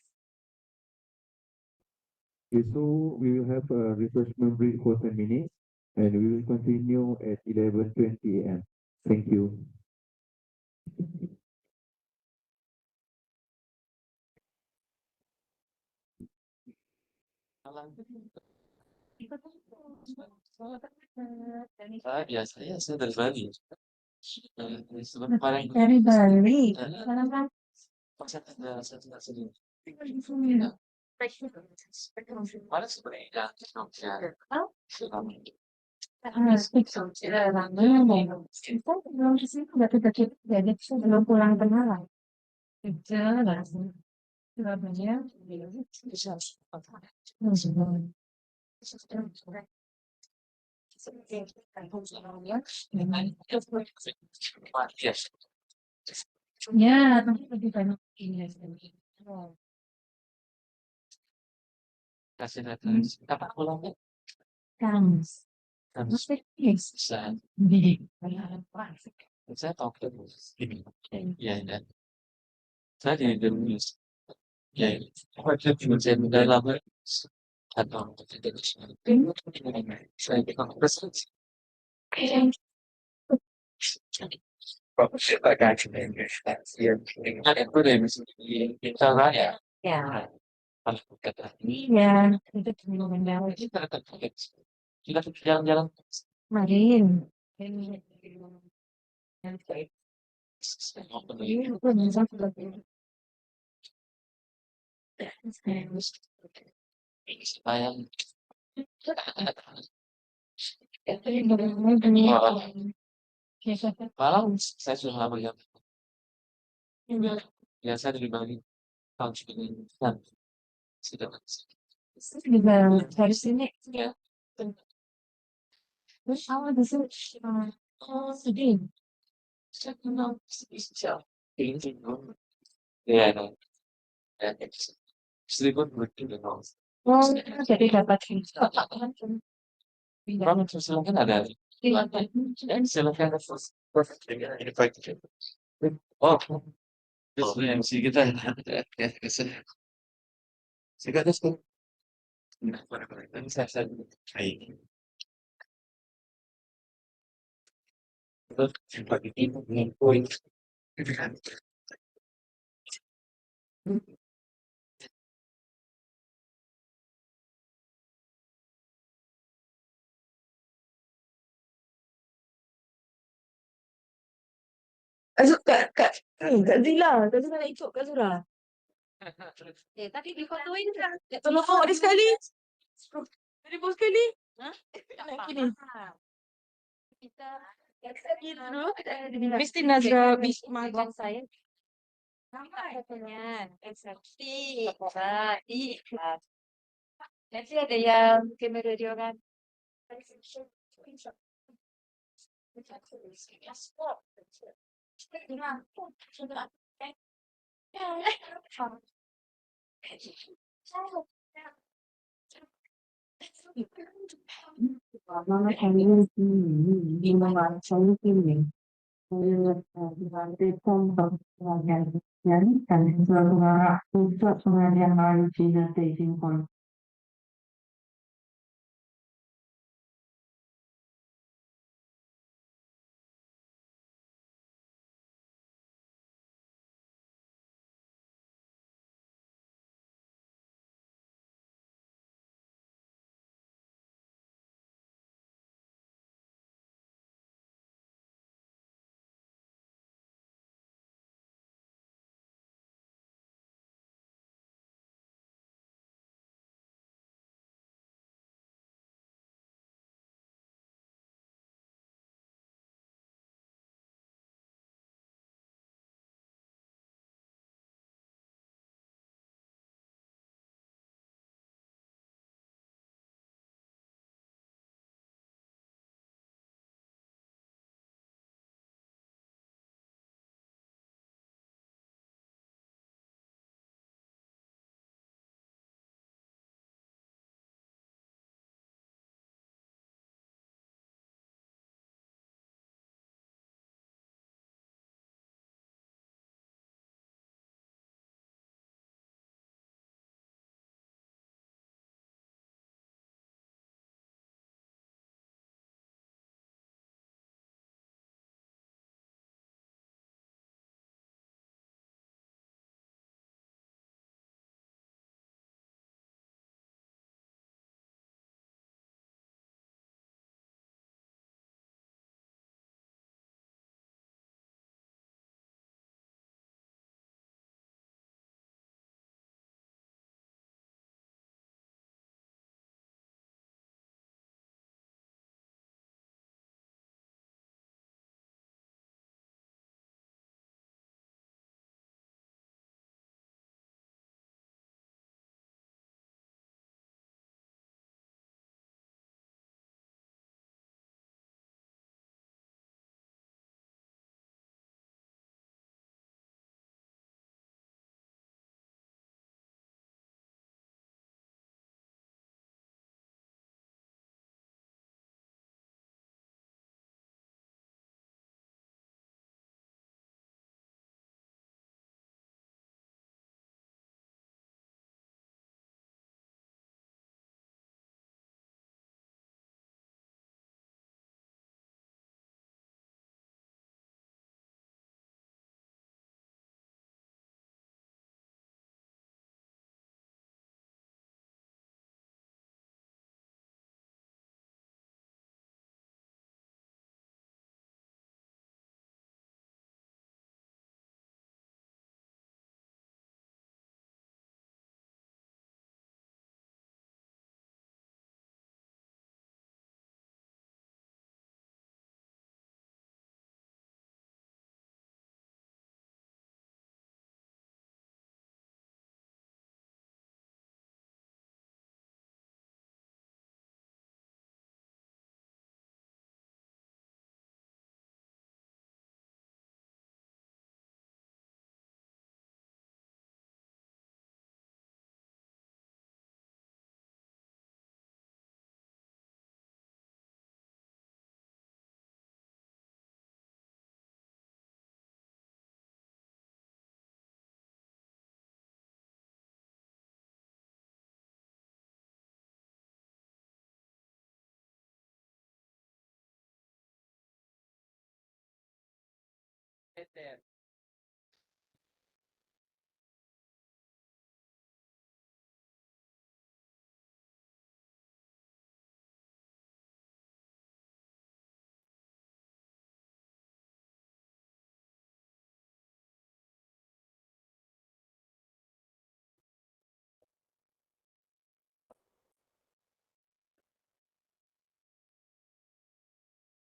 Okay, so we will have a refreshment break for 10 minutes and we will continue at 11:20 a.m. Thank you. Biasanya saya dari Bali. Sebab kemarin Dari Bali. pas ada satu sini. Mana sebenarnya Kita belum di sini udah kita jadi belum pulang ke Malang. Jelas. Surabaya. Ya, tapi lebih banyak ini. kasih datang kapan pulangnya? Comes. Comes. Sad. Saya tahu ini. Ya, ya. Saya di Indonesia. Ya, apa dia bisa dalam atau tidak saya bilang presentasi. Agak ya, kalian boleh bisa ya. Ya. Harus kata Iya, itu teman-teman. kita jalan-jalan. Marin. Sayang. Malam saya sudah melihat biasa dari Bali tahun segini dan sudah Juga dari sini. ya Terus awal di sini. Oh, sedih. saya kenal bisa ini ya ya seliput begitu dengan Oh, jadi dapat Bangun silakan ada dan silakan perfect ini baik oh terus MC kita ya saya kata dan saya ini terus bagi ini poin Kak Zila nak ikut Kak Zura. Tadi difotoin kan? Tolong bawa dia sekali. Jadi bawa sekali. Hah? Nak kini. Kita Mesti Nazra Bisma saya. Nampak katanya. Sakti. Nanti ada yang kamera dia kan. Mama kalian di mana saya pilih. Di Pompang pengajian dan juga pusat pengajian baru Cina Staging Point.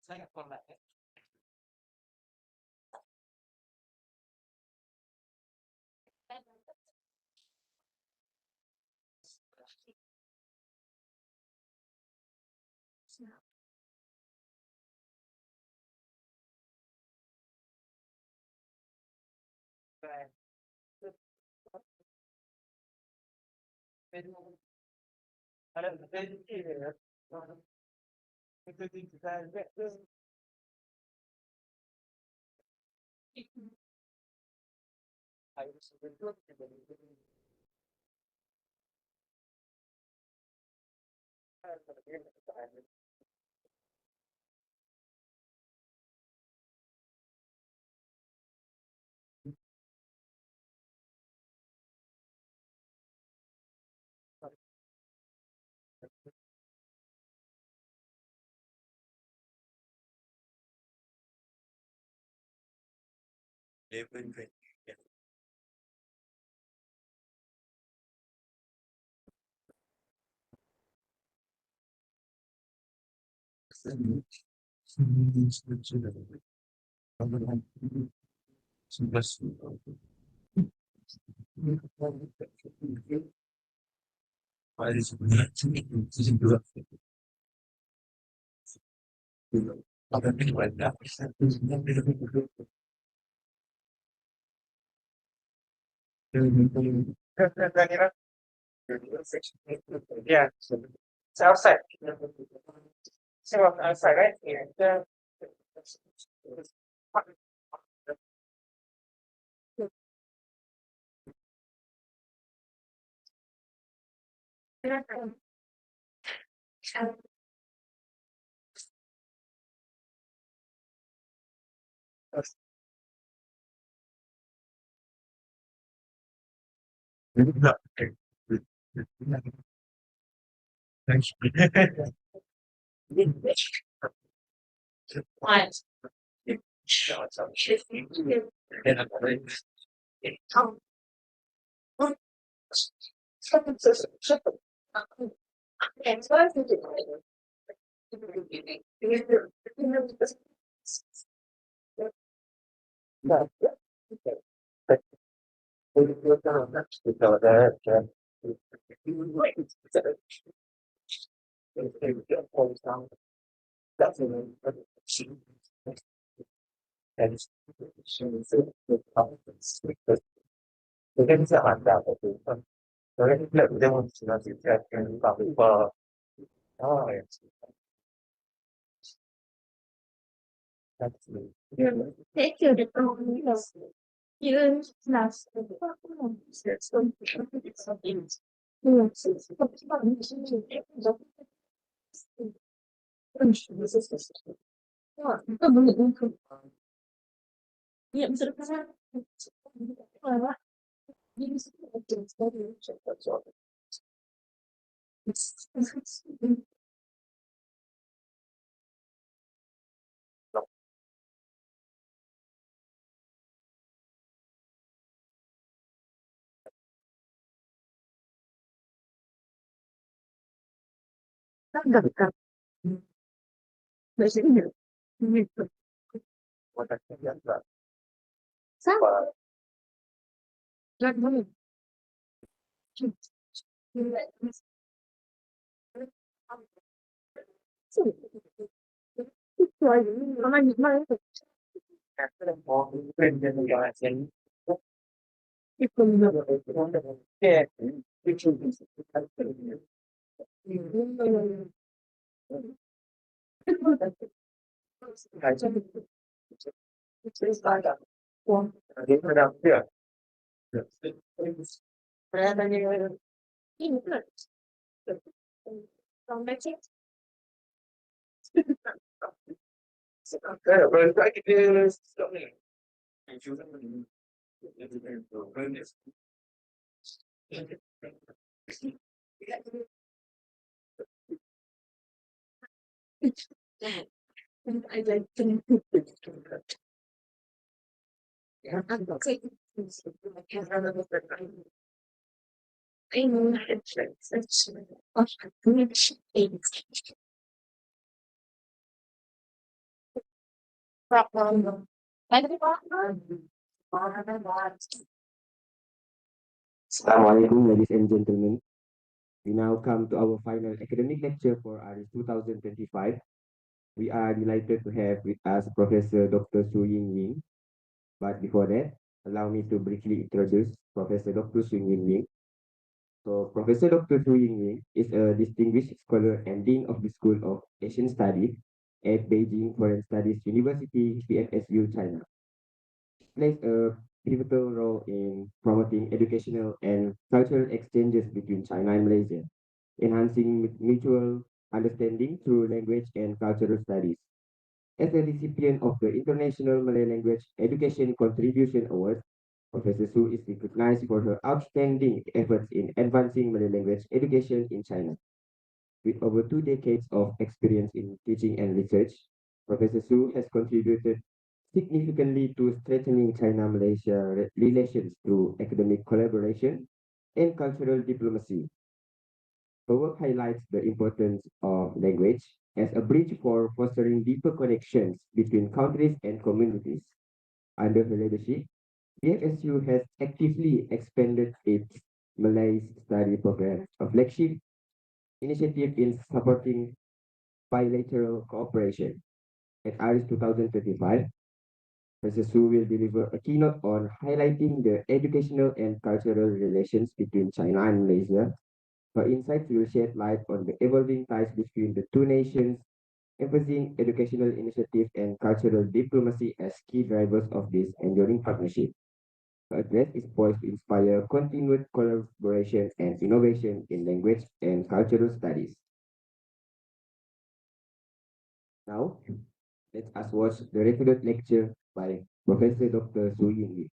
Saya pernah. Yeah. It's outside. So outside, right here. Thanks. Thank you. You last. Yeah, Assalamualaikum, ladies and gentlemen. We now come to our final academic lecture for AReIS 2025. We are delighted to have with us Professor Dr. Su Ying Ying. But before that, allow me to briefly introduce Professor Dr. Su Ying Ying. So, Professor Dr. Su Ying Ying is a distinguished scholar and Dean of the School of Asian Studies at Beijing Foreign Studies University, PFSU, China. Plays a pivotal role in promoting educational and cultural exchanges between China and Malaysia, enhancing mutual understanding through language and cultural studies. As a recipient of the International Malay Language Education Contribution Award, Professor Su is recognized for her outstanding efforts in advancing Malay language education in China. With over 2 decades of experience in teaching and research, Professor Su has contributed significantly to strengthening China-Malaysia relations through academic collaboration and cultural diplomacy. Her work highlights the importance of language as a bridge for fostering deeper connections between countries and communities. Under her leadership, BFSU has actively expanded its Malay study program, a flagship initiative in supporting bilateral cooperation. At AReIS 2025, Professor Su will deliver a keynote on highlighting the educational and cultural relations between China and Malaysia. Her insights will shed light on the evolving ties between the two nations, emphasizing educational initiatives and cultural diplomacy as key drivers of this enduring partnership. Her address is poised to inspire continued collaboration and innovation in language and cultural studies. Now, let us watch the recorded lecture by Professor Dr. Su Ying.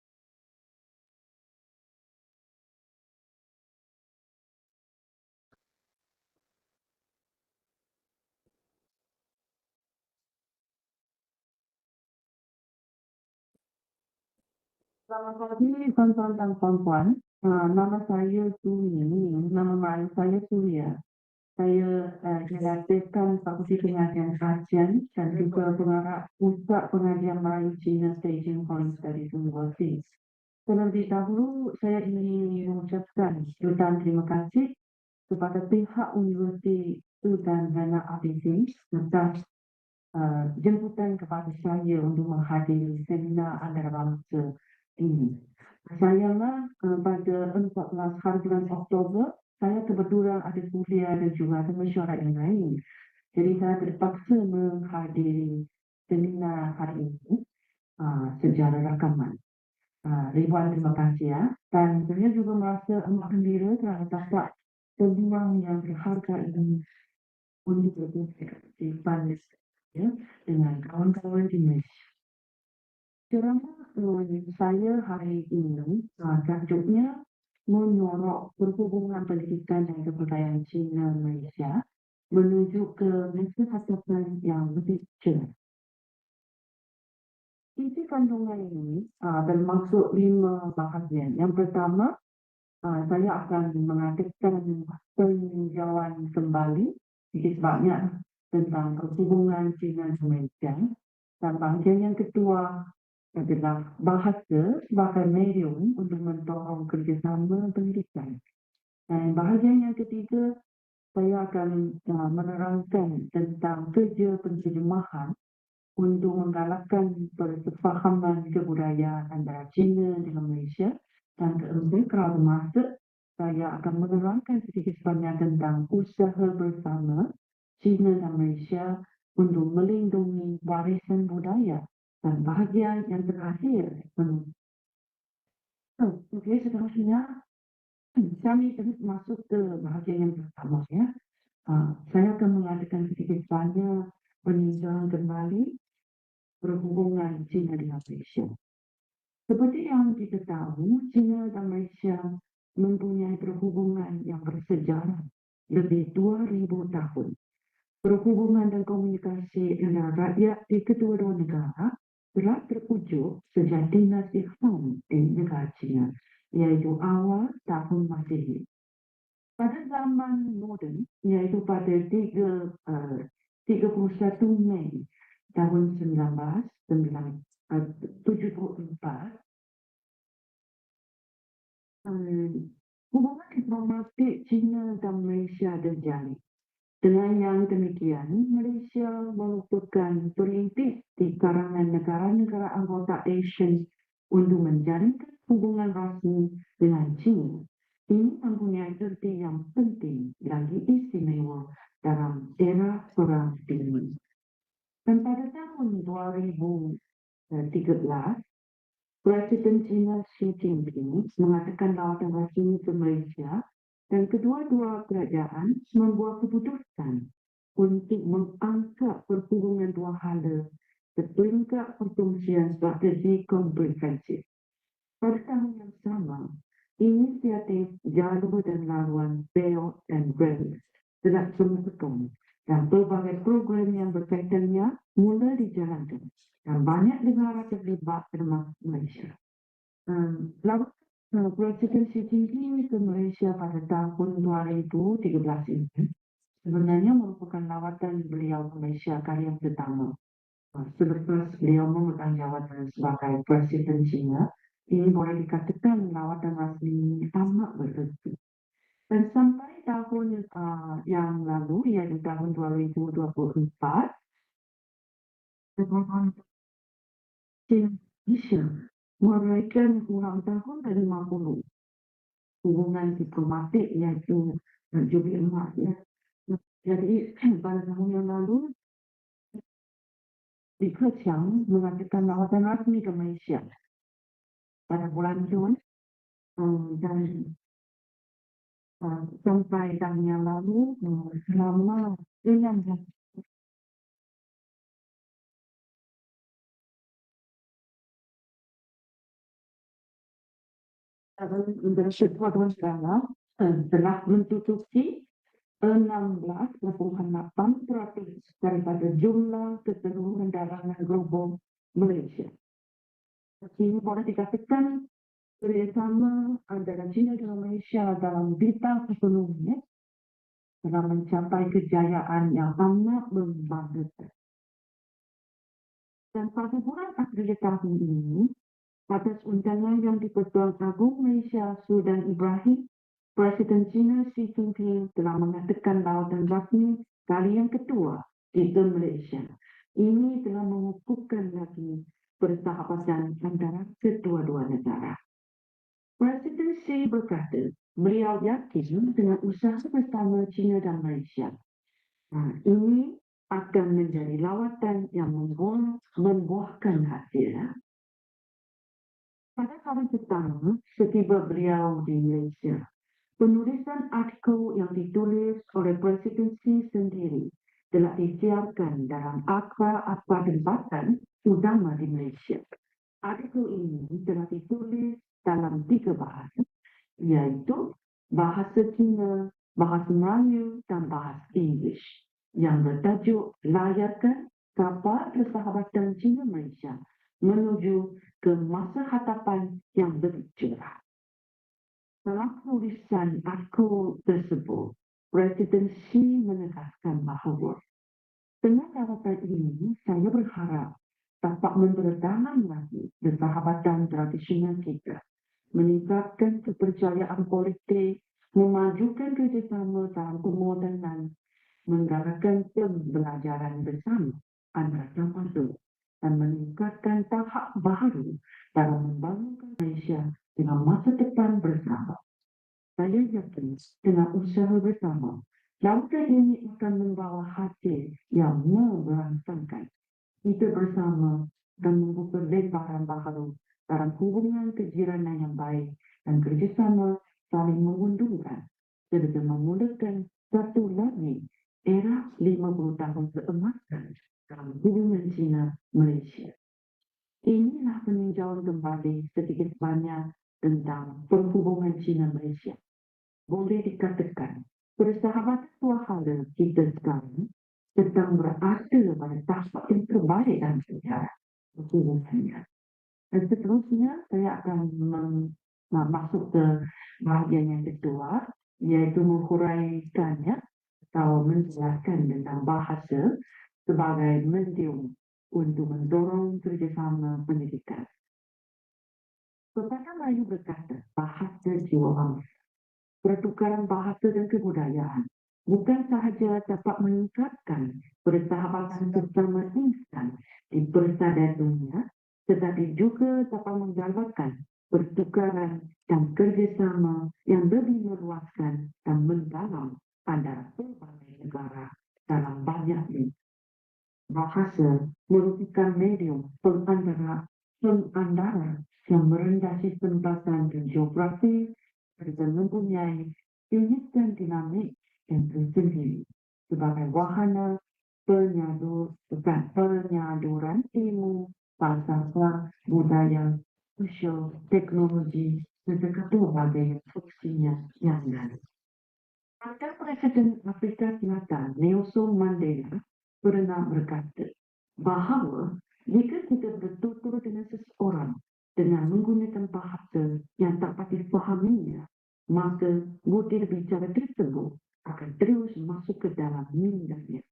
Selamat pagi tuan-tuan dan puan-puan. Nama saya Su Ying, nama melayu saya Surya. Saya dilatihkan Fakulti Pengajian ASEAN dan juga pengarah Pusat Pengajian Melayu Cina Beijing Foreign Studies University. Terlebih dahulu, saya ingin mengucapkan jutaan terima kasih kepada pihak Universiti Sultan Zainal Abidin atas jemputan kepada saya untuk menghadiri seminar antarabangsa ini. Sayangnya pada 14 hari bulan Oktober, saya kebetulan ada kuliah dan juga ada mesyuarat yang lain. Jadi saya terpaksa menghadiri seminar hari ini secara rakaman. Ribuan terima kasih ya. Dan saya juga merasa amat gembira kerana dapat peluang yang berharga ini untuk berpartisipasi ya, dengan kawan-kawan di Malaysia. Ceramah saya hari ini tajuknya menyorok perhubungan pendidikan dan kebudayaan China Malaysia menuju ke masa hadapan yang lebih cerah. Isi kandungan ini bermaksud 5 bahagian. Yang pertama, saya akan mengadakan peninjauan kembali sedikit banyak tentang perhubungan China dan Malaysia. Dan bahagian yang kedua adalah bahasa sebagai medium untuk mendorong kerjasama pendidikan. Dan bahagian yang ketiga, saya akan menerangkan tentang kerja penterjemahan untuk menggalakkan persefahaman kebudayaan antara China dengan Malaysia. Dan keempat, kalau bermasa, saya akan menerangkan sedikit sebanyak tentang usaha bersama China dan Malaysia untuk melindungi warisan budaya. Dan bahagian yang terakhir, seterusnya kami masuk ke bahagian yang pertama ya. Saya akan mengadakan sedikit banyak peninjauan kembali perhubungan China dengan Malaysia. Seperti yang kita tahu, China dan Malaysia mempunyai perhubungan yang bersejarah lebih 2000 tahun. Perhubungan dan komunikasi antara rakyat di kedua-dua negara telah terwujud sejak dinasti Han di negara China, iaitu awal tahun Masehi. Pada zaman moden, iaitu pada 31 Mei tahun 1974, hubungan diplomatik China dan Malaysia terjalin. Dengan yang demikian, Malaysia merupakan perintis di kalangan negara-negara anggota ASEAN untuk menjalinkan hubungan rasmi dengan China. Ini mempunyai arti yang penting lagi istimewa dalam era perang dingin. Dan pada tahun 2013, Presiden China Xi Jinping mengadakan lawatan rasmi ke Malaysia dan kedua-dua kerajaan membuat keputusan untuk mengangkat perhubungan dua hala ke peringkat perkongsian strategi komprehensif. Pada tahun yang sama, inisiatif jalur dan laluan Belt and Road telah dilakukan dan pelbagai program yang berkaitannya mula dijalankan dan banyak negara terlibat termasuk Malaysia. Lawatan Presiden Xi Jinping ke Malaysia pada tahun 2013 ini sebenarnya merupakan lawatan beliau ke Malaysia kali yang pertama. Selepas beliau memegang jawatan sebagai Presiden China, ini boleh dikatakan lawatan rasmi amat berarti. Dan sampai tahun yang lalu, iaitu tahun 2024, Indonesia merayakan ulang tahun ke-50 hubungan diplomatik, iaitu Jubilee Emas. Jadi pada tahun yang lalu, Li Keqiang mengadakan lawatan rasmi ke Malaysia pada bulan Jun dan sampai tahun yang lalu selama 6 bulan. Indonesia kedua-dua negara telah mentutupi 16,8% daripada jumlah keseluruhan dagangan global Malaysia. Ini boleh dikatakan kerjasama antara China dan Malaysia dalam bidang ekonomi telah mencapai kejayaan yang amat membanggakan. Dan pada bulan April tahun ini, atas undangan yang di-Pertuan Agong Malaysia Sultan Ibrahim, Presiden China Xi Jinping telah mengadakan lawatan rasmi kali yang kedua di Malaysia. Ini telah mengukuhkan lagi persahabatan antara kedua-dua negara. Presiden Xi berkata, beliau yakin dengan usaha bersama China dan Malaysia. Ini akan menjadi lawatan yang membuahkan hasil. Pada hari pertama, setiba beliau di Malaysia, penulisan artikel yang ditulis oleh Presiden Xi sendiri telah disiarkan dalam akhbar-akhbar tempatan utama di Malaysia. Artikel ini telah ditulis dalam 3 bahasa, iaitu bahasa Cina, bahasa Melayu, dan bahasa Inggeris, yang bertajuk Layakkan Kapal Persahabatan China-Malaysia menuju ke masa hadapan yang lebih cerah. Dalam tulisan artikel tersebut, Presiden Xi menegaskan bahawa dengan lawatan ini, saya berharap dapat mempertahankan lagi persahabatan tradisional kita, meningkatkan kepercayaan politik, memajukan kerjasama dalam pemodenan, menggalakkan pembelajaran bersama antara tamadun, dan meningkatkan tahap baru dalam membangun Malaysia dengan masa depan bersama. Saya yakin dengan usaha bersama, lawatan ini akan membawa hasil yang merangsangkan. Kita bersama dan membuka lebaran baharu dalam hubungan kejiranan yang baik dan kerjasama saling menguntungkan serta memulakan satu lagi era 50 tahun keemasan dalam hubungan China-Malaysia. Inilah peninjauan mengulang kembali sedikit banyak tentang perhubungan China-Malaysia. Boleh dikatakan, persahabatan dua negara kita sekarang sedang berada pada tahap yang terbaik dalam sejarah perhubungannya. Dan seterusnya, saya akan masuk ke bahagian yang kedua, iaitu menghuraikannya atau menjelaskan tentang bahasa sebagai medium untuk mendorong kerjasama pendidikan. Pepatah Melayu berkata, bahasa jiwa bangsa. Pertukaran bahasa dan kebudayaan bukan sahaja dapat meningkatkan persahabatan bersama insan di persada dunia, tetapi juga dapat menggalakkan pertukaran dan kerjasama yang lebih meluaskan dan mendalam antara pelbagai negara dalam banyak lingkup. Bahasa merupakan medium pengantara yang merendasi pembatas dan geografi serta mempunyai unit dan dinamik yang tersendiri sebagai wahana penyaluran ilmu, falsafah, budaya, sosial, teknologi, serta berbagai fungsinya yang lain. Mantan Presiden Afrika Selatan Nelson Mandela pernah berkata bahawa jika kita bertutur dengan seseorang dengan menggunakan bahasa yang tak dapat difahaminya, maka butir bicara tersebut akan terus masuk ke dalam mindanya.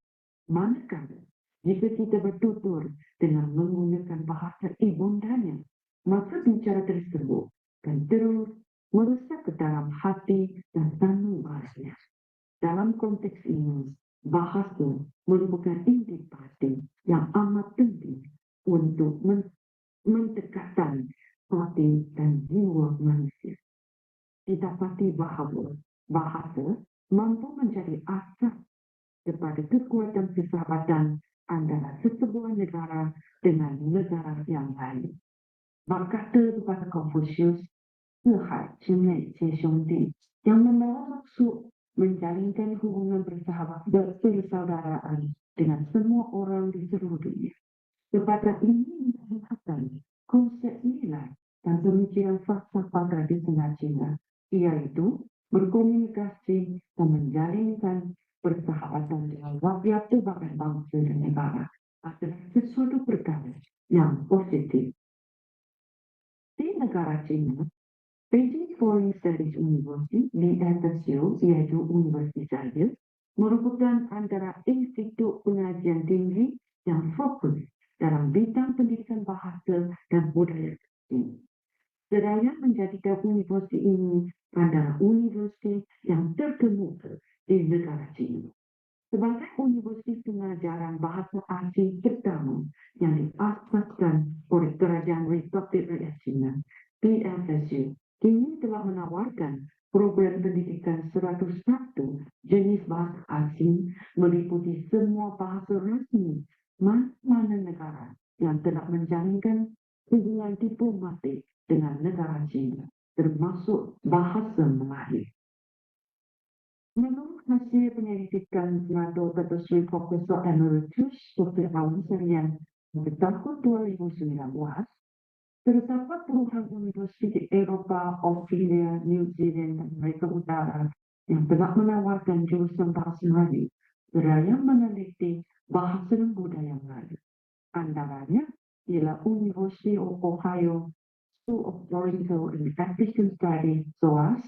Manakala jika kita bertutur dengan menggunakan bahasa ibundanya, maka bicara tersebut akan terus merusak ke dalam hati dan sanubarinya. Dalam konteks ini, bahasa merupakan intipati yang amat penting untuk mendekatkan hati dan jiwa manusia. Didapati bahawa bahasa mampu menjadi asas kepada kekuatan persahabatan antara sesebuah negara dengan negara yang lain. Berkata kepada Confucius, 四海之内皆兄弟, yang membawa maksud menjalinkan hubungan persaudaraan dengan semua orang di seluruh dunia. Kepada ini menggunakan konsep nilai dan pemikiran falsafah tradisional Cina, iaitu berkomunikasi dan menjalinkan persahabatan dengan rakyat berbagai bangsa dan negara adalah sesuatu perkara yang positif. Di negara Cina, Beijing Foreign Studies University, UniSZA, iaitu Universiti saya, merupakan antara institut pengajian tinggi yang fokus dalam bidang pendidikan bahasa dan budaya ini. Seraya menjadikan universiti ini antara universiti yang terkemuka di negara China. Sebagai universiti pengajaran bahasa asing pertama yang diasaskan oleh Kerajaan Republik Rakyat China, PFSU, kini telah menawarkan program pendidikan 101 jenis bahasa asing meliputi semua bahasa rasmi mana-mana negara yang telah menjalinkan hubungan diplomatik dengan negara China, termasuk bahasa Melayu. Menurut hasil penyelidikan Dr. Sri Profesor Emeritus Dr. Awan Serian pada tahun 2019, terdapat puluhan universiti di Eropah, Australia, New Zealand, dan Amerika Utara yang telah menawarkan jurusan bahasa Melayu seraya meneliti bahasa dan budaya Melayu. Antaranya ialah University of Ohio, School of Oriental and African Studies, SOAS,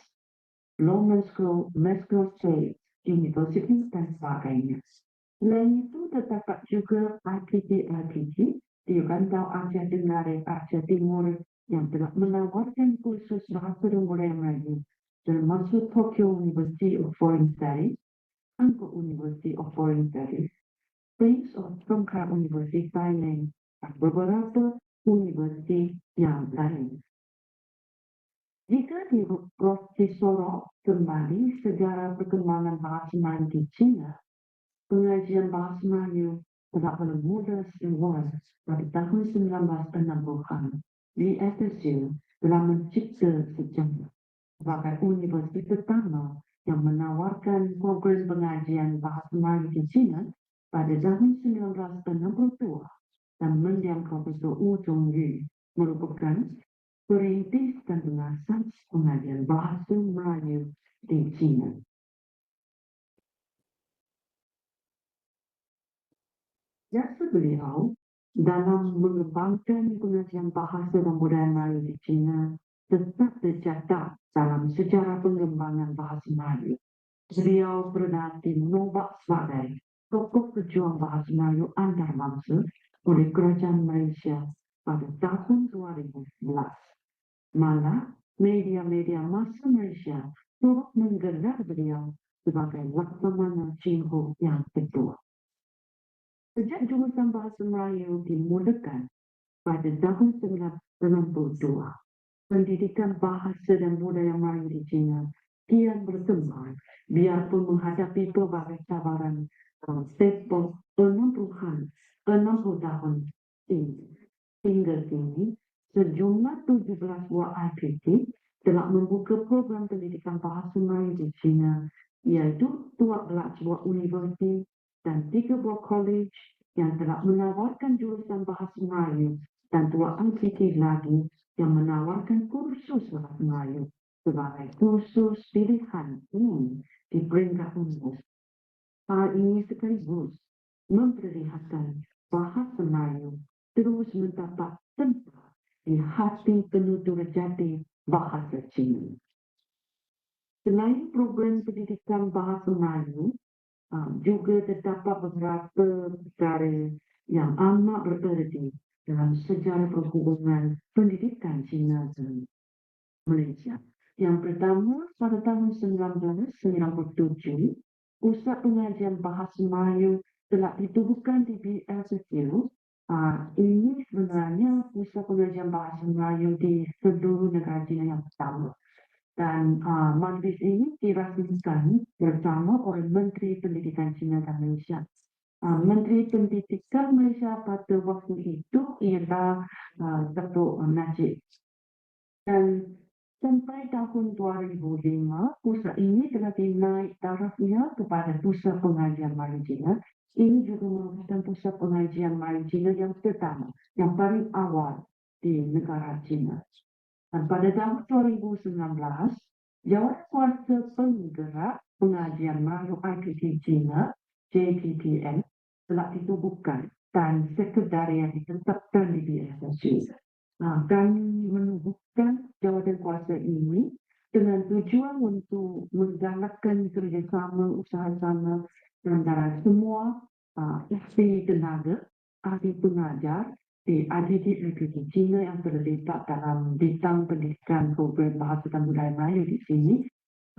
London School, Mascot State University, dan sebagainya. Selain itu, terdapat juga IPT di rantau Asia Tenggara, Asia Timur yang telah menawarkan kursus bahasa dan budaya Melayu, termasuk Tokyo University of Foreign Studies, Angkor University of Foreign Studies, Prince of Songkran University Thailand, dan beberapa universiti yang lain. Jika disorot kembali sejarah perkembangan bahasa Melayu di China, pengajian bahasa Melayu telah bermula semula pada tahun 1960-an. UniSZA telah mencipta sejarah sebagai universiti pertama yang menawarkan program pengajian bahasa Melayu di China pada tahun 1962 dan mendiang Profesor Wu Zhongyu merupakan perintis dan pengasas pengajian bahasa Melayu di China. Jasa beliau dalam mengembangkan pengajian bahasa dan budaya Melayu di China tetap tercatat dalam sejarah pengembangan bahasa Melayu. Beliau pernah dinobat sebagai tokoh pejuang bahasa Melayu antarabangsa oleh Kerajaan Malaysia pada tahun 2011. Malah, media-media masa Malaysia turut menggelar beliau sebagai Laksamana Cingho yang kedua. Sejak jurusan Bahasa Melayu dimulakan pada tahun 1992, pendidikan bahasa dan budaya Melayu di China kian berkembang biarpun menghadapi pelbagai cabaran tempoh 60 tahun hingga kini. Sejumlah 17 buah IPT telah membuka program pendidikan bahasa Melayu di China, iaitu 12 buah universiti dan 3 buah college yang telah menawarkan jurusan bahasa Melayu dan 2 IPT lagi yang menawarkan kursus bahasa Melayu sebagai kursus pilihan di peringkat umum. Hal ini sekaligus memperlihatkan bahasa Melayu terus mendapat tempat di hati penutur jati bahasa Cina. Selain program pendidikan bahasa Melayu, juga terdapat beberapa perkara yang amat bererti dalam sejarah perhubungan pendidikan China dan Malaysia. Yang pertama, pada tahun 1997, Pusat Pengajian Bahasa Melayu telah ditubuhkan di BSU. Ini sebenarnya Pusat Pengajian Bahasa Melayu di seluruh negara China yang pertama. Dan majlis ini dirasmikan bersama oleh Menteri Pendidikan China dan Malaysia. Menteri Pendidikan Malaysia pada waktu itu ialah Datuk Najib. Dan sampai tahun 2005, pusat ini telah dinaik tarafnya kepada Pusat Pengajian Melayu China. Ini juga merupakan Pusat Pengajian Melayu China yang pertama, yang paling awal di negara China. Dan pada tahun 2019, Jawatan Kuasa Penggerak Pengajian Melayu IPT China, JPPN, telah ditubuhkan dan sekretariat ditetapkan di BSSU. Kami menubuhkan jawatan kuasa ini dengan tujuan untuk menggalakkan kerjasama usaha sama antara semua ahli tenaga, ahli pengajar di IPT China yang terlibat dalam bidang pendidikan program bahasa dan budaya Melayu di sini.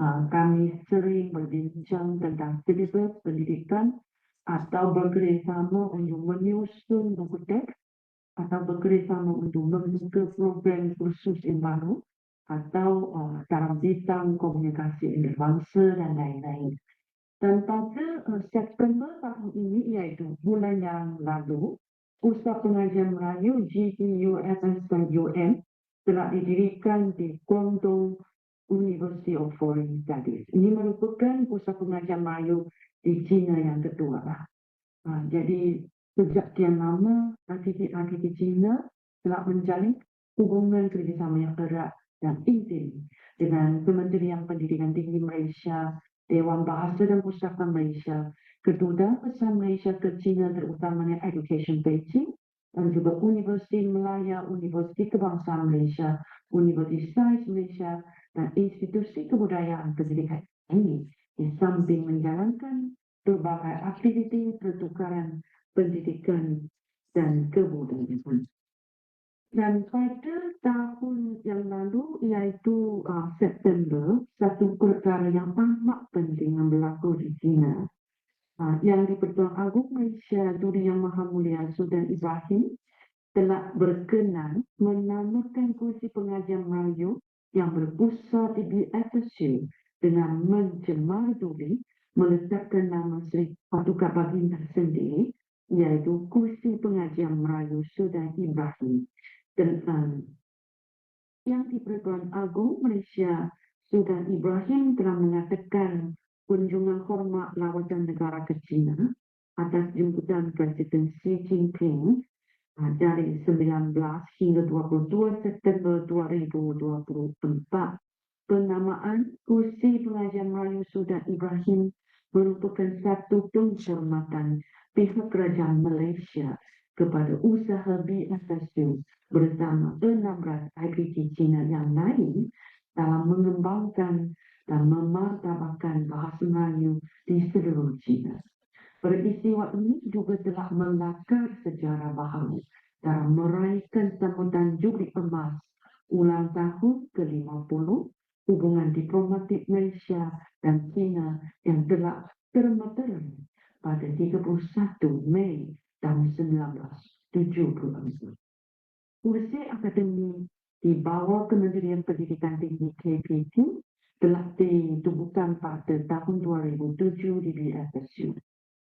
Kami sering berbincang tentang silibus pendidikan atau bekerjasama untuk menyusun buku teks atau bekerjasama untuk membuka program kursus yang baru atau dalam bidang komunikasi antarabangsa dan lain-lain. Dan pada September tahun ini, iaitu bulan yang lalu, Pusat Pengajian Melayu GPUSS.UM telah didirikan di Guangdong University of Foreign Studies. Ini merupakan Pusat Pengajian Melayu di China yang kedua. Jadi sejak sekian lama, IPT China telah menjalin hubungan kerjasama yang erat dan intim dengan Kementerian Pendidikan Tinggi Malaysia, Dewan Bahasa dan Pustaka Malaysia, Kedutaan Besar Malaysia ke China terutamanya Education Beijing, dan juga Universiti Melaya, Universiti Kebangsaan Malaysia, Universiti Sains Malaysia, dan institusi kebudayaan pendidikan ini di samping menjalankan berbagai aktiviti pertukaran pendidikan dan kebudayaan. Dan pada tahun yang lalu, iaitu September, satu perkara yang amat penting yang berlaku di China, yang di-Pertuan Agong Malaysia Duli Yang Maha Mulia Sultan Ibrahim telah berkenan menamakan kursi pengajian Melayu yang berpusat di BSSU dengan mencemar Duli meletakkan nama Seri Paduka Baginda sendiri, iaitu kursi pengajian Melayu Sultan Ibrahim. Dan yang di-Pertuan Agong Malaysia Sultan Ibrahim telah mengatakan kunjungan hormat lawatan negara ke China atas jemputan Presiden Xi Jinping dari 19 hingga 22 September 2024. Penamaan kursi pengajian Melayu Sultan Ibrahim merupakan satu penghormatan pihak kerajaan Malaysia kepada usaha BFSU bersama 16 IPT Cina yang lain dalam mengembangkan dan memartabatkan bahasa Melayu di seluruh China. Peristiwa ini juga telah melakar sejarah baharu dalam meraihkan sambutan Jubli Emas ulang tahun ke-50 hubungan diplomatik Malaysia dan China yang telah termeterai pada 31 Mei tahun 1974. Kursi akademik di bawah Kementerian Pendidikan Tinggi KPT telah ditubuhkan pada tahun 2007 di BFSU.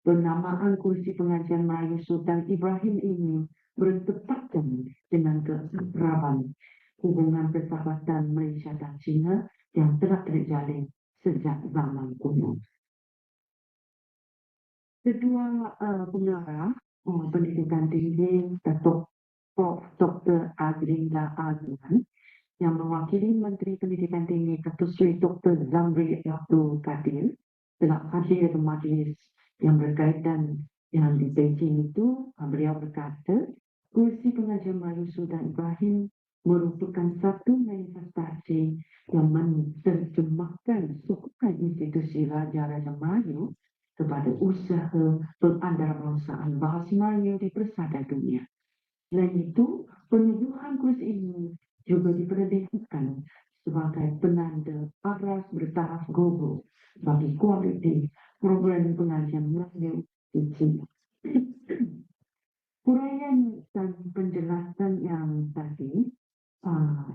Penamaan kursi pengajian Melayu Sultan Ibrahim ini bertepatan dengan keakraban hubungan persahabatan Malaysia dan China yang telah terjalin sejak zaman kuno. Kedua pengarah pendidikan tinggi Datuk Prof. Dr. Adrinda Azman yang mewakili Menteri Pendidikan Tinggi Datuk Seri Dr. Zamri Abdul Kadir telah hadir ke majlis yang berkaitan yang di Beijing itu. Beliau berkata, kursi pengajian Melayu Sultan Ibrahim merupakan satu manifestasi yang menerjemahkan sokongan institusi Raja-Raja Melayu kepada usaha pengantarabangsaaan bahasa Melayu di persada dunia. Selain itu, penubuhan kursi ini juga diperlihatkan sebagai penanda aras bertaraf global bagi kualiti program pengajian Melayu di China. Huraian dan penjelasan yang tadi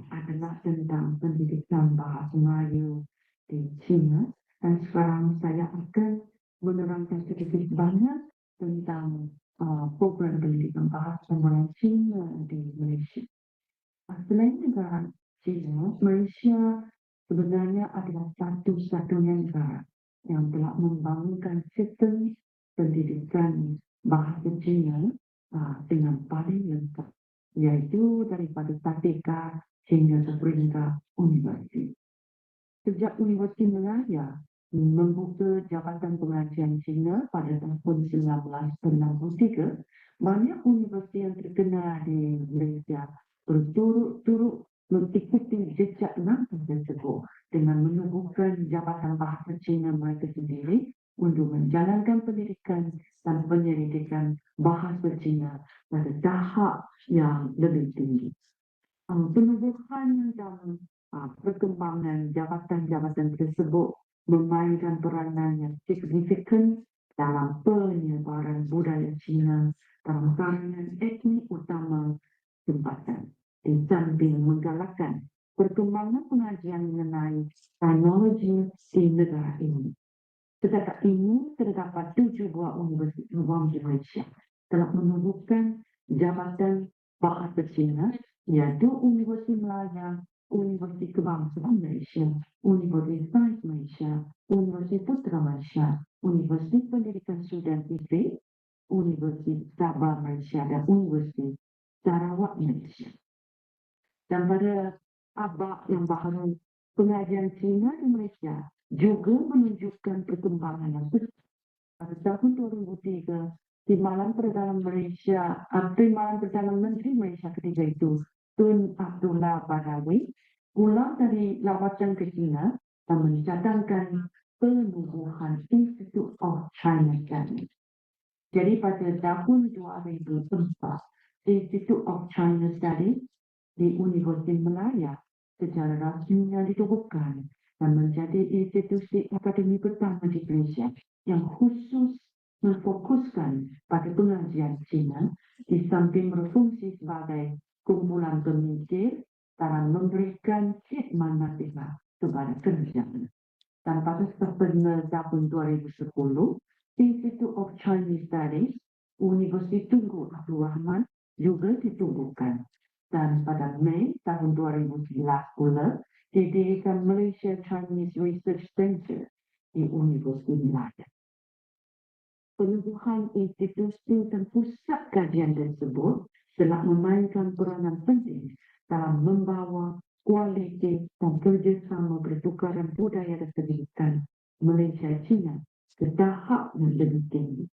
adalah tentang pendidikan bahasa Melayu di China, dan sekarang saya akan menerangkan sedikit banyak tentang program pendidikan bahasa Melayu China di Malaysia. Selain negara China, Malaysia sebenarnya adalah satu-satunya negara yang telah membangunkan sistem pendidikan bahasa China dengan paling lengkap, yaitu daripada TK hingga ke peringkat universiti. Sejak Universiti Malaya membuka Jabatan Pengajian China pada tahun 1963, banyak universiti yang terkenal di Malaysia berturut-turut mengikuti jejak langkah tersebut dengan menubuhkan Jabatan Bahasa Cina mereka sendiri untuk menjalankan pendidikan dan penyelidikan bahasa Cina pada tahap yang lebih tinggi. Penubuhan dan perkembangan jabatan-jabatan tersebut memainkan peranan yang signifikan dalam penyebaran budaya Cina dalam kalangan etnik utama tempatan, di samping menggalakkan perkembangan pengajian mengenai teknologi di negara ini. Setakat ini, terdapat 7 buah universiti di Malaysia telah menubuhkan jabatan bahasa Cina, iaitu Universiti Malaya, Universiti Kebangsaan Malaysia, Universiti Sains Malaysia, Universiti Putra Malaysia, Universiti Pendidikan Sudan Ifrit, Universiti Sabah Malaysia, dan Universiti Sarawak Malaysia. Dan pada abad yang baru, pengajian Cina di Malaysia juga menunjukkan perkembangan yang besar. Pada tahun 2003, Timbalan Perdana Malaysia, Timbalan Perdana Menteri Malaysia ketika itu, Tun Abdullah Badawi, pulang dari lawatan ke China dan mencadangkan penubuhan Institute of China Studies. Jadi pada tahun 2004, Institute of China Studies di Universiti Malaya secara rasminya ditubuhkan dan menjadi institusi akademik pertama di Malaysia yang khusus memfokuskan pada pengajian Cina di samping berfungsi sebagai kumpulan pemikir dalam memberikan khidmat nasihat kepada kerajaan. Dan pada September tahun 2010, Institute of Chinese Studies Universiti Tunku Abdul Rahman juga ditubuhkan. Dan pada Mei tahun 2011 pula didirikan Malaysia Chinese Research Center di Universiti Malaya. Penubuhan institusi dan pusat kajian tersebut telah memainkan peranan penting dalam membawa kualiti dan kerjasama pertukaran budaya dan pendidikan Malaysia-China ke tahap yang lebih tinggi.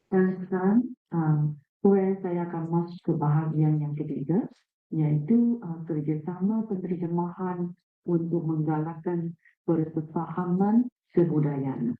Dan sekarang, saya akan masuk ke bahagian yang ketiga, iaitu kerjasama penterjemahan untuk menggalakkan persefahaman kebudayaan.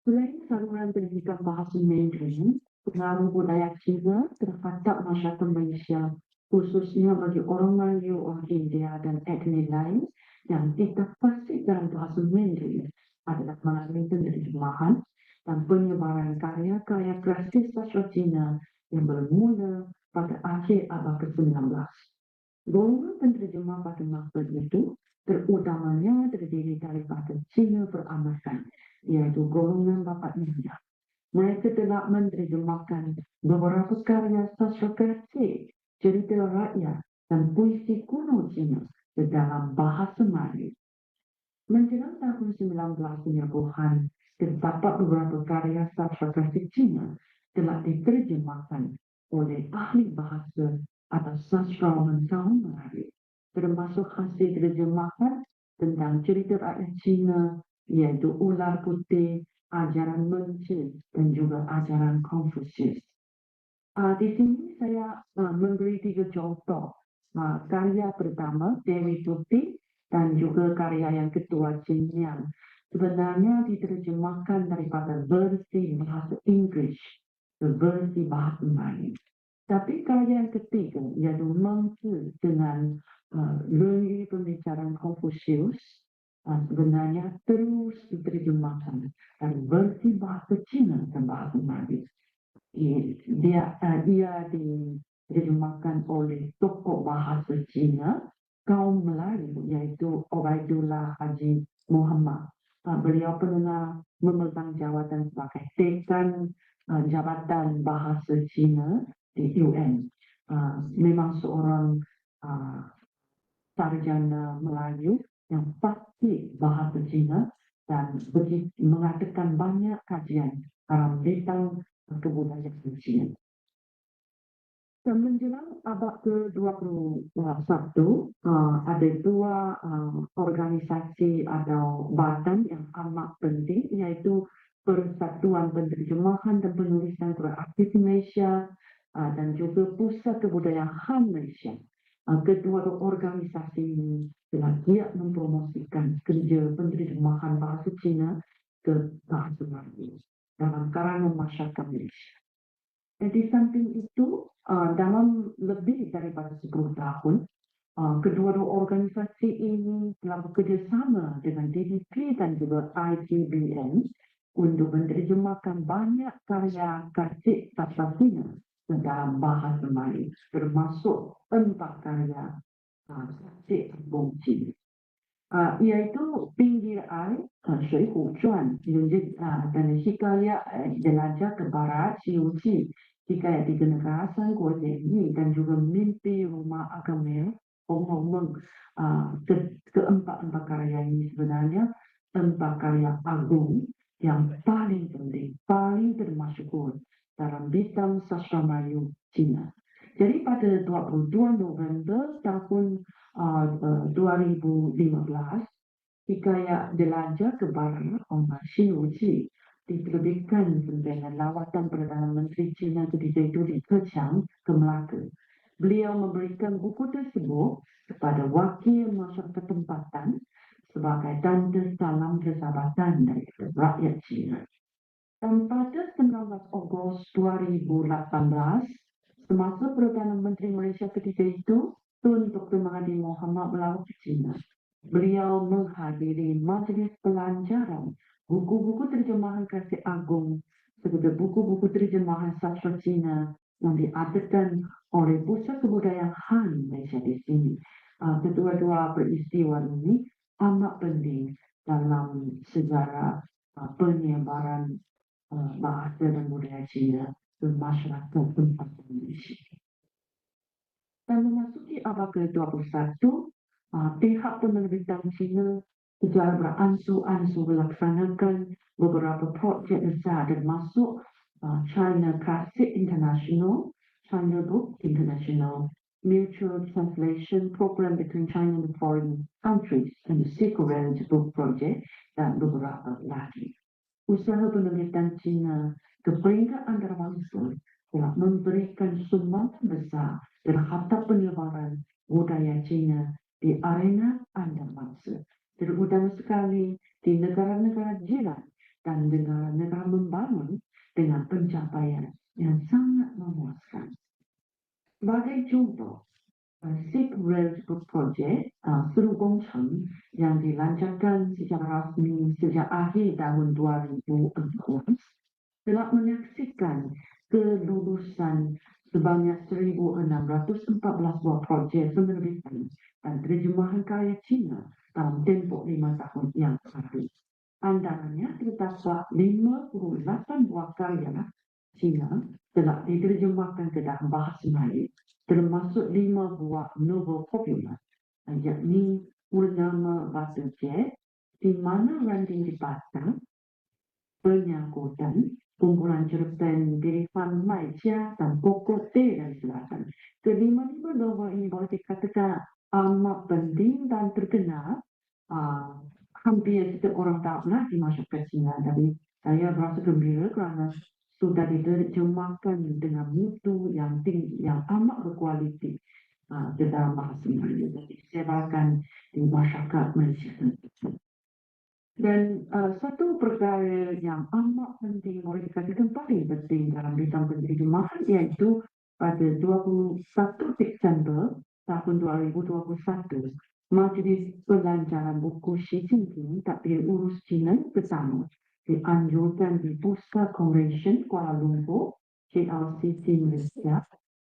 Selain saluran pendidikan bahasa Mandarin, pengaruh budaya Cina terhadap masyarakat Malaysia, khususnya bagi orang Melayu, orang India dan etnik lain yang tidak fasih dalam bahasa Mandarin adalah melalui penterjemahan dan penyebaran karya-karya klasik sastra Cina yang bermula pada akhir abad ke-19. Golongan penterjemah pada masa itu terutamanya terdiri daripada Cina peramasan, iaitu golongan bapa India. Mereka telah menerjemahkan beberapa karya sastra klasik, cerita rakyat dan puisi kuno Cina ke dalam bahasa Melayu. Menjelang tahun 1990-an, terdapat beberapa karya sastra klasik Cina telah diterjemahkan oleh ahli bahasa atau sastrawan kaum Melayu, termasuk hasil terjemahan tentang cerita rakyat Cina, iaitu Ular Putih, ajaran Mencik dan juga ajaran Konfusius. Di sini saya memberi 3 contoh. Karya pertama, Dewi Putih, dan juga karya yang kedua, Ciniang. Sebenarnya diterjemahkan daripada versi bahasa Inggris ke versi bahasa Melayu. Tapi karya yang ketiga, iaitu Mengzi dengan Luenyu pembicaraan Konfusius, sebenarnya terus diterjemahkan dari versi bahasa Cina ke bahasa Melayu. Dia diterjemahkan oleh tokoh bahasa Cina kaum Melayu, yaitu Obaidullah Haji Muhammad. Beliau pernah memegang jawatan sebagai dekan Jabatan Bahasa Cina di UN. Memang seorang sarjana Melayu yang pasti bahasa Cina dan mengadakan banyak kajian dalam bidang kebudayaan Cina. Dan menjelang abad ke-21, ada 2 organisasi atau badan yang amat penting, iaitu Persatuan Penterjemahan dan Penulisan Quran Aktif Malaysia dan juga Pusat Kebudayaan Malaysia. Kedua organisasi ini telah giat mempromosikan kerja penterjemahan bahasa Cina ke bahasa Melayu dalam kalangan masyarakat Malaysia. Di samping itu, dalam lebih daripada 10 tahun, kedua-dua organisasi ini telah bekerjasama dengan DDP dan juga ITBN untuk menerjemahkan banyak karya klasik sastra Cina ke dalam bahasa Melayu, termasuk 4 karya klasik Agung Cina. Iaitu Pinggir Air, Shui Hu Zhuan, dan hikayat Jelajah ke Barat, Ciuci, hikayat 3 Negara, Sangguo Yi, dan juga Mimpi Rumah Agamel, Hong Hong Meng. Keempat karya ini sebenarnya 4 karya agung yang paling penting, paling termasyhur dalam bidang sastra Melayu Cina. Jadi pada 22 November tahun 2015, hikayat Jelajah ke Barat oleh Xiuji diterbitkan dengan lawatan Perdana Menteri China ketika itu di Kecang ke Melaka. Beliau memberikan buku tersebut kepada wakil masyarakat tempatan sebagai tanda salam persahabatan dari rakyat China. Dan pada 19 Ogos 2018, semasa Perdana Menteri Malaysia ketika itu, Tun Dr. Mahathir Mohamad melawat ke China, beliau menghadiri majlis pelancaran buku-buku terjemahan klasik agung serta buku-buku terjemahan sastra Cina yang diadakan oleh Pusat Kebudayaan Han Malaysia di sini. Kedua-dua peristiwa ini amat penting dalam sejarah penyebaran bahasa dan budaya Cina ke masyarakat tempatan Malaysia. Dan memasuki abad ke-21, pihak penerbitan Cina secara beransur-ansur melaksanakan beberapa projek besar termasuk China Classic International, China Book International, Mutual Translation Program between China and foreign countries, and the Secret Book Project, dan beberapa lagi. Usaha penerbitan China ke peringkat antarabangsa telah memberikan sumbangan besar terhadap penyebaran budaya China di arena antarabangsa, terutama sekali di negara-negara jiran dan negara-negara membangun dengan pencapaian yang sangat memuaskan. Sebagai contoh, Secret Book Project, Seru Gongcheng yang dilancarkan secara rasmi sejak akhir tahun 2014 telah menyaksikan kelulusan sebanyak 1,614 buah projek penerbitan dan terjemahan karya Cina dalam tempoh 5 tahun yang lalu. Antaranya terdapat 58 buah karya Cina telah diterjemahkan ke dalam bahasa Melayu, termasuk 5 buah novel popular, yakni Purnama Batu Jet, Di Mana Ranting Dipasang, Penyangkutan, kumpulan cerpen Diripan Malaysia dan Pokok Teh dari Selatan. Kelima-lima novel ini boleh dikatakan amat penting dan terkenal. Hampir setiap orang tahulah di masyarakat Cina. Jadi saya berasa gembira kerana sudah diterjemahkan dengan mutu yang tinggi, yang amat berkualiti ke dalam bahasa Melayu. Jadi disebarkan di masyarakat Malaysia. Dan satu perkara yang amat penting, boleh dikatakan paling penting dalam bidang penterjemahan, iaitu pada 21 September tahun 2021, Majlis Pelancaran Buku Xi Jinping Takbir Urus Cina pertama dianjurkan di Pusat Convention Kuala Lumpur, JLCC Malaysia,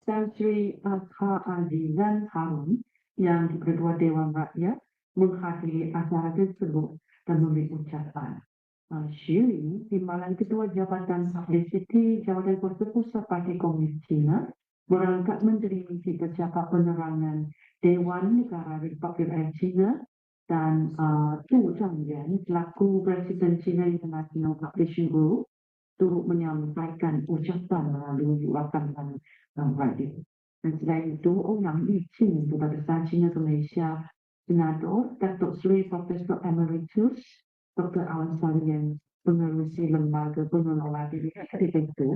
Tan Sri AReIS2025 Harun yang di-Ketua Dewan Rakyat menghadiri acara tersebut dan memberi ucapan. Shirley, Timbalan Ketua Jabatan Publicity Jabatan Kuasa Pusat Parti Komunis Cina, berangkat menteri misi tercapai penerangan Dewan Negara Republik Rakyat Cina dan Tu Zhangyan selaku Presiden China International Publishing Group turut menyampaikan ucapan melalui wakalan radio. Dan selain itu, Orang Licin Duta Besar China ke Malaysia, Senador Datuk Seri Profesor Emeritus Dr. Awan Salian, pengerusi lembaga pengelola diri itu,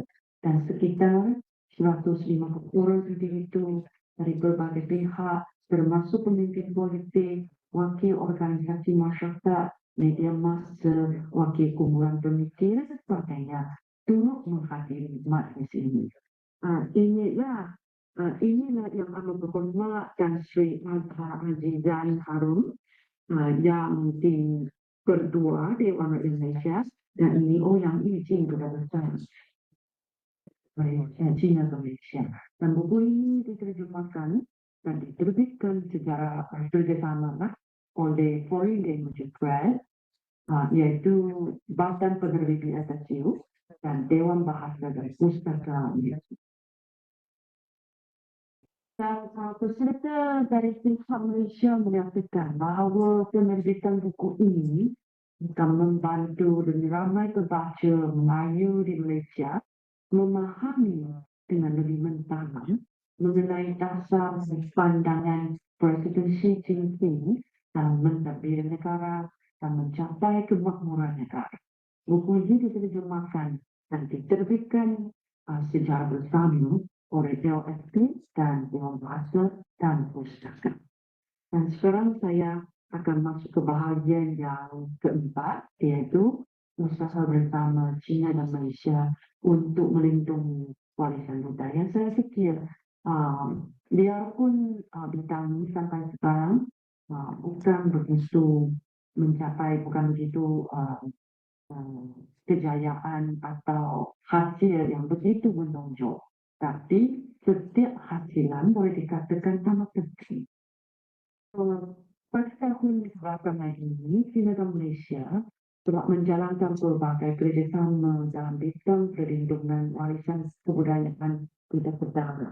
dan sekitar 150 orang individu dari berbagai pihak, termasuk pemimpin politik, wakil organisasi masyarakat, media massa, wakil kumpulan pemikir, dan sebagainya, turut menghadiri majlis ini. Inilah yang amat berhormat Tan Sri AReIS2025 Harun yang kedua Dewan Rakyat Indonesia, dan ini yang izin Duta Besar China ke Malaysia. Dan buku ini diterjemahkan dan diterbitkan secara kerjasama oleh Foreign Language Press, iaitu Badan Penerbit ASIO dan Dewan Bahasa dan Pustaka Malaysia. Dan peserta dari pihak Malaysia menyatakan bahawa penerbitan buku ini akan membantu lebih ramai pembaca Melayu di Malaysia memahami dengan lebih mendalam mengenai dasar pandangan Presiden Xi Jinping dalam mentadbir negara dan mencapai kemakmuran negara. Buku ini diterjemahkan dan diterbitkan secara bersama oleh LSP dan Dewan Bahasa dan Pustaka. Dan sekarang saya akan masuk ke bahagian yang keempat, iaitu usaha bersama China dan Malaysia untuk melindungi warisan budaya. Saya fikir biarpun bidang ini sampai sekarang bukan begitu kejayaan atau hasil yang begitu menonjol, tapi setiap hasilan boleh dikatakan sangat penting. Pada tahun belakangan ini, China dan Malaysia telah menjalankan berbagai kerjasama dalam bidang perlindungan warisan kebudayaan kita negara.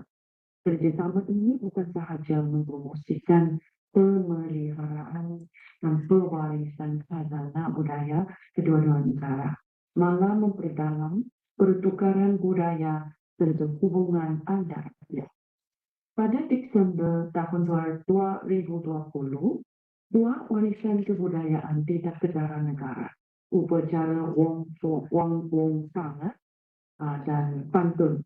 Kerjasama ini bukan sahaja mempromosikan pemeliharaan dan pewarisan khazanah budaya kedua-dua negara, malah memperdalam pertukaran budaya, serta hubungan antar pihak. Pada Desember tahun 2020, dua warisan kebudayaan tidak kedara negara, upacara Wong Wong Sangat dan pantun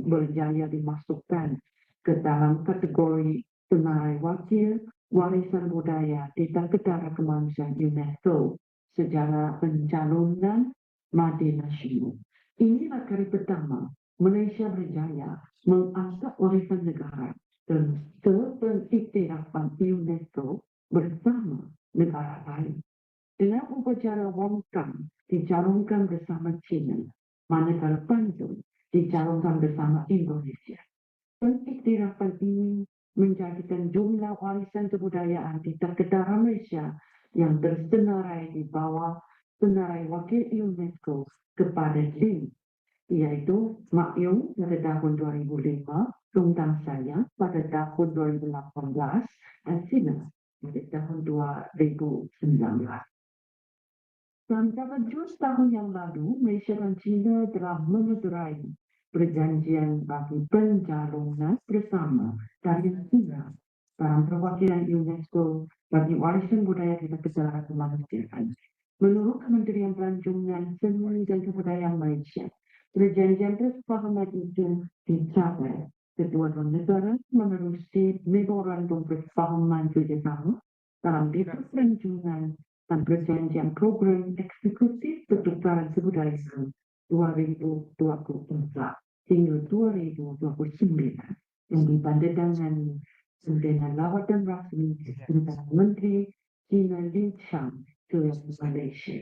berjaya dimasukkan ke dalam kategori senarai wakil warisan budaya tidak kedara kemanusiaan UNESCO secara pencalonan Made Nasional. Inilah kali pertama Malaysia berjaya mengangkat warisan negara dan keiktirafan UNESCO bersama negara lain. Dengan upacara Wongkang dicalonkan bersama China, manakala pantun dicalonkan bersama Indonesia. Pengiktirafan ini menjadikan jumlah warisan kebudayaan tidak kedara Malaysia yang tersenarai di bawah senarai wakil UNESCO kepada 5, yaitu Mak Yung pada tahun 2005, Sultan Zainal pada tahun 2018, dan China pada tahun 2019. Dan pada Jun tahun yang lalu, Malaysia dan China telah memeterai perjanjian bagi pencalonan bersama dari China dalam perwakilan UNESCO bagi warisan budaya tidak kedara kemanusiaan. Menurut Kementerian Pelancongan Seni dan Kebudayaan Malaysia, perjanjian transformative itu dicapai kedua-dua negara menerusi memorandum persefahaman kerjasama dalam bidang pelancongan dan perjanjian program eksekutif pertukaran kebudayaan 2024 hingga 2029 yang ditandatangani dengan lawatan rasmi Perdana Menteri China Lin Chang ke Malaysia.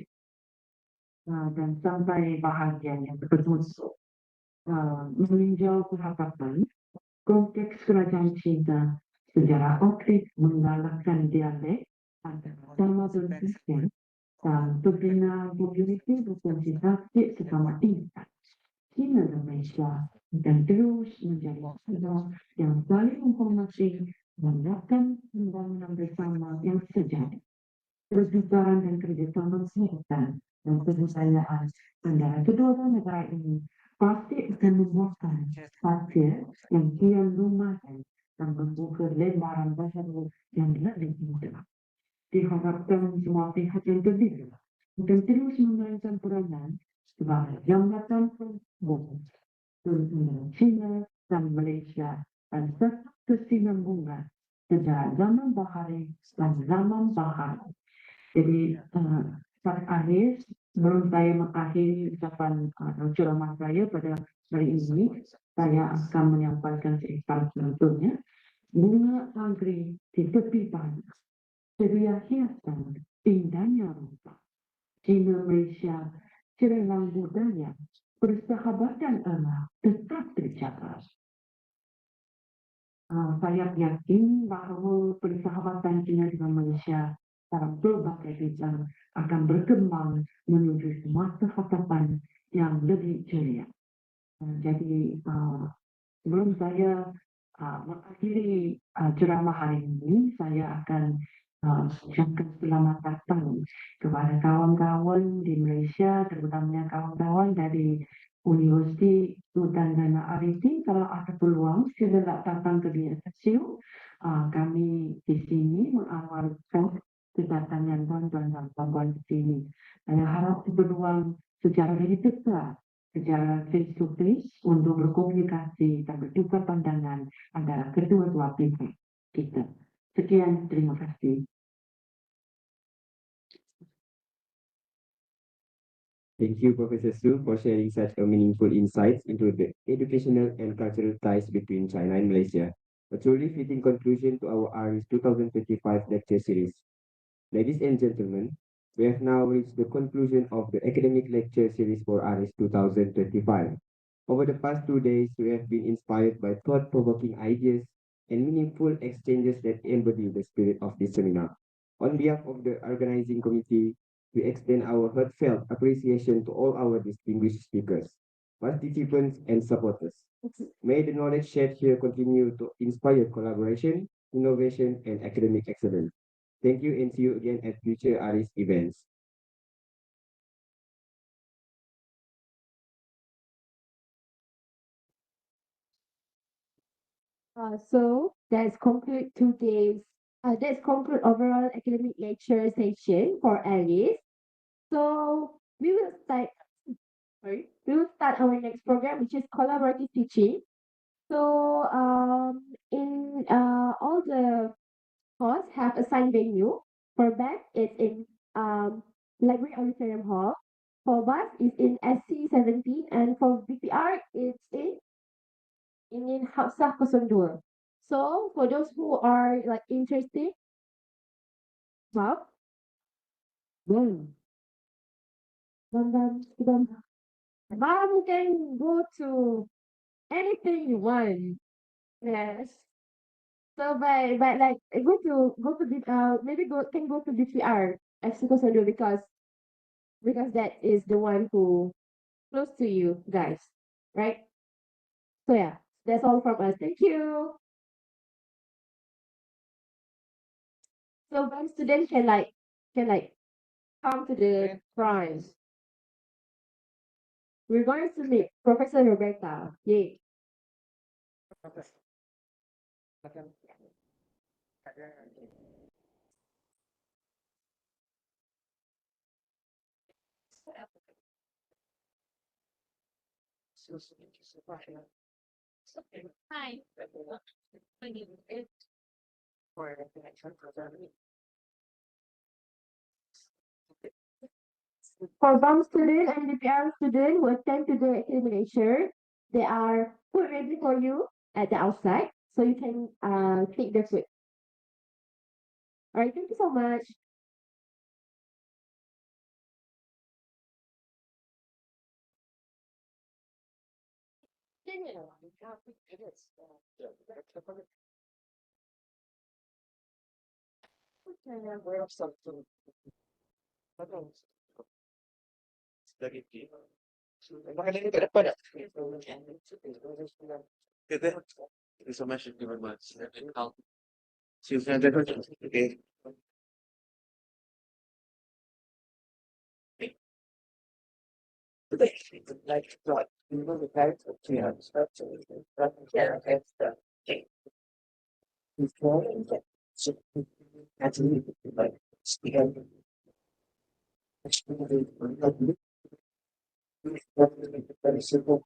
Dan sampai bahagian yang bertutup meninjau kehadapan konteks kerajaan China secara aktif menggalakkan dialek antara sama berpikir dan pembina mobiliti berfungsi aktif sesama insan. China dan Malaysia akan terus menjadi negara yang saling menghormati dan melakukan pembangunan bersama yang sejati. Pertukaran dan kerjasama kesehatan dan kebudayaan antara kedua negara ini pasti akan membuahkan hasil yang kian lumayan dan membuka lembaran baru yang lebih mudah. Diharapkan semua pihak yang terlibat akan terus memainkan peranan sebagai jambatan penghubung antara China dan Malaysia dan serta kesinambungan sejak zaman bahari dan zaman bahari. Jadi pada akhir, sebelum saya mengakhiri ucapan ceramah saya pada hari ini, saya akan menyampaikan seekor contohnya. Bunga anggrek di tepi pantai, ceria hiasan, indahnya rupa. China Malaysia, cemerlang budaya, persahabatan erat tetap terjaga. Saya yakin bahawa persahabatan China dengan Malaysia dalam berbagai bidang akan berkembang menuju masa hadapan yang lebih ceria. Jadi sebelum saya mengakhiri ceramah hari ini, saya akan ucapkan selamat datang kepada kawan-kawan di Malaysia, terutama kawan-kawan dari Universiti Sultan Zainal Abidin. Kalau ada peluang, sila datang ke DSU. Kami di sini mengawalkan kedatangan tuan-tuan dan puan-puan di sini. Saya harap berpeluang secara lebih dekat, secara face to face untuk berkomunikasi dan bertukar pandangan antara kedua-dua pihak kita. Sekian, terima kasih. Thank you, Professor Su, for sharing such a meaningful insights into the educational and cultural ties between China and Malaysia. A truly fitting conclusion to our AReS 2025 lecture series. Ladies and gentlemen, we have now reached the conclusion of the academic lecture series for AReS 2025. Over the past 2 days, we have been inspired by thought-provoking ideas and meaningful exchanges that embody the spirit of this seminar. On behalf of the organizing committee, we extend our heartfelt appreciation to all our distinguished speakers, participants, and supporters. May the knowledge shared here continue to inspire collaboration, innovation, and academic excellence. Thank you and see you again at future AReS events. So that's conclude today's that's conclude overall academic lecture session for AReIS. So we will start our next program, which is collaborative teaching. So in all the course have assigned venue. For band, it's in Library Auditorium Hall. For bus, it's in SC17, and for BPR, it's in Hafsah 02. So for those who are like interested, well, boom, Mom can go to anything you want. Yes. So but like go to the maybe go to DPR as Kosodo because that is the one who close to you guys, right? So yeah, that's all from us. Thank you. So one student can come to the front. We're going to meet Professor Roberta. Yay. Hi. For BAM student and DPR student who attend to the examination, they are food ready for you at the outside, so you can take the food. All right, thank you so much. So much very much. See you soon. Okay. Like what? You know the fact of actually like speaking very simple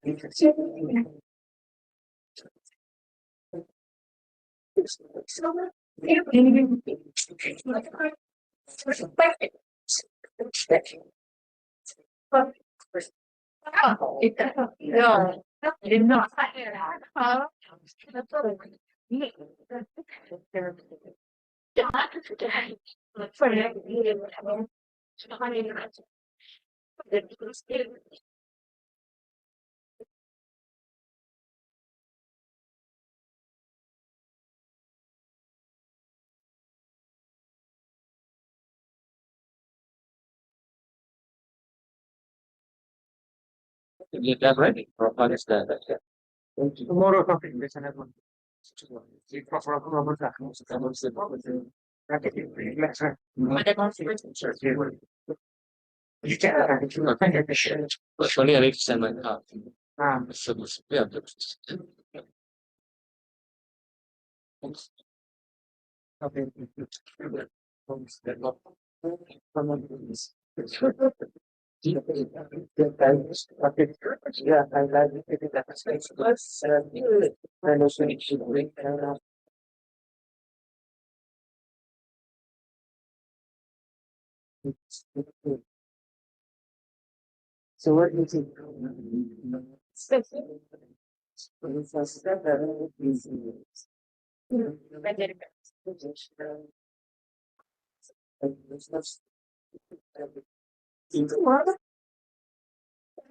You got ready for understand that. Tomorrow topic is another one. You can't actually actually I need to send my card. So yeah. Yeah, I like it. That's and also it should bring so what is it?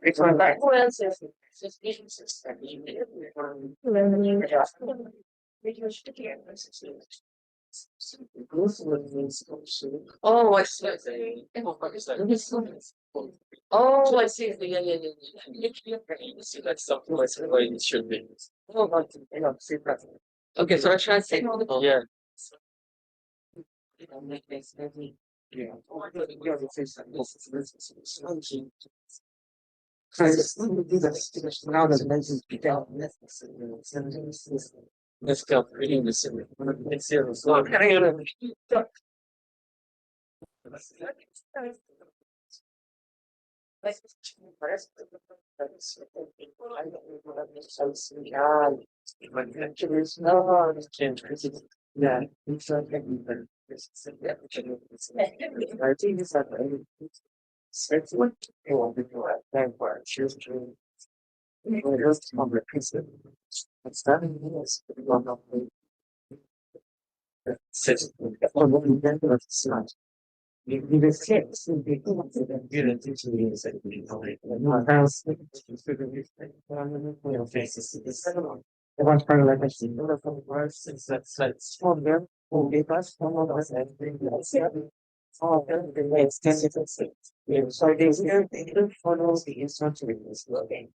It's not like oh, I see. Oh, I see. Yeah, yeah, yeah, yeah. See, that's something like it should be. Oh, but, see that. Okay, so I translate. Yeah. Yeah. Now that mentions Let's go. Reading this. Let's see. Yeah, it's like I think it's like it's what they want to do at that part. Choose to just on the piece of it's not in this. Says, oh, no, you can't do it's not. You even say, you didn't teach me is that you know, house, your faces. The one part like I see, the words is that's from them, who gave us some of us everything else. All of them, the way it's tended to say. So they don't follow the instructions looking.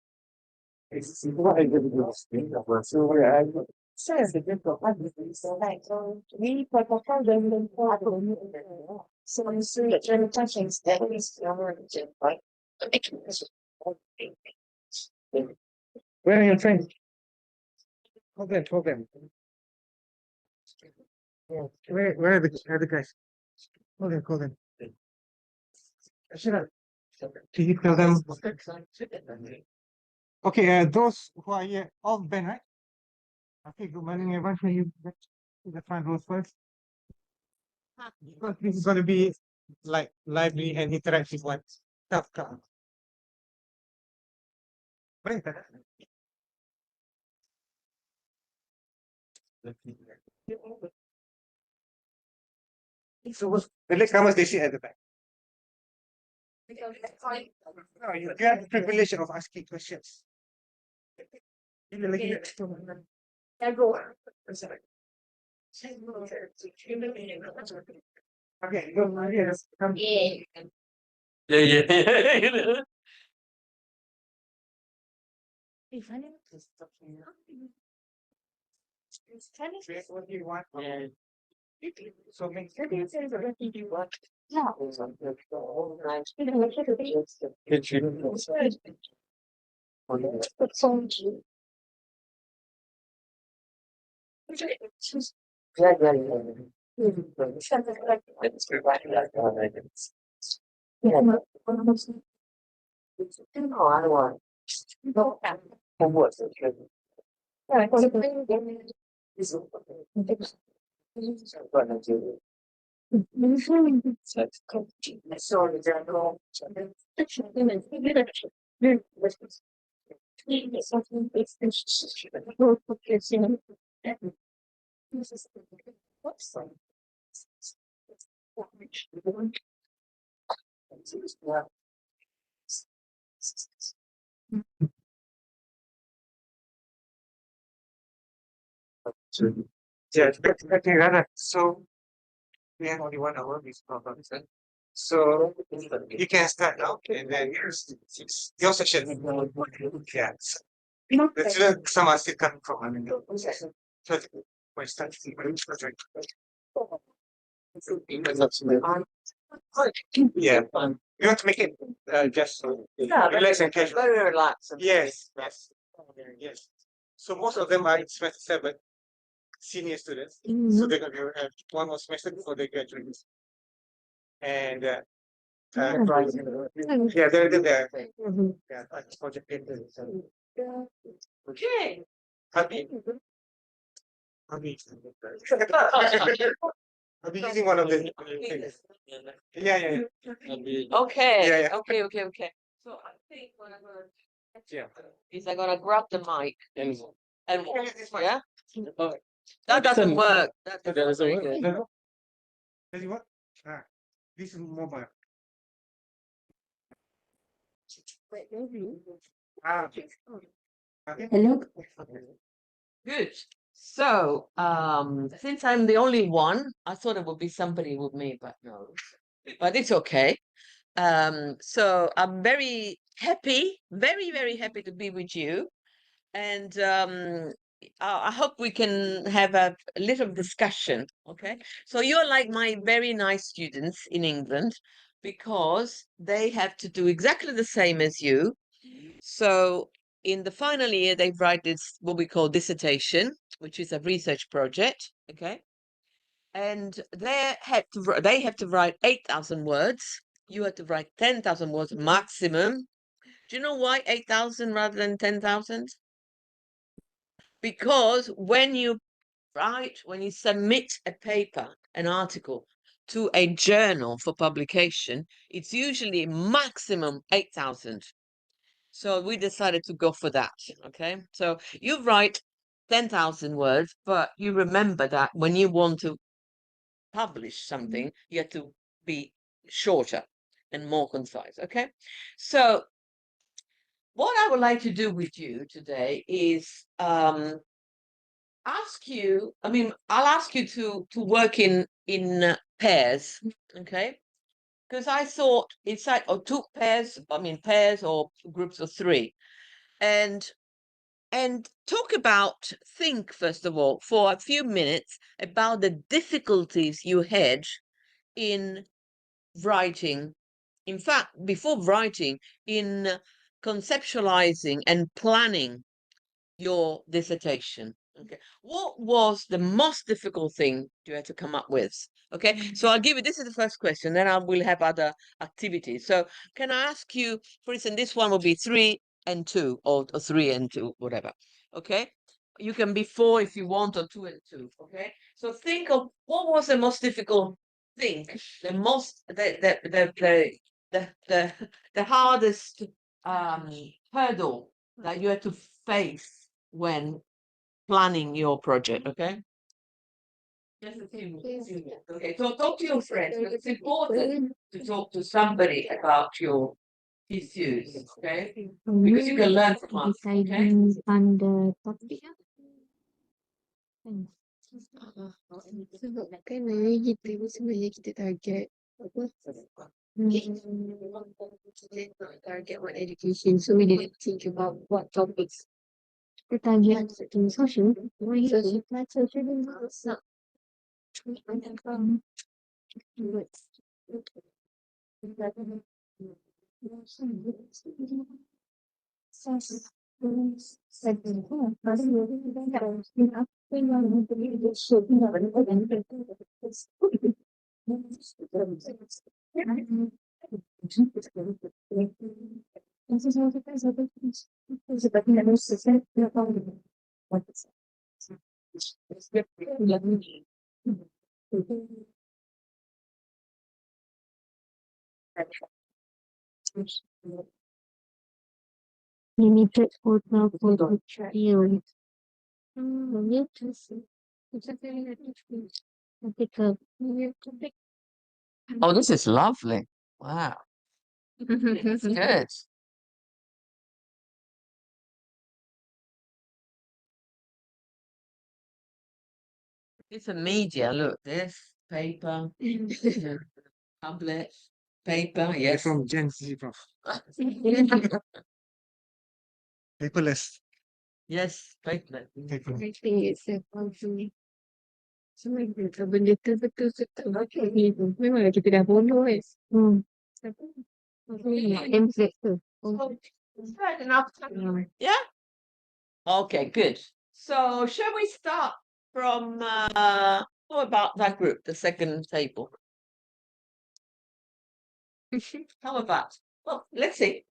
It's what I really was thinking of. So where I says the different so like we put a problem so you see that you're touching steps right? Where are your friends? Hold them. Yeah. Where are the guys? Hold them. Should I? Can you tell them? Okay, those who are here, all Ben, right? Okay, good morning, everyone. Can you get to the front row first? Because this is going to be like lively and interactive one. Tough crowd. Boleh tak? So the latecomers they sit at the back. No, you get the privilege of asking questions. Okay, go Maria. Come. Yeah. What do you want? Yeah. So make sure you say what you want. Yeah. Yeah, so we have only 1 hour this program. So you can start now and then your session. Yeah. Some are still coming from yeah, you want to make it just relax and casual. Very relaxed. Yes. Yes. So most of them are in semester 7, senior students. So they're going to have 1 more semester before they graduate. And yeah, they're there. Yeah, project. Okay. Happy. I'll be using one of the things. Yeah. Okay. Yeah. Okay. So I think what I'm gonna is I'm gonna grab the mic and yeah. That doesn't work. That doesn't work. No. Does it work? This is mobile. Okay. Hello. Good. So, since I'm the only one, I thought it would be somebody with me, but no. But it's okay. So I'm very happy, very happy to be with you. And I hope we can have a little discussion. Okay. So you're like my very nice students in England because they have to do exactly the same as you. So in the final year, they write this, what we call dissertation, which is a research project. Okay. And they have to write 8,000 words. You have to write 10,000 words maximum. Do you know why 8,000 rather than 10,000? Because when you submit a paper, an article to a journal for publication, it's usually maximum 8,000. So we decided to go for that. Okay. So you write 10,000 words, but you remember that when you want to publish something, you have to be shorter and more concise. Okay. So what I would like to do with you today is I'll ask you to work in pairs, okay? Because I thought it's like two pairs, pairs or groups of three, and think first of all for a few minutes about the difficulties you had in writing. In fact, before writing, in conceptualizing and planning your dissertation. Okay. What was the most difficult thing you had to come up with? Okay. So I'll give you, this is the first question, then I will have other activities. So can I ask you, for instance, this one will be 3 and 2 or 3 and 2, whatever. Okay. You can be 4 if you want, or 2 and 2. Okay. So think of what was the most difficult thing, the most the hardest hurdle that you had to face when planning your project. Okay. Just a few minutes. Okay. So talk to your friends, but it's important to talk to somebody about your issues. Okay. Because you can learn from us. Okay. Deciding on the topic. Sebab kan kita sebenarnya kita target apa? Kita nak target on education, so we didn't think about what topics. Kita target in social. Social Limited quota for the field. Oh, this is lovely. Wow. It's good. It's a media. Look, this paper, tablet, paper. Yes. From Gen Z, Prof. Paperless. Yes, paper. Paper. I think it's a function. Semua benda tu betul ni memanglah kita dah bodoh kan. Template tu. It's right enough. Yeah. Okay, good. So shall we start from what about that group, the second table? How about? Well, let's see.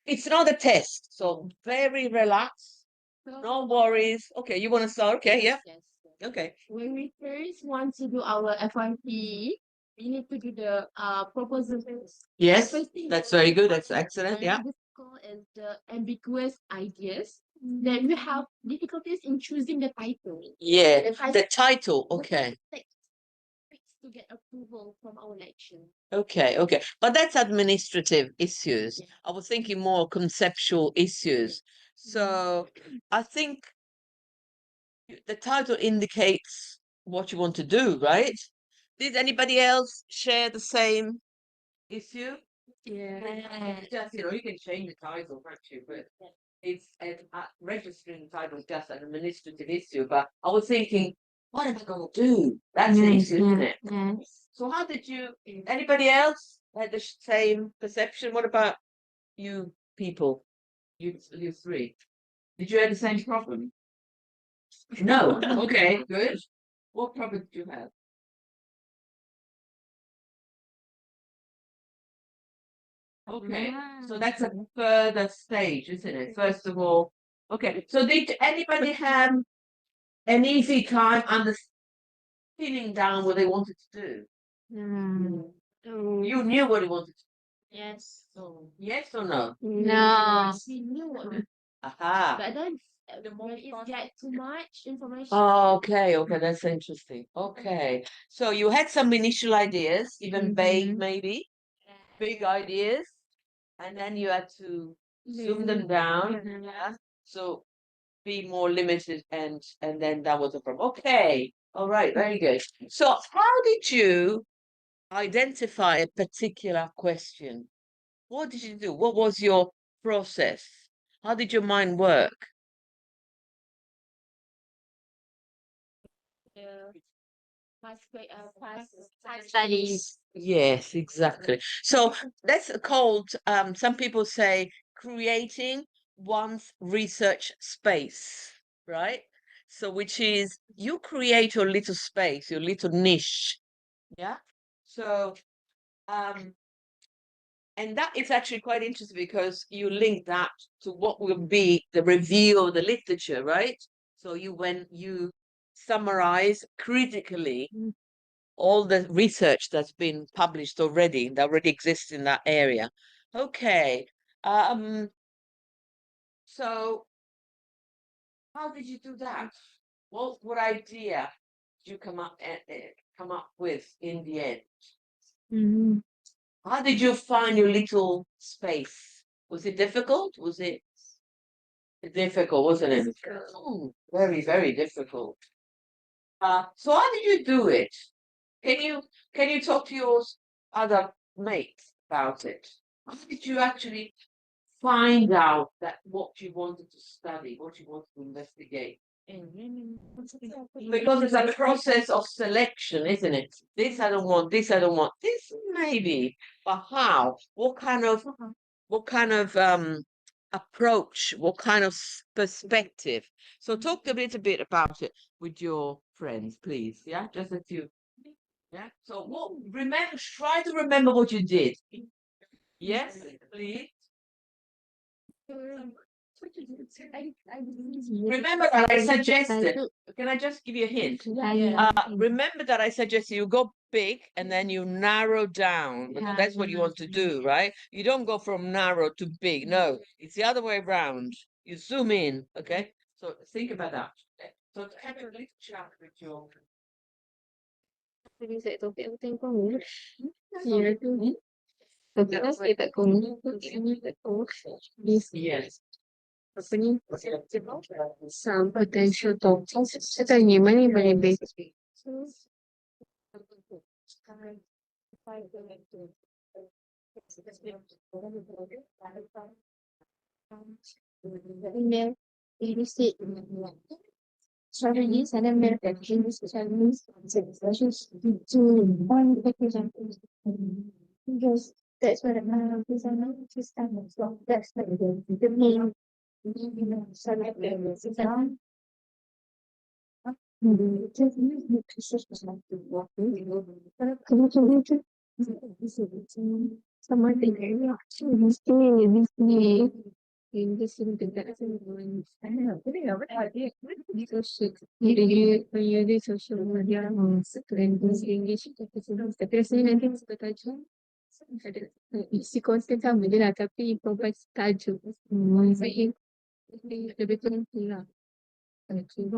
It's not a test, so very relaxed. No worries. Okay, you want to start? Okay, yeah. Yes. Okay. When we first want to do our FYP, we need to do the proposals. Yes, First thing that's very good. That's excellent. Yeah. This is the ambiguous ideas. Then we have difficulties in choosing the title. Yeah. The title. Okay. To get approval from our lecture. Okay. Okay. But that's administrative issues. I was thinking more conceptual issues. So I think the title indicates what you want to do, right? Did anybody else share the same issue? Yeah. Just, you can change the title, can't you? But it's registering the title is just an administrative issue. But I was thinking, what am I going to do? That's an issue, isn't it? Yes. So how did you, anybody else had the same perception? What about you people? You three? Did you have the same problem? No. Okay, good. What problem did you have? Okay, so that's a further stage, isn't it? First of all, okay. So did anybody have an easy time pinning down what they wanted to do? You knew what you wanted to Yes. do. Yes or no? No. Aha. But then the more you get too much information. Okay, okay, that's interesting. Okay. So you had some initial ideas, even vague maybe, big ideas, and then you had to zoom them down. Yeah. So be more limited and then that was a problem. Okay. All right, very good. So how did you identify a particular question? What did you do? What was your process? How did your mind work? Past studies. Yes, exactly. So that's called, some people say, creating one's research space, right? So which is you create your little space, your little niche. Yeah. So and that is actually quite interesting because you link that to what will be the review of the literature, right? So when you summarize critically all the research that's been published already, that already exists in that area. Okay. So how did you do that? What idea did you come up with in the end? How did you find your little space? Was it difficult? Was it difficult, wasn't it? Oh, very, very difficult. So how did you do it? Can you talk to your other mates about it? How did you actually find out that what you wanted to study, what you wanted to investigate? Because it's a process of selection, isn't it? This I don't want, this I don't want, this maybe, but how? What kind of approach, what kind of perspective? So talk a little bit about it with your friends, please. Yeah, just a few. Yeah. So try to remember what you did. Yes, please. Remember that I suggested. Can I just give you a hint? Remember that I suggested you go big and then you narrow down because that's what you want to do, right? You don't go from narrow to big. No, it's the other way around. You zoom in, okay? So think about that. So have a little chat with your. Yes. Some potential toxins. Ito yung mali basic. Email, ABC, strategies and American strategies to one representative. Because that's what I'm to stand so that's the main isi konten sama je lah tapi provide tajuk. Saya lebih penting lah. Instead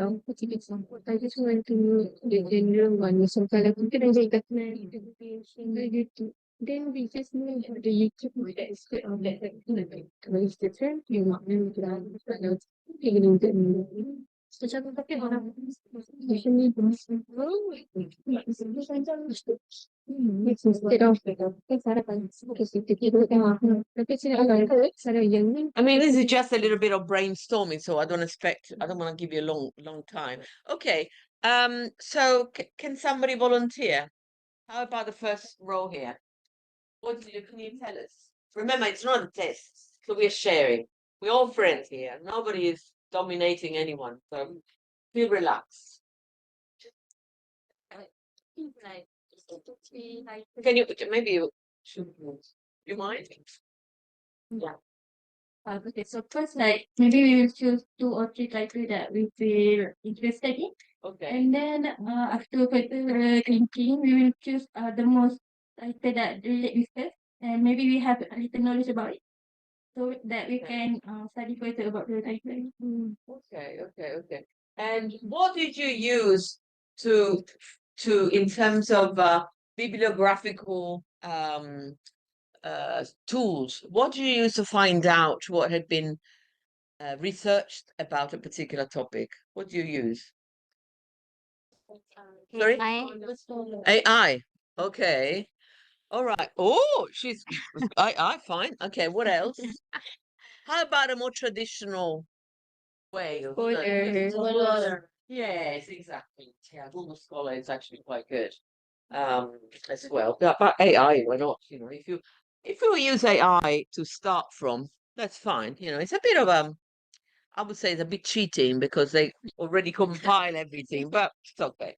of putting example, I just want to the general one. So kalau kita dah jadi YouTube, then we just know the YouTube that instead of that. Kalau Instagram, you want me to kalau so jangan pakai orang usually instead of I mean, this is just a little bit of brainstorming, so I don't want to give you a long time. Okay. So can somebody volunteer? How about the first row here? Can you tell us? Remember, it's not a test, so we're sharing. We're all friends here. Nobody is dominating anyone. So feel relaxed. Can you maybe you mind? Yeah. Okay, so first, like maybe we will choose 2 or 3 criteria that we feel interested in, Okay. and then after criteria thinking, we will choose the most criteria that relate with us, and maybe we have a little knowledge about it, so that we can study further about the criteria. Okay. And what did you use to in terms of bibliographical tools? What did you use to find out what had been researched about a particular topic? What do you use? Sorry? AI. Okay. All right. Oh, she's I fine. Okay, what else? How about a more traditional way of Yes, exactly. Yeah, Google Scholar is actually quite good. As well. But AI, why not? You know, if you use AI to start from, that's fine. You know, it's a bit of I would say it's a bit cheating because they already compile everything, but it's okay.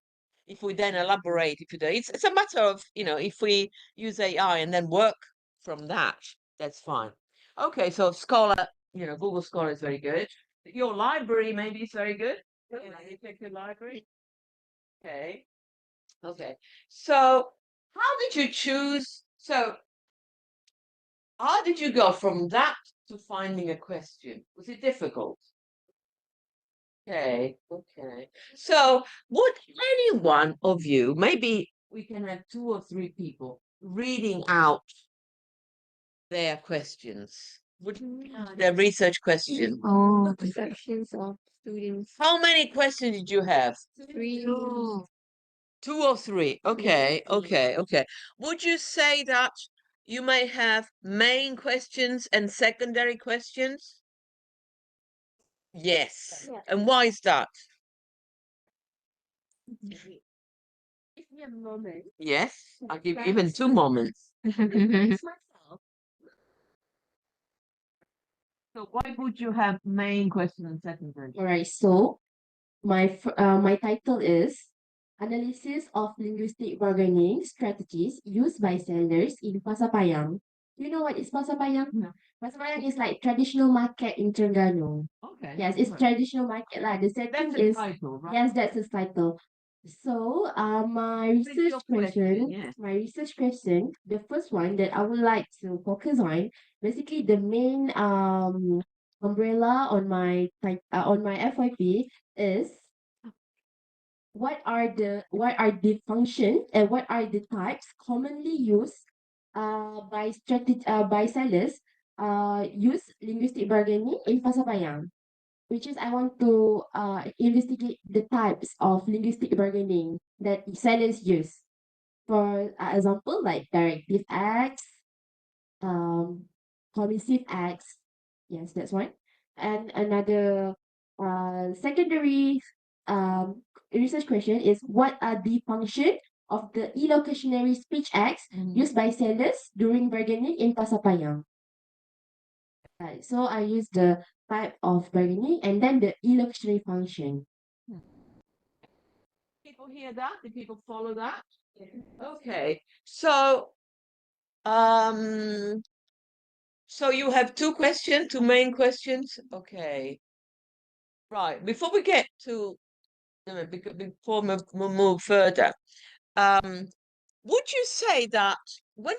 If we then elaborate, if you do, it's a matter of, you know, if we use AI and then work from that, that's fine. Okay, so Scholar, you know, Google Scholar is very good. Your library maybe is very good. You know, you take your library. Okay. Okay. So how did you choose? So how did you go from that to finding a question? Was it difficult? Okay. So would any one of you, maybe we can have 2 or 3 people reading out their questions, their research question. Oh, perceptions of students. How many questions did you have? 3. 2 or 3. Okay. Would you say that you may have main questions and secondary questions? Yes. Yeah. And why is that? Give me a moment. Yes, I'll give you even 2 moments. So why would you have main question and secondary? All right, so my title is Analysis of Linguistic Bargaining Strategies Used by Sellers in Pasar Payang. You know what is Pasar Payang? No. Pasar Payang is like traditional market in Terengganu. Okay. Yes, it's traditional market lah. The setting That's the is title, right? yes, that's the title. So, my What is research your question? question, Yes. the first one that I would like to focus on, basically the main umbrella on my FYP is what are the functions and what are the types commonly used by sellers use linguistic bargaining in Pasar Payang, which is I want to investigate the types of linguistic bargaining that sellers use. For example, like directive acts, commissive acts. Yes, that's one. And another secondary research question is what are the function of the elocutionary speech acts used by sellers during bargaining in Pasar Payang? Right, so I use the type of bargaining and then the elocutionary function. People hear that? Did people follow that? Okay. So so you have 2 main questions. Okay. Right. Before we get to before we move further, would you say that when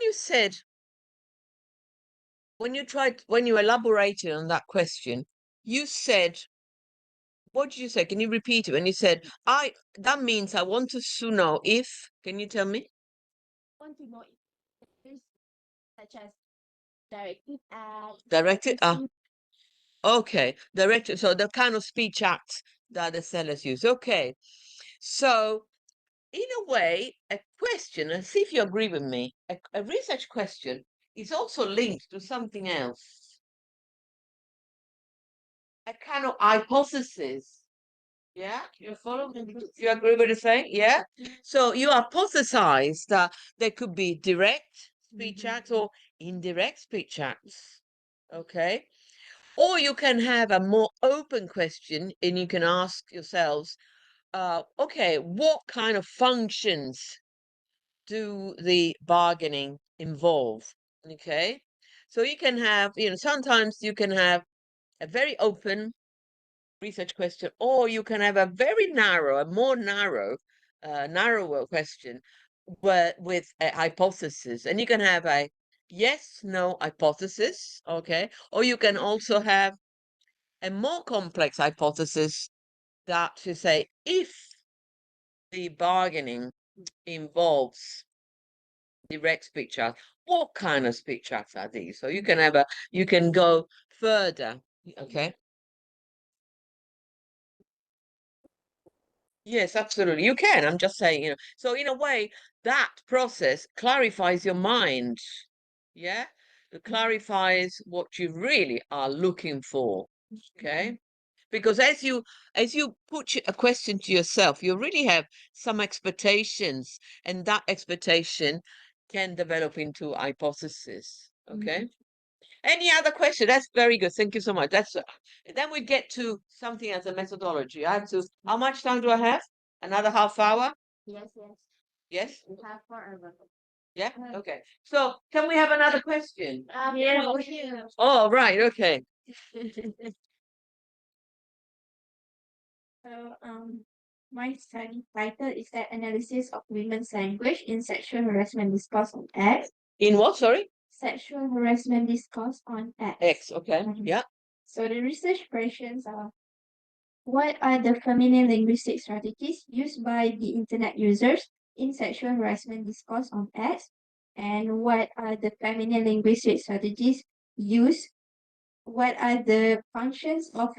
you elaborated on that question, you said, what did you say? Can you repeat it? When you said, that means I want to know if, can you tell me? I want to know if there's such as directive acts. Directed, okay, directed. So the kind of speech acts that the sellers use. Okay. So in a way, a question, and see if you agree with me, a research question is also linked to something else. A kind of hypothesis. Yeah, you follow me? You agree with the saying? Yeah. So you hypothesize that there could be direct speech acts or indirect speech acts. Okay. Or you can have a more open question and you can ask yourselves, okay, what kind of functions do the bargaining involve? Okay, so you can have, sometimes you can have a very open research question, or you can have a very narrow, a more narrower question, but with a hypothesis, and you can have a yes, no hypothesis, okay, or you can also have a more complex hypothesis that to say if the bargaining involves direct speech charts, what kind of speech charts are these? So you can have you can go further, okay? Yes, absolutely. You can. I'm just saying, so in a way, that process clarifies your mind. Yeah? It clarifies what you really are looking for. Okay? Because as you put a question to yourself, you really have some expectations, and that expectation can develop into hypothesis. Okay? Any other question? That's very good. Thank you so much. That's then we get to something as a methodology. I have to. How much time do I have? Another half hour? Yes, yes. Yes. We have forever. Yeah. Okay. So can we have another question? Yeah, over here. Oh, right. Okay. So, my study title is that analysis of women's language in sexual harassment discourse on X. In what? Sorry. Sexual harassment discourse on X. X. Okay. Yeah. So the research questions are: what are the feminine linguistic strategies used by the internet users in sexual harassment discourse on X? And what are the feminine linguistic strategies used? What are the functions of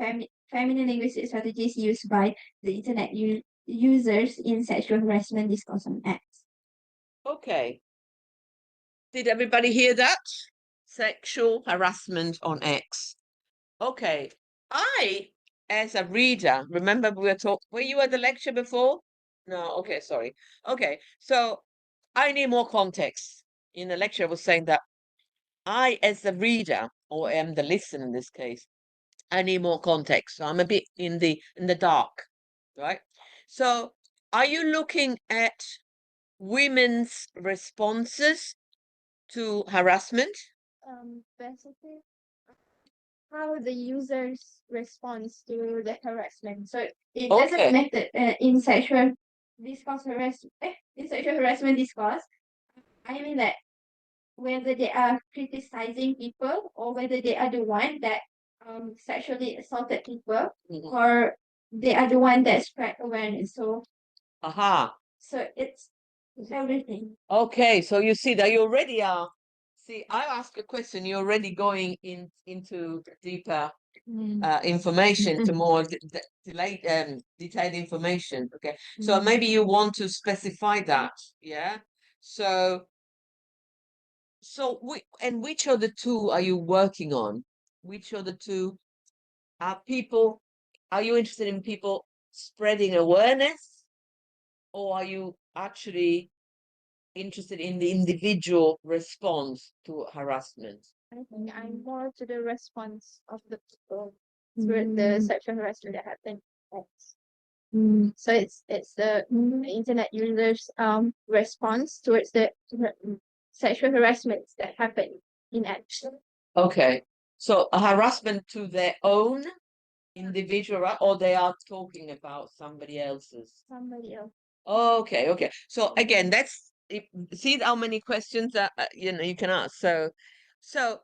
feminine linguistic strategies used by the internet users in sexual harassment discourse on X? Okay. Did everybody hear that? Sexual harassment on X. Okay. As a reader, remember were you at the lecture before? No, okay, sorry. Okay, so I need more context. In the lecture, I was saying that I, as the reader, or am the listener in this case, I need more context. So I'm a bit in the dark, right? So are you looking at women's responses to harassment? Basically, how the users responds to the harassment. So it doesn't Okay. matter in sexual discourse in sexual harassment discourse. I mean that whether they are criticizing people or whether they are the one that sexually assaulted people, or they are the one that spread awareness. So Aha. so it's everything. Okay, so you see that you already are. See, I ask a question, you're already going into deeper information, to more detailed information. Okay, so maybe you want to specify that. Yeah. So which of the two are you working on? Which of the two are people? Are you interested in people spreading awareness, or are you actually interested in the individual response to harassment? I think I'm more to the response of the people toward the sexual harassment that happened. So it's the internet users response towards the sexual harassment that happened in action. Okay, so a harassment to their own individual, right? Or they are talking about somebody else's? Somebody else. Okay, okay. So again, see how many questions that you can ask. So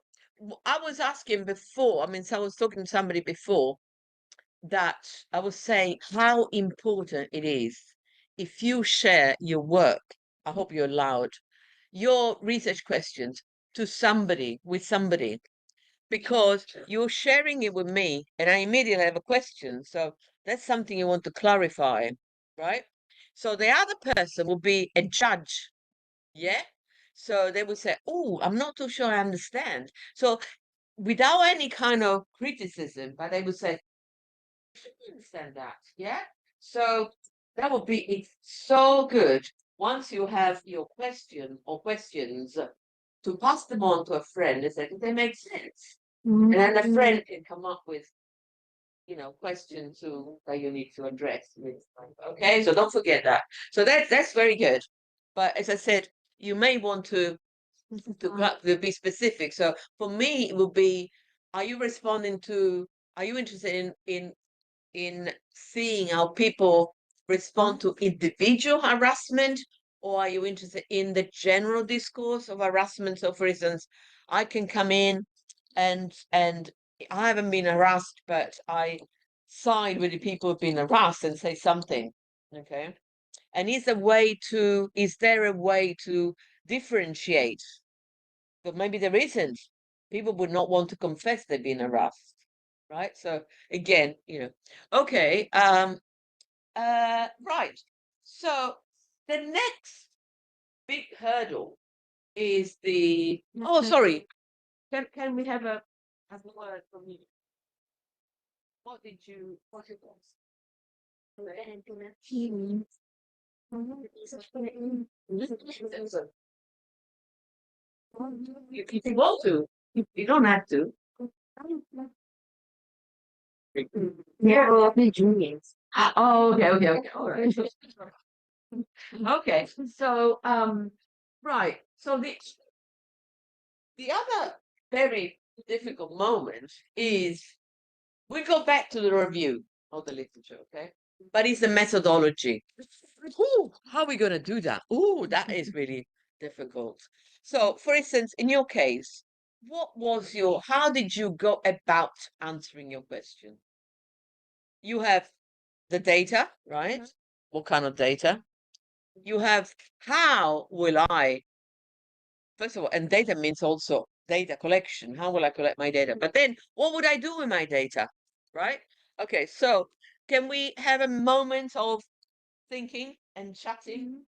I was asking before. I mean, so I was talking to somebody before that I was saying how important it is if you share your work. I hope you're allowed your research questions to somebody with somebody, because you're sharing it with me and I immediately have a question. So that's something you want to clarify, right? So the other person will be a judge. Yeah. So they will say, oh, I'm not too sure I understand. So without any kind of criticism, but they would say, I should understand that. Yeah. So that would be it's so good once you have your question or questions to pass them on to a friend and say, do they make sense? And then a friend can come up with, questions that you need to address. Okay, so don't forget that. So that's very good. But as I said, you may want to be specific. So for me, it would be: Are you interested in seeing how people respond to individual harassment, or are you interested in the general discourse of harassment? So, for instance, I can come in and I haven't been harassed, but I side with the people who've been harassed and say something. Okay. And is there a way to differentiate? But maybe there isn't. People would not want to confess they've been harassed, right? So again, okay. Right. So the next big hurdle is the. Oh, sorry. Can we have a word from you? What it was? If you want to, you don't have to. Yeah, oh, okay, all right. Okay, so right. So the other very difficult moment is we go back to the review of the literature, okay? But it's the methodology. Ooh, how are we going to do that? Ooh, that is really difficult. So, for instance, in your case, how did you go about answering your question? You have the data, right? What kind of data? You have how will I, first of all, and data means also data collection. How will I collect my data? But then what would I do with my data? Right? Okay, so can we have a moment of thinking and chatting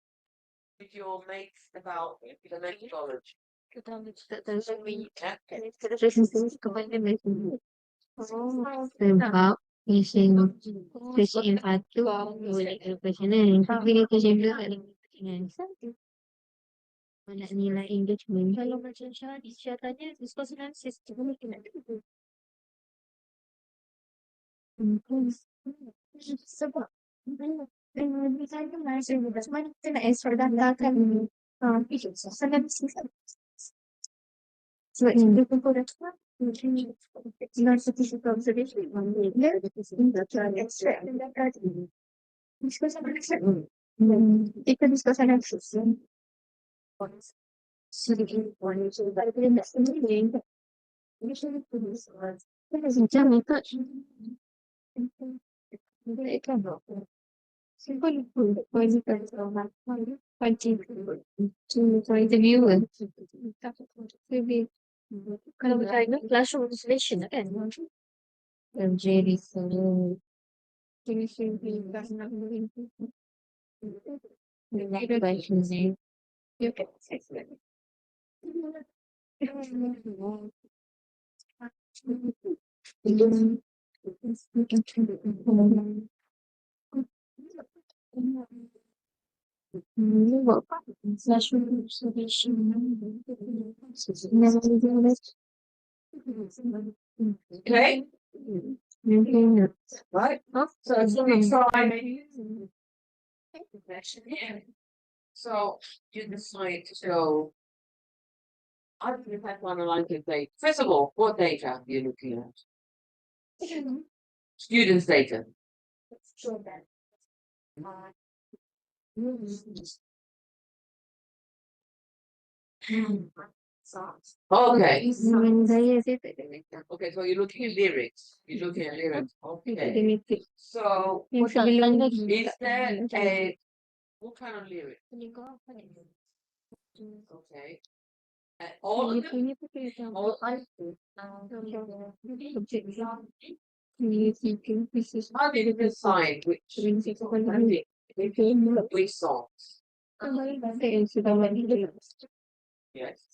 with your mates about the methodology? Tembak, fishing, fishing atu, fishing, tapi kita juga ada kepentingan satu. Banyak nilai engagement. Kalau macam syaratnya, discussion system kena dulu. Sebab misalnya masih mana kita nak extra data kan sangat susah. Sebab dia pun dah tua. Statistical observation extract data. Discussion extract. Kita discussion system. So the one which is better than that. Usually police or jangan touch. It can help. Simple political fighting to interview and maybe kalau macam classroom observation kan. Jadi so jadi simply that's not moving. You can say that. Okay. Right. So we try maybe. So you decide to go. I think I want to like data. First of all, what data are you looking at? Students' data. Okay. Okay, so you're looking at lyrics. You're looking at lyrics. Okay. So is there a what kind of lyrics? Okay. All of them? All how did you decide which songs? Yes.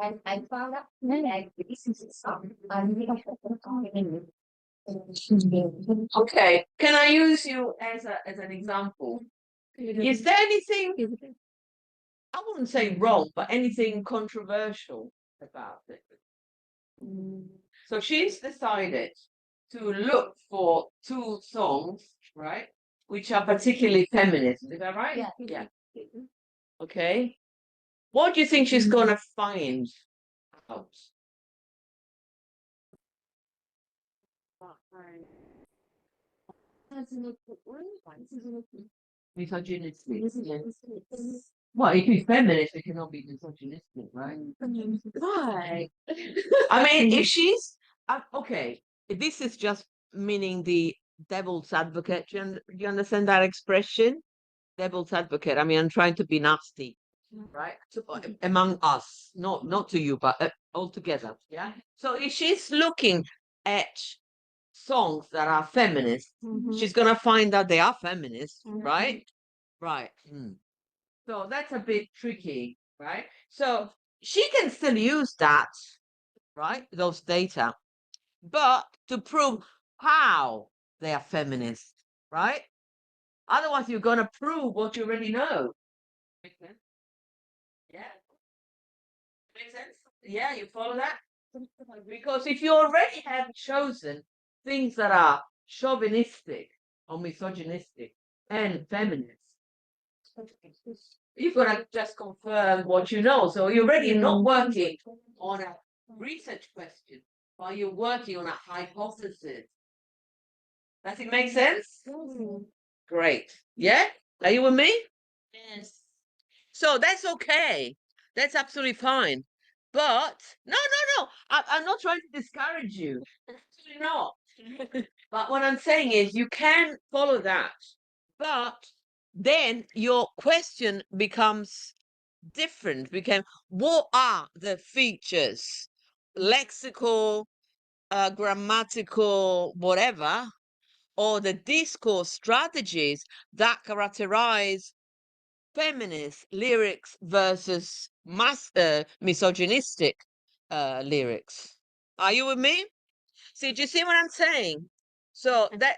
And I found out that this is a song. Okay, can I use you as an example? Is there anything, I wouldn't say wrong, but anything controversial about it? So she's decided to look for two songs, right, which are particularly feminist. Is that right? Yeah. Okay. What do you think she's gonna find out? Misogynistic. Well, if it's feminist, it cannot be misogynistic, right? Right. I mean, if she's okay, this is just meaning the devil's advocate. Do you understand that expression? Devil's advocate. I mean, I'm trying to be nasty, right? Among us, not to you, but all together. Yeah. So if she's looking at songs that are feminist, she's gonna find that they are feminist, right? Right. So that's a bit tricky, right? So she can still use that, right? Those data, but to prove how they are feminist, right? Otherwise, you're going to prove what you already know. Make sense? Yeah. Make sense? Yeah, you follow that? Because if you already have chosen things that are chauvinistic or misogynistic and feminist, you've got to just confirm what you know. So you're already not working on a research question, but you're working on a hypothesis. Does it make sense? Great. Yeah? Are you with me? Yes. So that's okay. That's absolutely fine. But no. I'm not trying to discourage you. Absolutely not. But what I'm saying is you can follow that. But then your question becomes different. Became what are the features, lexical, grammatical, whatever, or the discourse strategies that characterize feminist lyrics versus misogynistic lyrics. Are you with me? See, do you see what I'm saying? So that,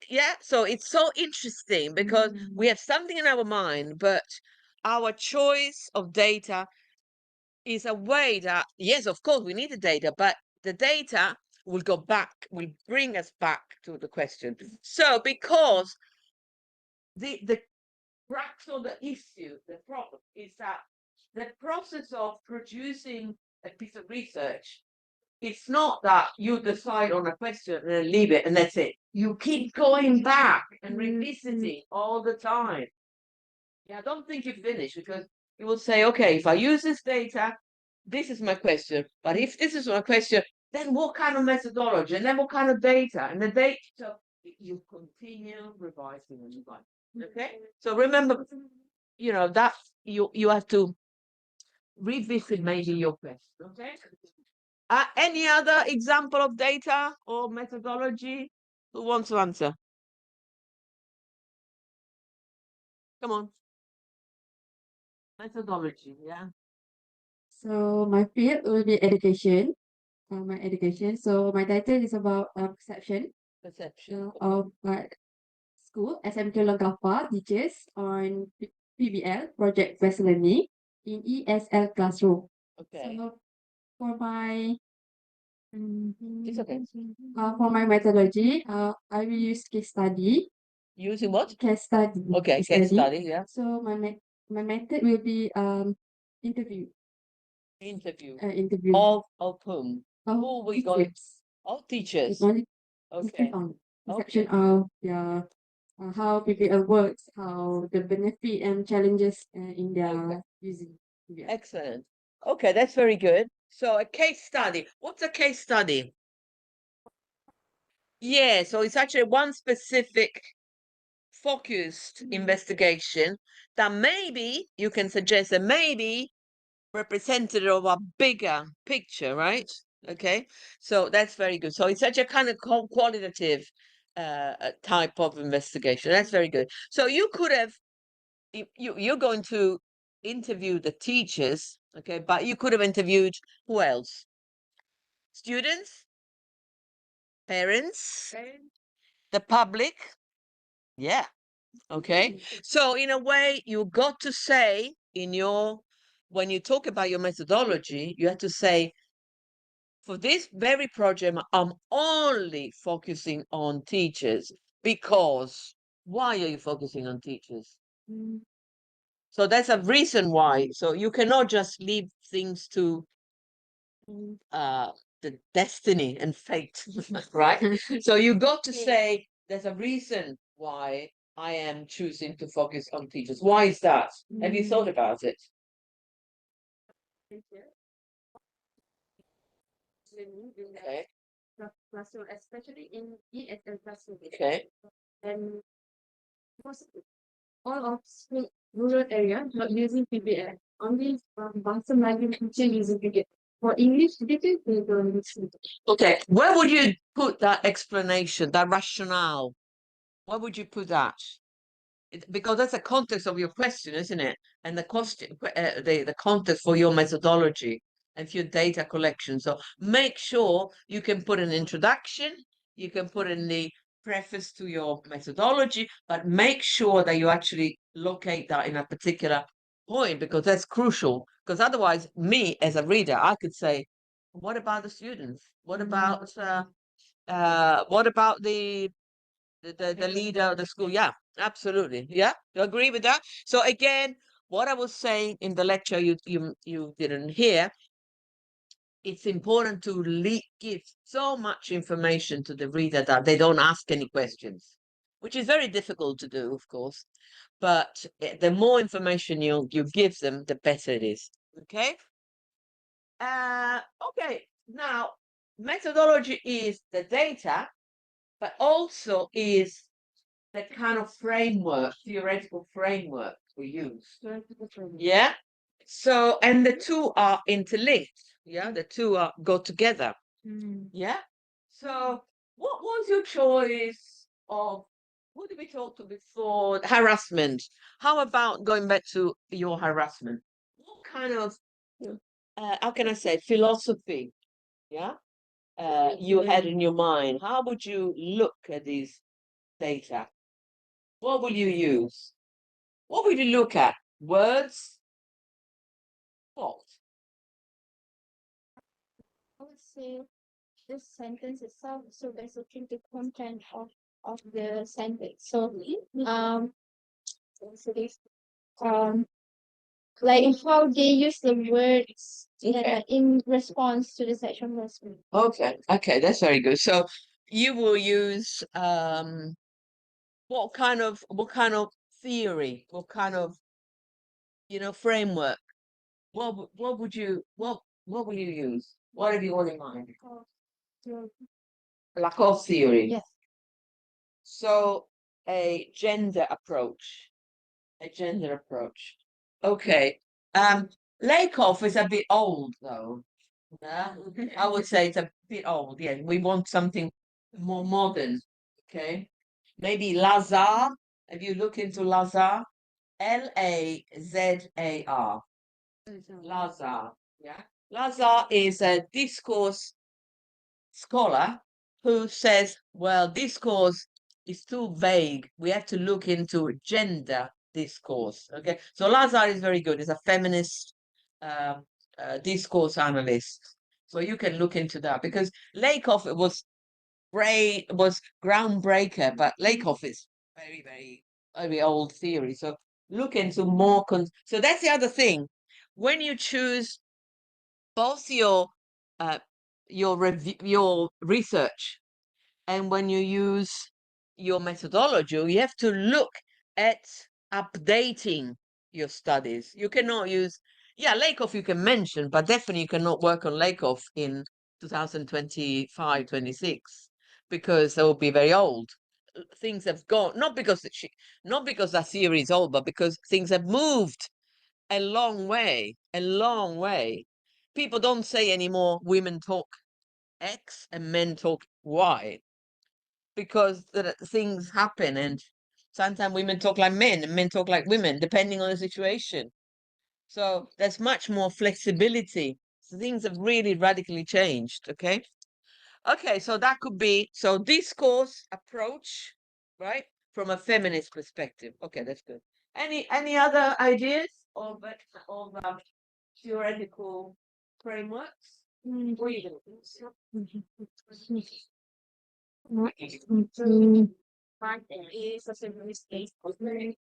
yeah, so it's so interesting because we have something in our mind, but our choice of data is a way that, yes, of course, we need the data, but the data will go back, will bring us back to the question. So because the crux of the issue, the problem is that the process of producing a piece of research, it's not that you decide on a question and then leave it and that's it. You keep going back and revisiting all the time. Yeah, I don't think you finish because you will say, okay, if I use this data, this is my question. But if this is my question, then what kind of methodology? And then what kind of data? And the data, so you continue revising and revising. Okay, so remember, that you have to revisit maybe your question. Okay. Any other example of data or methodology? Who wants to answer? Come on. Methodology, yeah. So my field will be education. My education. So my title is about perception Perception. of school SMK Longkapa teaches on PBL project based learning in ESL classroom. Okay. So for my It's okay. for my methodology, I will use case study. Using what? Case study. Okay, case study, yeah. So my method will be interview. Interview. Interview. Of whom? Who we going? All teachers. Okay. Perception of how PBL works, how the benefit and challenges in their using PBL. Excellent. Okay, that's very good. So a case study. What's a case study? Yeah, so it's actually one specific focused investigation that maybe you can suggest that maybe representative of a bigger picture, right? Okay, so that's very good. So it's such a kind of qualitative type of investigation. That's very good. So you could have, you're going to interview the teachers, okay, but you could have interviewed who else? Students, parents, the public. Yeah, Okay, so in a way, you got to say when you talk about your methodology, you have to say, for this very project, I'm only focusing on teachers because why are you focusing on teachers? So that's a reason why. So you cannot just leave things to the destiny and fate, right? So you got to say there's a reason why I am choosing to focus on teachers. Why is that? Have you thought about it? Okay. Classroom, especially in ESL classroom. Okay. And most all of school rural area not using PBL. Only Bangsa language teacher using PBL. For English teachers, they don't use PBL. Okay. Where would you put that explanation, that rationale? Where would you put that? Because that's the context of your question, isn't it? And the question, the context for your methodology and for your data collection. So make sure you can put an introduction, you can put in the preface to your methodology, but make sure that you actually locate that in a particular point, because that's crucial. Because otherwise, me as a reader, I could say, what about the students? What about the leader of the school? Yeah, absolutely. Yeah, you agree with that? So again, what I was saying in the lecture you didn't hear, it's important to give so much information to the reader that they don't ask any questions, which is very difficult to do, of course. But the more information you give them, the better it is. Okay. Okay. Now, methodology is the data, but also is the kind of framework, theoretical framework we use. Yeah. So, and the two are interlinked. Yeah, the two go together. Yeah. So, what was your choice of? What did we talk to before? Harassment. How about going back to your harassment? What kind of, how can I say, philosophy? Yeah. You had in your mind. How would you look at these data? What will you use? What will you look at? Words? What? I would say this sentence itself, so basically the content of the sentence. So so this, um like how they use the words in response to the sexual harassment. Okay, okay, that's very good. So you will use what kind of theory, what kind of framework? What would you what will you use? What have you got in mind? Lakoff theory. Yes. So a gender approach. A gender approach. Okay. Lakoff is a bit old though. Yeah, I would say it's a bit old. Yeah, we want something more modern. Okay, maybe Lazar. Have you looked into Lazar? Lazar. Lazar. Yeah, Lazar is a discourse scholar who says, well, discourse is too vague. We have to look into gender discourse. Okay, so Lazar is very good. He's a feminist discourse analyst. So you can look into that, because Lakoff was groundbreaker, but Lakoff is very, very, very old theory. So look into more. So that's the other thing. When you choose both your research and when you use your methodology, you have to look at updating your studies. You cannot use, Lakoff you can mention, but definitely you cannot work on Lakoff in 2025, 26, because they will be very old. Things have gone, not because that theory is old, but because things have moved a long way, a long way. People don't say anymore women talk X and men talk Y, because things happen, and sometimes women talk like men and men talk like women, depending on the situation. So there's much more flexibility. So things have really radically changed. Okay. Okay, so that could be, so discourse approach, right? from a feminist perspective. Okay, that's good. Any other ideas of theoretical frameworks? What are you is a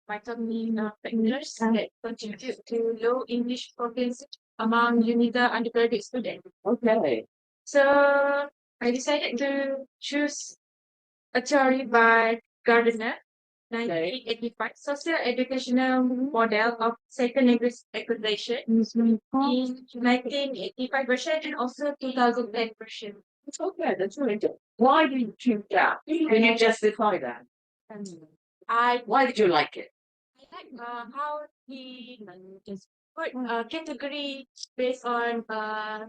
factors that contribute to low English proficiency among UniSZA undergraduate students. Okay. So I decided to choose a theory by Gardner, 1985, social educational model of second language acquisition in 1985 version and also 2010 version. Okay, that's really good. Why did you choose that? Can you justify that? Why did you like it? I like how he put category based on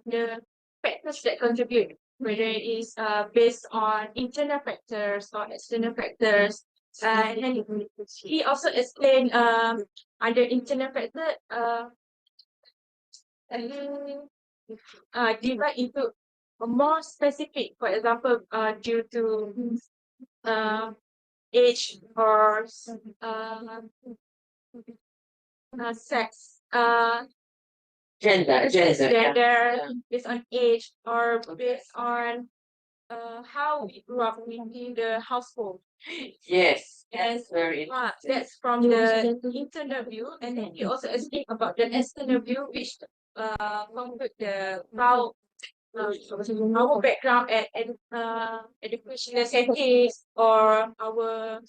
the factors that contribute, whether it is based on internal factors or external factors. And then he also explained under internal factor divide into a more specific, for example, due to age or sex, Gender. based on age or based on how we grew up within the household. Yes, that's very That's from the internal view, and then you also speak about the external view, which conclude the how our background and educational settings or our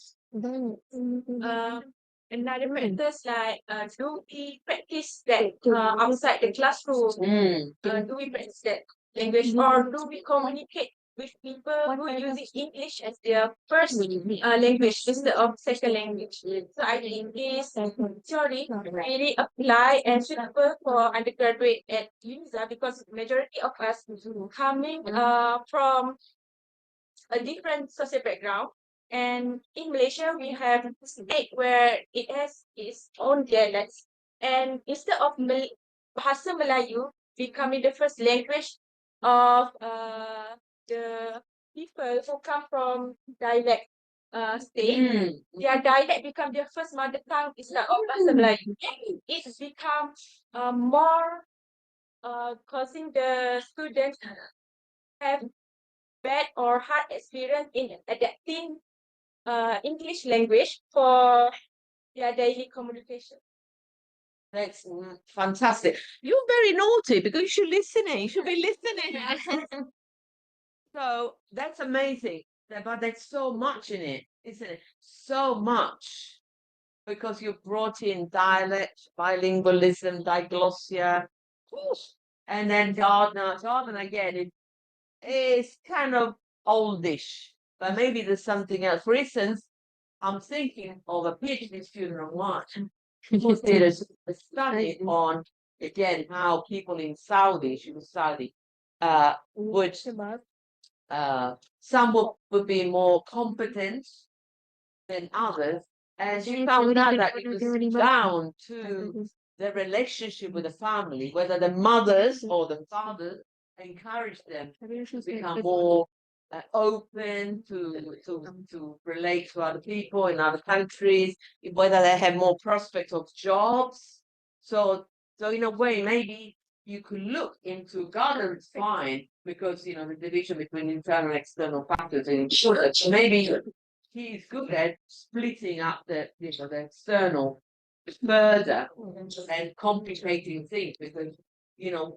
another factors like do we practice that outside the classroom? Do we practice that language or do we communicate with people who are using English as their first language instead of second language? So I think this theory really apply and suitable for undergraduate at UniSZA because majority of us coming from a different social background. And in Malaysia, we have a state where it has its own dialects. And instead of Bahasa Melayu becoming the first language of the people who come from dialect state, their dialect become their first mother tongue instead of Bahasa Melayu. It's become more causing the students have bad or hard experience in adapting English language for their daily communication. That's fantastic. You're very naughty because you should listening. You should be listening. So that's amazing. But there's so much in it, isn't it? So much. Because you brought in dialect, bilingualism, diglossia, and then Gardner. Gardner again is kind of oldish, but maybe there's something else. For instance, I'm thinking of a PhD student of mine who did a study on again how people in Saudi, she was Saudi, would some would be more competent than others, and she found out that it was down to the relationship with the family, whether the mothers or the fathers encouraged them to become more open to relate to other people in other countries, whether they have more prospects of jobs. So in a way, maybe you could look into Ghana is fine because you know the division between internal and external factors in insurance. So maybe he is good at splitting up the external further and complicating things because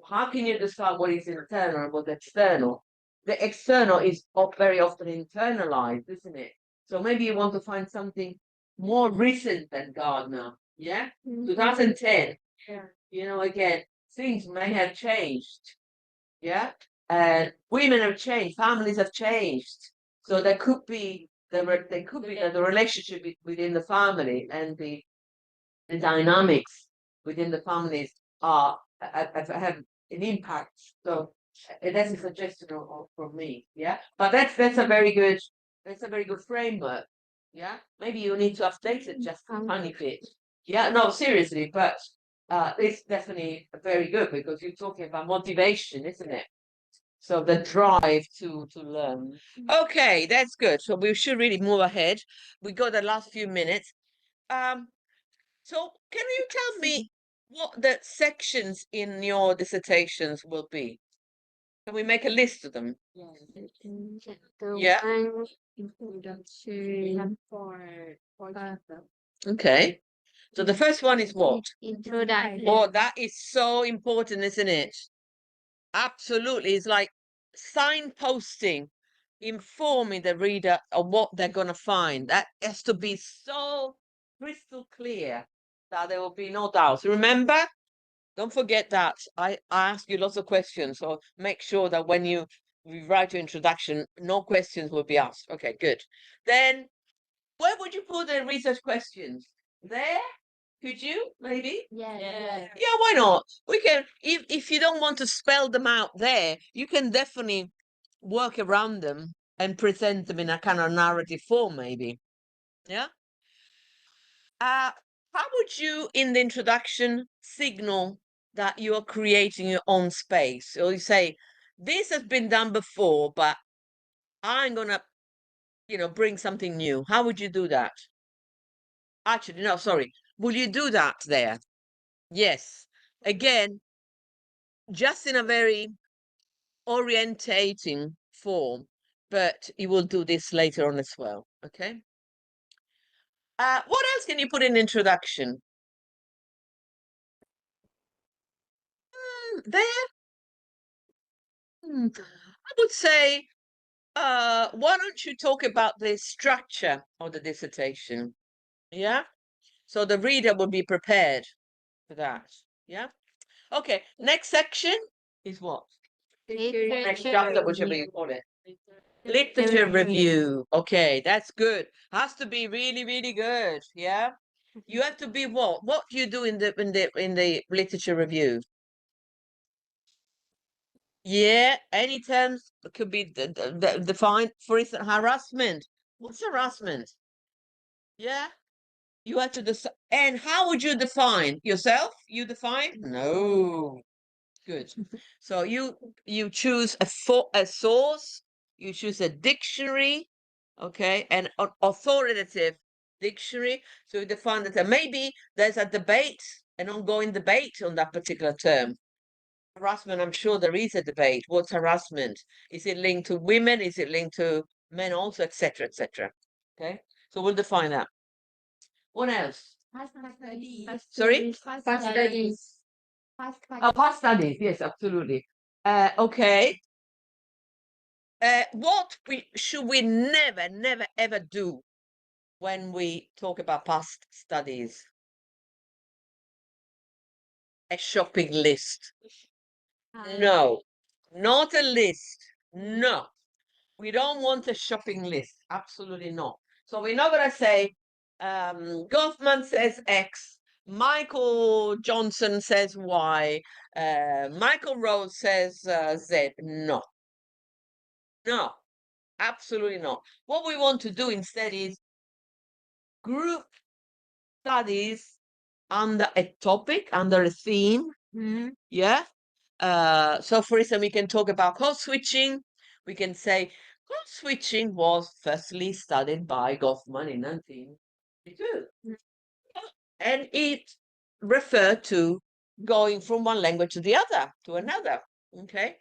how can you decide what is internal and what's external? The external is very often internalized, isn't it? So maybe you want to find something more recent than Gardner, yeah? 2010. Yeah. Again, things may have changed. Yeah. And women have changed, families have changed. So there could be the relationship within the family and the dynamics within the families have an impact. So that's a suggestion from me. Yeah. But that's a very good framework. Yeah. Maybe you need to update it just a tiny bit. Yeah, no, seriously, but it's definitely very good because you're talking about motivation, isn't it? So the drive to learn. Okay, that's good. So we should really move ahead. We got the last few minutes. So can you tell me what the sections in your dissertations will be? Can we make a list of them? Yeah. Introduction Okay. So the first one is what? introduction. Oh, that is so important, isn't it? Absolutely. It's like signposting, informing the reader of what they're going to find. That has to be so crystal clear that there will be no doubts. Remember, don't forget that I ask you lots of questions. So make sure that when you write your introduction, no questions will be asked. Okay, good. Then where would you put the research questions? There? Could you maybe? Yeah. Yeah, why not? We can, if you don't want to spell them out there, you can definitely work around them and present them in a kind of narrative form, maybe. Yeah. How would you, in the introduction, signal that you are creating your own space? Or you say, this has been done before, but I'm gonna, bring something new. How would you do that? Actually, no, sorry. Will you do that there? Yes. Again, just in a very orientating form, but you will do this later on as well. Okay. What else can you put in introduction? There. I would say, why don't you talk about the structure of the dissertation? Yeah. So the reader will be prepared for that. Yeah. Okay. Next section is what? Next chapter, whichever you call it. Literature review. Okay, that's good. Has to be really, really good. Yeah. You have to be what? What do you do in the literature review? Yeah, any terms could be defined. For instance, harassment. What's harassment? Yeah. You have to decide. And how would you define yourself? You define? No. Good. So you choose a source, you choose a dictionary, okay, and an authoritative dictionary. So you define that maybe there's a debate, an ongoing debate on that particular term. Harassment, I'm sure there is a debate. What's harassment? Is it linked to women? Is it linked to men also, etc., etc.? Okay, so we'll define that. What else? Sorry? Past studies. Oh, past studies. Yes, absolutely. Okay. What should we never, never, ever do when we talk about past studies? A shopping list. No, not a list. No, we don't want a shopping list. Absolutely not. So we're not going to say, Goffman says X, Michael Johnson says Y, Michael Rose says Z. No. No, absolutely not. What we want to do instead is group studies under a topic, under a theme. Yeah. So for instance, we can talk about code switching. We can say code switching was firstly studied by Goffman in 1952. And it referred to going from one language to the other, to another. Okay.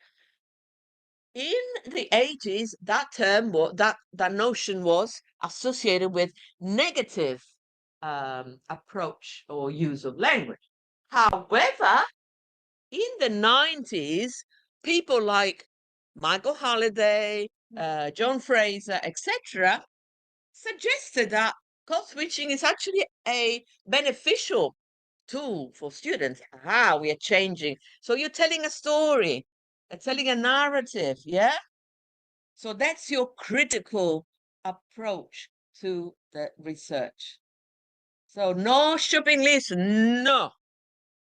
In the 80s, that term, that notion was associated with negative approach or use of language. However, in the 90s, people like Michael Halliday, John Fraser, etc., suggested that code switching is actually a beneficial tool for students. We are changing. So you're telling a story, telling a narrative, yeah? So that's your critical approach to the research. So no shopping list, no,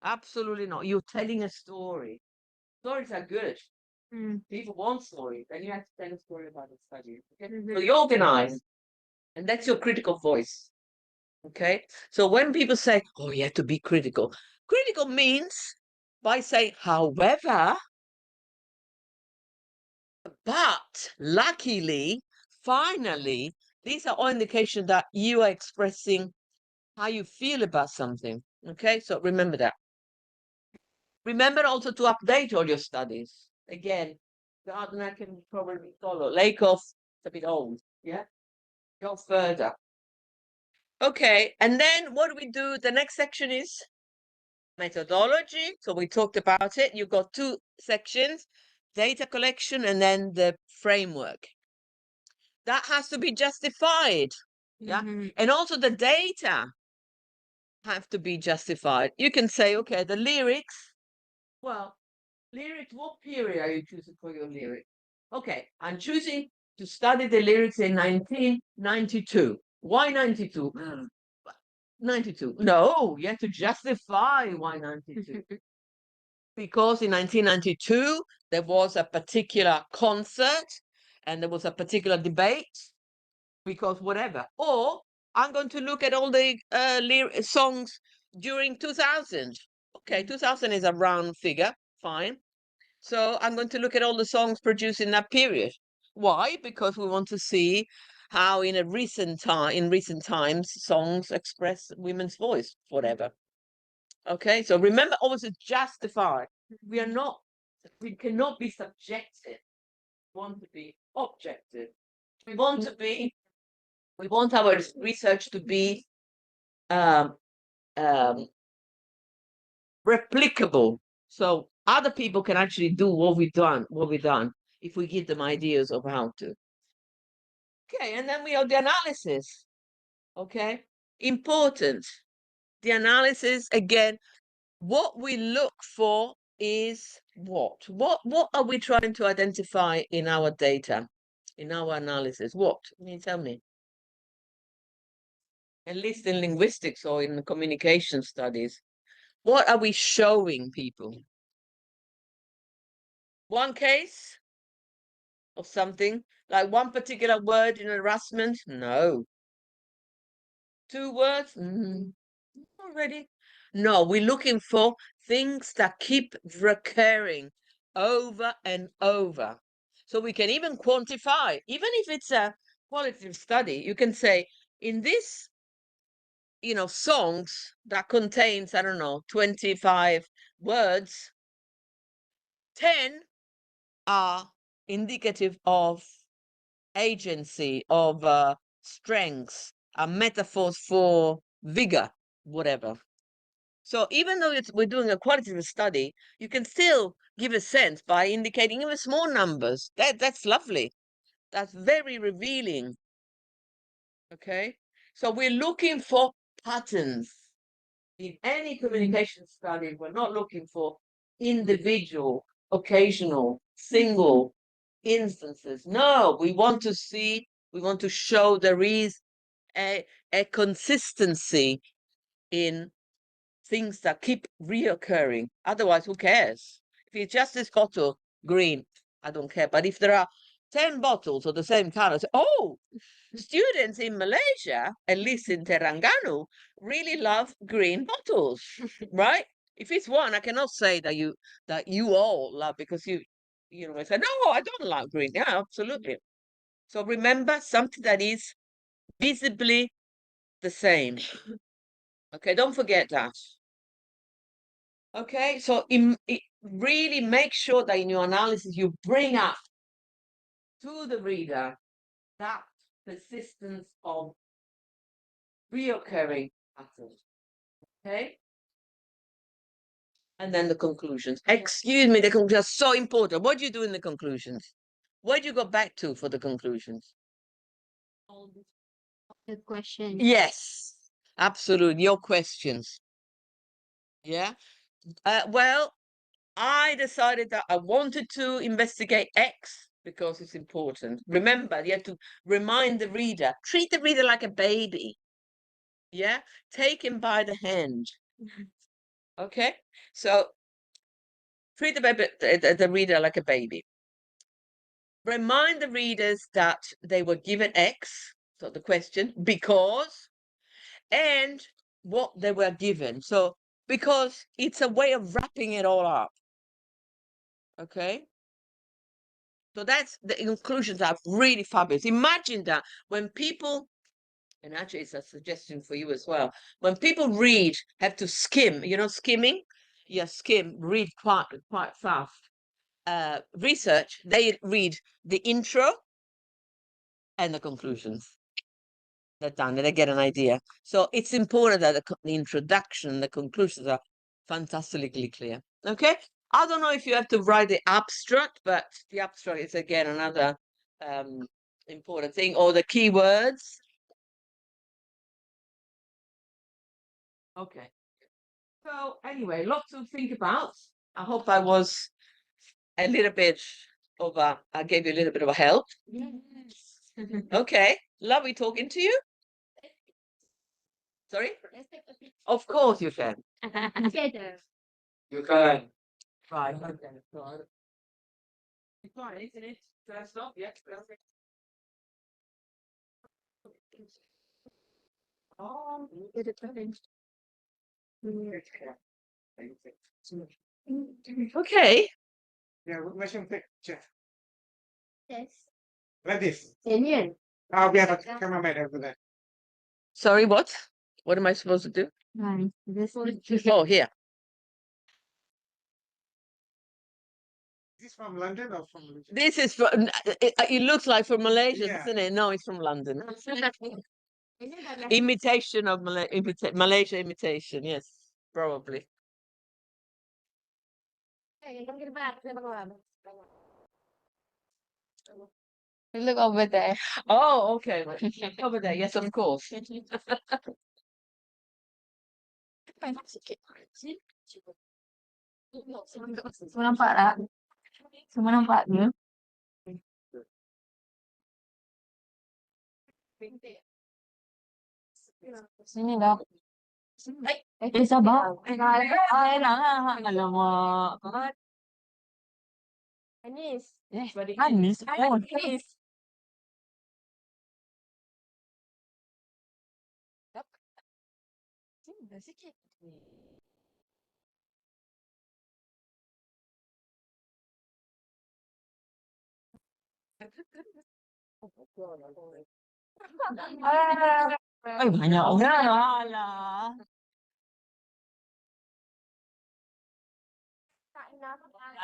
absolutely not. You're telling a story. Stories are good. People want stories, and you have to tell a story about the study. Okay? So you organize, and that's your critical voice. Okay. So when people say, "Oh, you have to be critical," critical means by saying, "However," But luckily, finally, these are all indications that you are expressing how you feel about something. Okay, so remember that. Remember also to update all your studies. Again, Gardner can probably follow. Lakoff, it's a bit old. Yeah, go further. Okay, and then what do we do? The next section is methodology. So we talked about it. You've got two sections, data collection and then the framework. That has to be justified. Yeah. And also the data have to be justified. You can say, okay, the lyrics, well, lyrics, what period are you choosing for your lyric? Okay, I'm choosing to study the lyrics in 1992. Why 92? 92. No, you have to justify why 92. Because in 1992, there was a particular concert and there was a particular debate, because whatever. Or I'm going to look at all the songs during 2000. Okay, 2000 is a round figure, fine. So I'm going to look at all the songs produced in that period. Why? Because we want to see how in recent times songs express women's voice, whatever. Okay, so remember always to justify. We cannot be subjective. We want to be objective. We want our research to be replicable. So other people can actually do what we've done if we give them ideas of how to. Okay, and then we have the analysis. Okay, important. The analysis, again, what we look for is what? What are we trying to identify in our data, in our analysis? What? Can you tell me? At least in linguistics or in communication studies, what are we showing people? One case of something, like one particular word in harassment? No. Two words? Already? No, we're looking for things that keep recurring over and over. So we can even quantify, even if it's a qualitative study, you can say in this, songs that contains, I don't know, 25 words, 10 are indicative of agency, of strengths, are metaphors for vigor, whatever. So even though we're doing a qualitative study, you can still give a sense by indicating even small numbers. That's lovely. That's very revealing. Okay, so we're looking for patterns. In any communication study, we're not looking for individual, occasional, single instances. No, we want to show there is a consistency in things that keep reoccurring. Otherwise, who cares? If it's just this bottle, green, I don't care. But if there are 10 bottles of the same color, oh, students in Malaysia, at least in Terengganu, really love green bottles, right? If it's one, I cannot say that you all love, because you say, no, I don't like green. Yeah, absolutely. So remember something that is visibly the same. Okay, don't forget that. Okay, so really make sure that in your analysis you bring up to the reader that persistence of reoccurring patterns. Okay, and then the conclusions. Excuse me, the conclusions are so important. What do you do in the conclusions? Where do you go back to for the conclusions? The question. Yes, absolutely. Your questions. Yeah. Well, I decided that I wanted to investigate X because it's important. Remember, you have to remind the reader, treat the reader like a baby. Yeah, take him by the hand. Okay, so treat the reader like a baby. Remind the readers that they were given X, so the question, because, and what they were given. So, because it's a way of wrapping it all up. Okay. So that's the conclusions are really fabulous. Imagine that when people, and actually it's a suggestion for you as well, when people read, have to skim, skimming? Yeah, skim, read quite fast. Research, they read the intro and the conclusions. They're done and they get an idea. So it's important that the introduction and the conclusions are fantastically clear. Okay? I don't know if you have to write the abstract, but the abstract is again another important thing, or the keywords. Okay. So anyway, lots to think about. I hope I was a little bit I gave you a little bit of a help. Yes. Okay. Lovely talking to you. Sorry? Of course you can. Together. You can. Right. Okay. So, it's fine, isn't it? First off, yes. Perfect. Oh, okay. Yeah, where's your picture? Yes. Like this. Indian. We have a cameraman over there. Sorry, what? What am I supposed to do? Oh, here. Is this from London or from Malaysia? This is from, it looks like from Malaysia, Yeah. doesn't it? No, it's from London. Imitation of Malaysia imitation, yes, probably. Look over there. Oh, okay. Over there, yes, of course. Semua nampak tak? Semua nampak ke? Sini dah. Sabar. Alamak. Anis. Anis. Oh, Anis. Sini sikit. Banyak orang lah.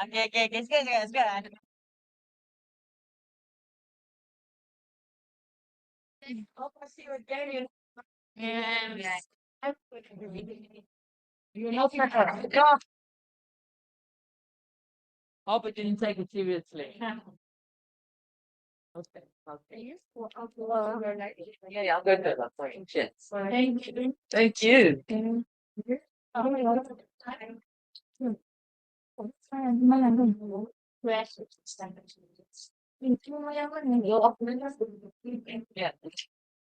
Okay. Sekarang. Oh, pasti again. Yes. You know, hope it didn't take it seriously. Okay. Yeah, I'll go to that point. Yes. Thank you. Thank you. Yeah.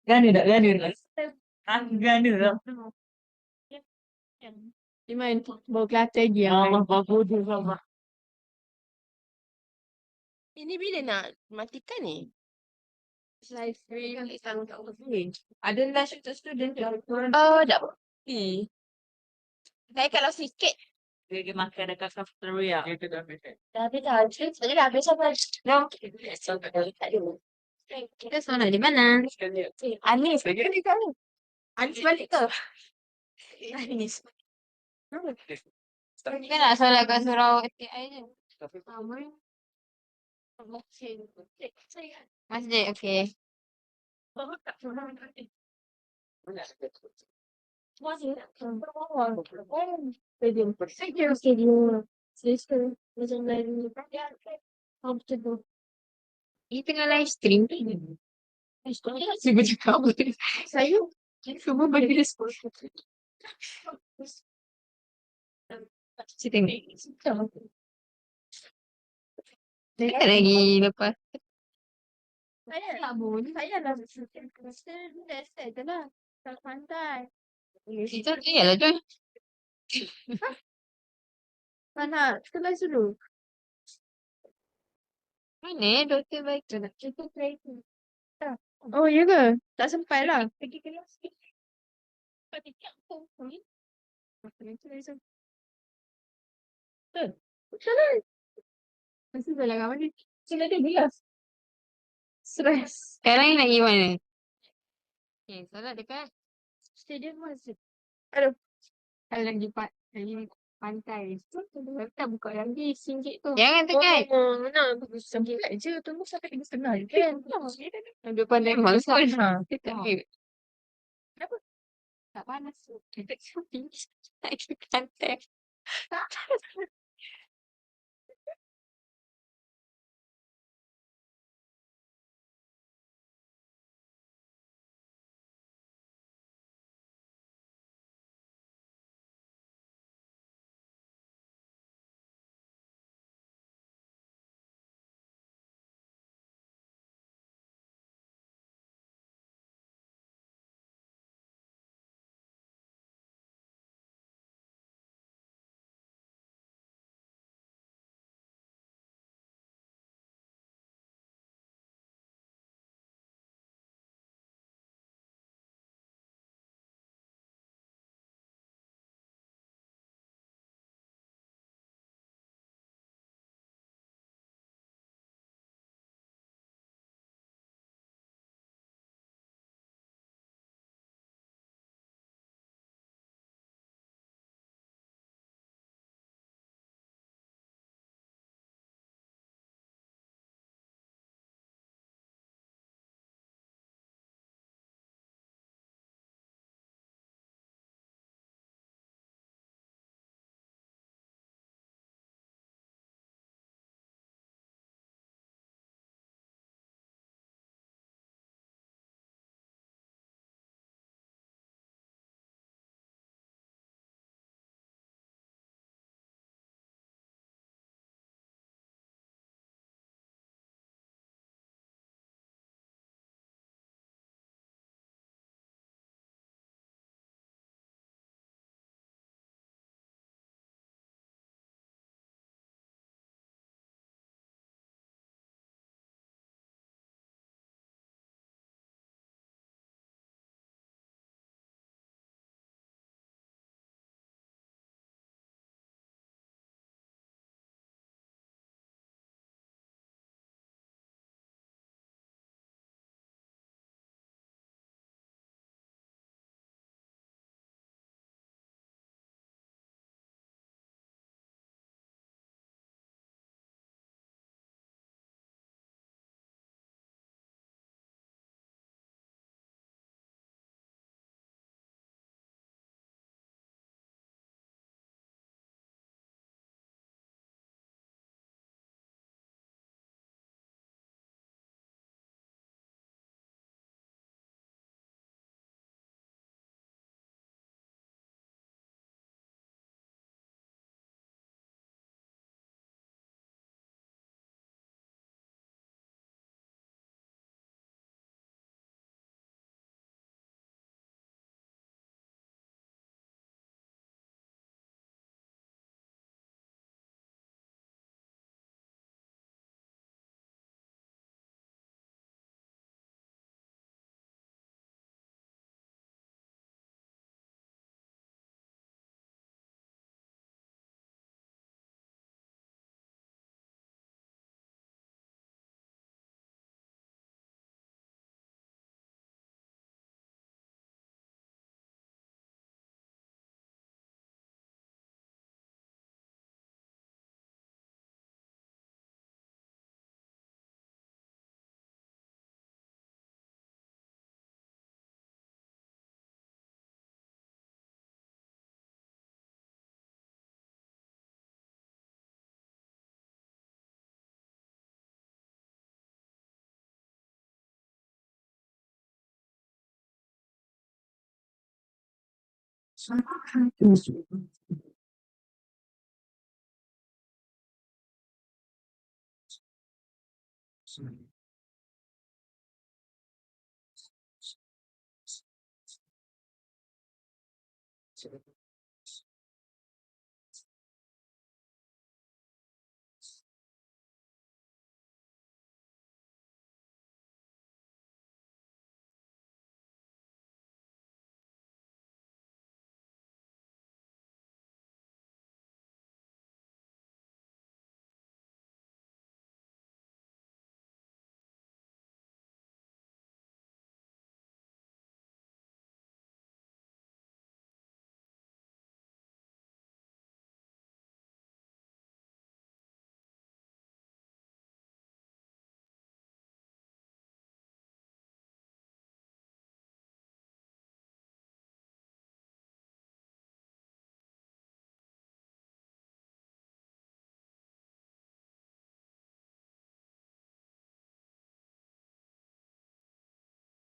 Gani. Di main bawa kelate je. Ini bila nak matikan ni? Live stream ada live untuk student ke? Oh, tak boleh. Saya kalau sikit. Dia makan dekat cafeteria. Dah habis dah. Saya dah habis apa? No. Tak ada. Kita sana di mana? Anis. Anis balik ke? Anis. Kita nak solat kat surau ATI je. Masjid, okay. Ini tengah live stream. Saya cakap saya cuba bagi respon. Saya tengok. Dia lagi lepas. Saya tak boleh. Saya dah selesai je lah. Kat pantai. Itu iyalah tu. Mana? Kita balik dulu. Mana? Doktor baik tu nak cukup baik tu. Oh, ya ke? Tak sempat lah. Pergi kelas. Pergi kampung. Betul lah. Masih balik kat mana? Sila dia bilas. Stress. Sekarang nak pergi mana? Okay, solat dekat stadium masuk. Aduh. Kalau lagi pantai. Tak buka lagi RM1 tu. Jangan tekan. Nak bagus RM1 je. Tunggu sampai 3.30 kan. Duduk pandai masuk. Ha. Kenapa? Tak panas. Kita camping. Tak ke pantai.